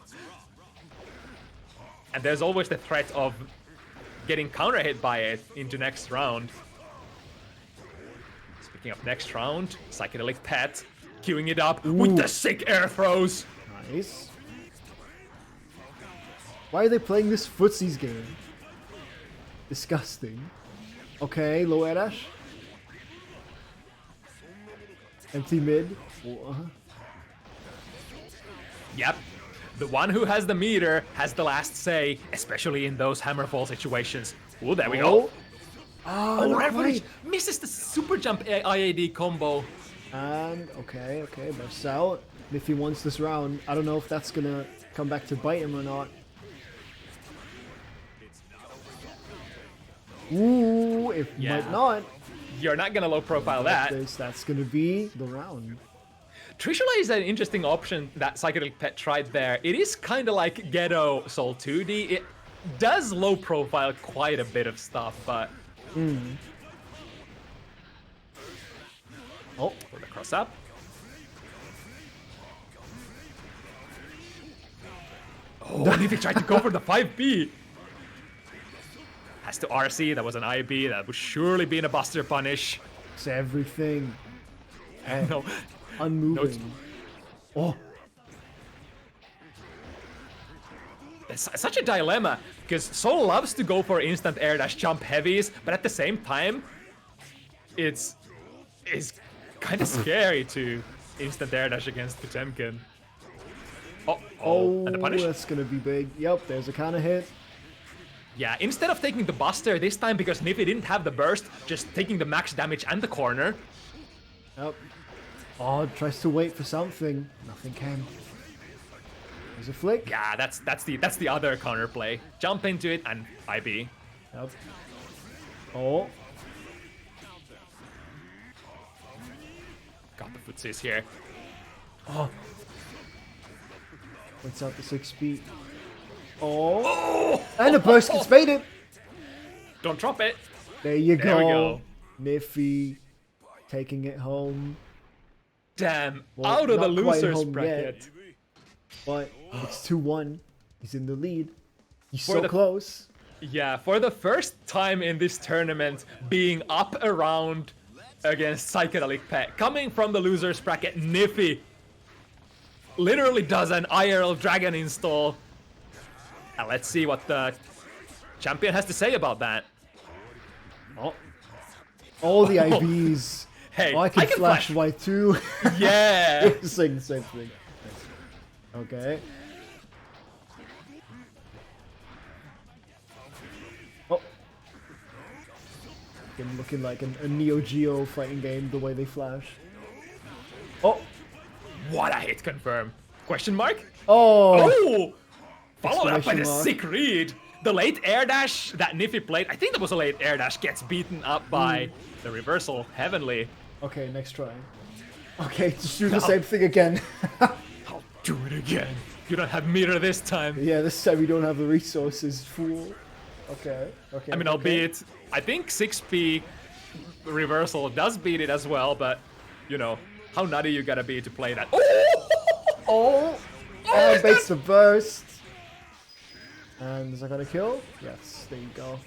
And there's always the threat of getting counter hit by it into next round. Speaking of next round, PsychedelicPet queuing it up with the sick air throws. Nice. Why are they playing this footsies game? Disgusting. Okay, low air dash. Empty mid. Yep. The one who has the meter has the last say, especially in those hammerfall situations. Oh, there we go. Oh, not Red quite. misses the super jump IAD combo. And okay, bursts out. If he wants this round, I don't know if that's gonna come back to bite him or not. Ooh, it Yeah. might not. You're not gonna low profile that. That's gonna be the round. Trishula is an interesting option that PsychedelicPet tried there. It is kind of like Ghetto Soul 2D. It does low profile quite a bit of stuff, but. Oh, put the cross up. Oh, and if he tried to go for the 5B. Has to RC, that was an IB, that would surely be in a Buster Punish. It's everything. And No, unmoving. Oh, it's such a dilemma, because Soul loves to go for instant air dash jump heavies, but at the same time, it's kind of scary to instant air dash against Potemkin. Oh, and the punish? that's gonna be big. Yep, there's a counter hit. Yeah, instead of taking the Buster this time, because Niffy didn't have the burst, just taking the max damage and the corner. Yep. Oh, tries to wait for something. Nothing came. There's a flick. Yeah, that's the other counter play. Jump into it and IB. Yep. Oh. Got the footsies here. Oh. Puts out the 6 speed. Oh. And the burst gets baited. Don't drop it. There you There we go. Niffy taking it home. Damn, Well, out of the not quite losers home bracket. yet. But it's 2-1. He's in the lead. He's For so the- close. Yeah, for the first time in this tournament, being up around against PsychedelicPet, coming from the losers bracket, Niffy literally does an IRL Dragon install. And let's see what the champion has to say about that. Oh. All the IBs. Hey, Oh, I can flash white too. Yeah. Same thing. Okay. Oh. Looking like a Neo Geo fighting game, the way they flash. Oh. What a hit confirm. Question mark? Oh. Oh! Followed up by Exclamation the mark. sick read. the late air dash that Nifty played, I think that was a late air dash, gets beaten up by the reversal heavenly. Okay, next try. Okay, just do the same thing again. I'll do it again. You don't have meter this time. Yeah, this time we don't have the resources, fool. Okay, okay. I mean, albeit, I think 6P reversal does beat it as well, but, you know, how nutty you gotta be to play that. Oh! And baits the burst. And is that gonna kill? Yes, there you go.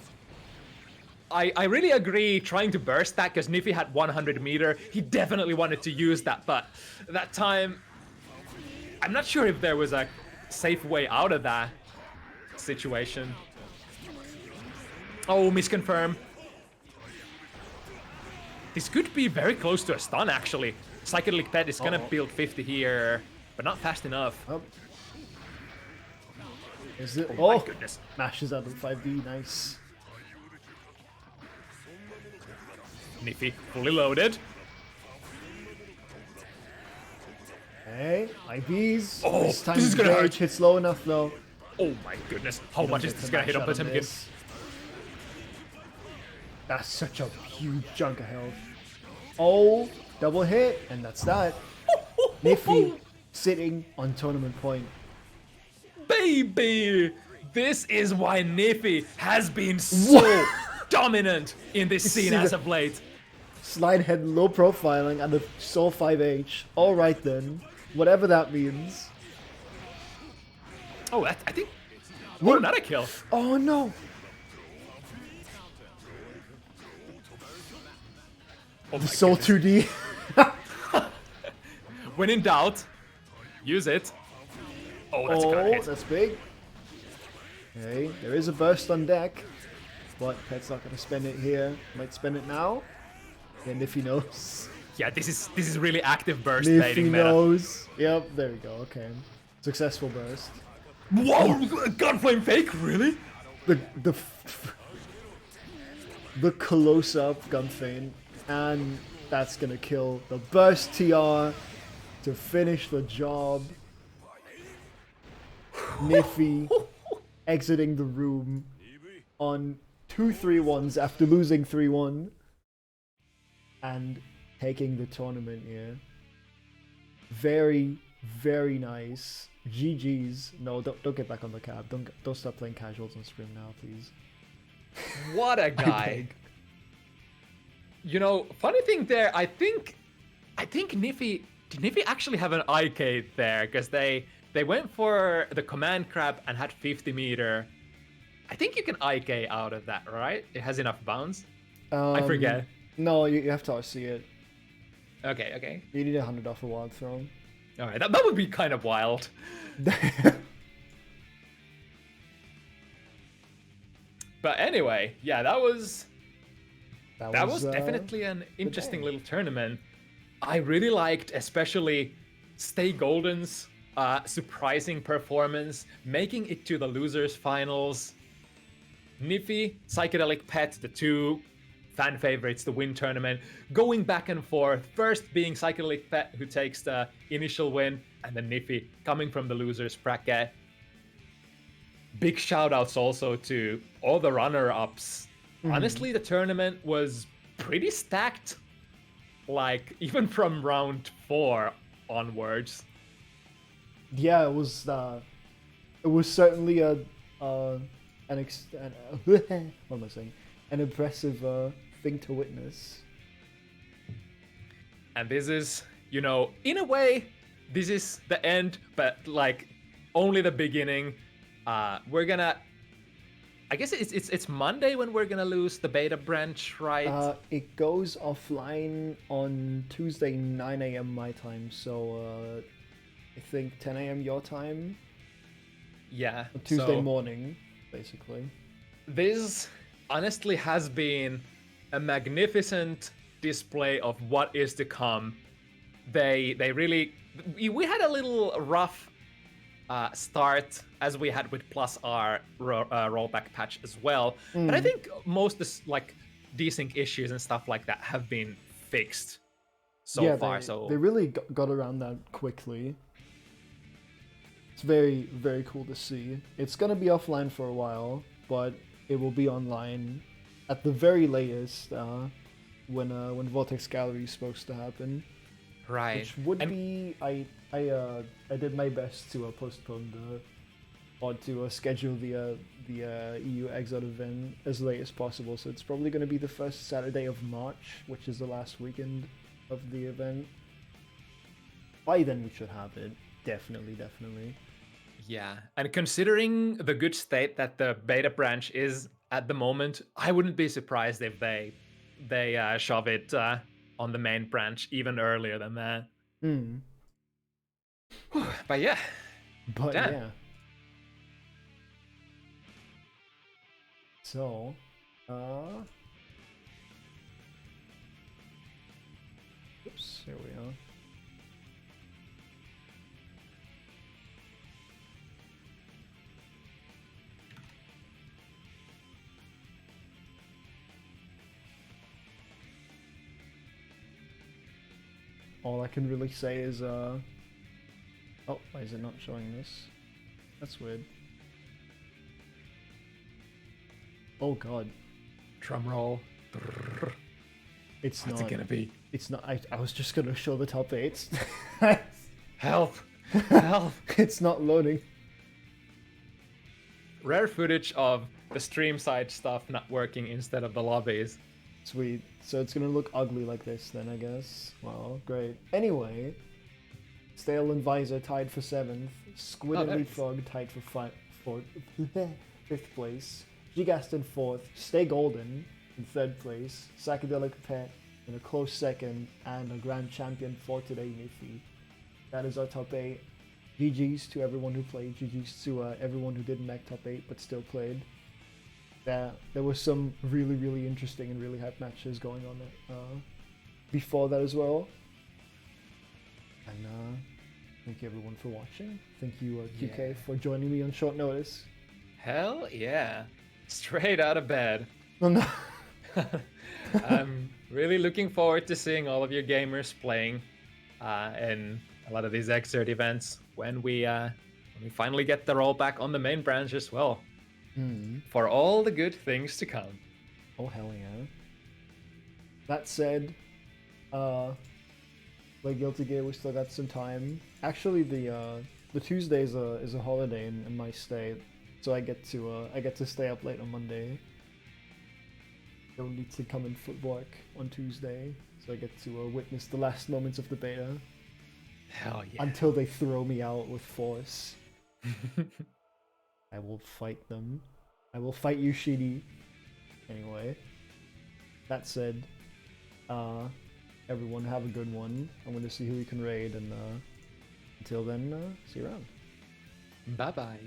I really agree trying to burst that, because Nifty had 100 meter. He definitely wanted to use that, but that time, I'm not sure if there was a safe way out of that situation. Oh, misconfirm. This could be very close to a stun, actually. PsychedelicPet is gonna build 50 here, but not fast enough. Oh. Is it? Oh my goodness. Mashes out of 5D, nice. Nifty fully loaded. Okay, IVs. Oh, this time this is gonna hurt. hits low enough though. Oh my goodness. How much is this gonna hit on Potemkin? That's such a huge chunk of health. Oh, double hit, and that's that. Nifty sitting on tournament point. Baby! This is why Nifty has been so dominant in this scene as of late. Slide head low profiling and a Soul 5H. Alright then. Whatever that means. Oh, I think... Oh, not a kill. Oh no! Oh The Soul goodness. 2D. When in doubt, use it. Oh, that's gonna hit. That's big. Okay, there is a burst on deck. But Pet's not gonna spend it here. Might spend it now. And if he knows. Yeah, this is really active burst If baiting he meta. knows. Yep, there we go, okay. Successful burst. Whoa! Gunflame fake? Really? The close-up gun feint, and that's gonna kill the burst TR to finish the job. Nifty exiting the room on 2 3-1s after losing 3-1 and taking the tournament here. Very, very nice. GG's. No, don't get back on the cab. Don't start playing casuals on stream now, please. What a guy. You know, funny thing there, I think Nifty, did Nifty actually have an IK there? Because they went for the command crab and had 50 meter. I think you can IK out of that, right? It has enough bounce. I forget. No, you have to RC it. Okay. You need 100 off a wild throw. Alright, that would be kind of wild. But anyway, yeah, that was definitely an interesting little tournament. I really liked, especially Stay Golden's surprising performance, making it to the losers finals. Nifty, PsychedelicPet, the two fan favorites to win tournament, going back and forth, first being PsychedelicPet who takes the initial win, and then Nifty coming from the losers bracket. Big shout outs also to all the runner-ups. Honestly, the tournament was pretty stacked, like even from round 4 onwards. Yeah, it was certainly what am I saying? An impressive thing to witness. And this is, you know, in a way, this is the end, but like only the beginning. We're gonna, I guess it's Monday when we're gonna lose the beta branch, right? It goes offline on Tuesday 9 a.m. my time, so I think 10 a.m. your time. Yeah. On Tuesday morning, basically. This honestly has been a magnificent display of what is to come. They really, we had a little rough start as we had with plus R rollback patch as well, but I think most like desync issues and stuff like that have been fixed so far. So they really got around that quickly. It's very, very cool to see. It's gonna be offline for a while, but it will be online at the very latest when Vortex Gallery is supposed to happen. Right. Which would be I did my best to postpone or to schedule the EU Exile event as late as possible. So it's probably going to be the first Saturday of March, which is the last weekend of the event. By then we should have it. Definitely. Yeah, and considering the good state that the beta branch is at the moment, I wouldn't be surprised if they shove it on the main branch even earlier than that. But yeah. But damn. yeah. So, oops, here we are. All I can really say is, oh, why is it not showing this? That's weird. Oh god. Drum roll. It's What's not. it gonna be? It's not. I was just gonna show the top 8. Help! Help! It's not loading. Rare footage of the stream side stuff not working instead of the lobbies. Sweet. So it's gonna look ugly like this then, I guess. Wow, great. Anyway, Stale and Visor tied for 7th. Squid and Leapfrog tied for 5th place. gghast in 4th. Stay Golden in 3rd place. PsychedelicPet in a close 2nd. And a grand champion for today, Nifty. That is our top 8. GG's to everyone who played. GG's to everyone who didn't make top 8 but still played. There were some really interesting and really hype matches going on before that as well. And thank you everyone for watching. Thank you QK for joining me on short notice. Hell yeah. Straight out of bed. Oh no. I'm really looking forward to seeing all of your gamers playing in a lot of these XRD events when we finally get the rollback on the main branch as well. For all the good things to come. Oh hell yeah. That said, play Guilty Gear, we still got some time. Actually the Tuesday is a holiday in my state, so I get to stay up late on Monday. Don't need to come in footwork on Tuesday, so I get to witness the last moments of the beta. Hell yeah. Until they throw me out with force. I will fight them. I will fight you, Shidi. Anyway, that said, everyone have a good one. I'm going to see who we can raid, and until then, see you around. Bye-bye.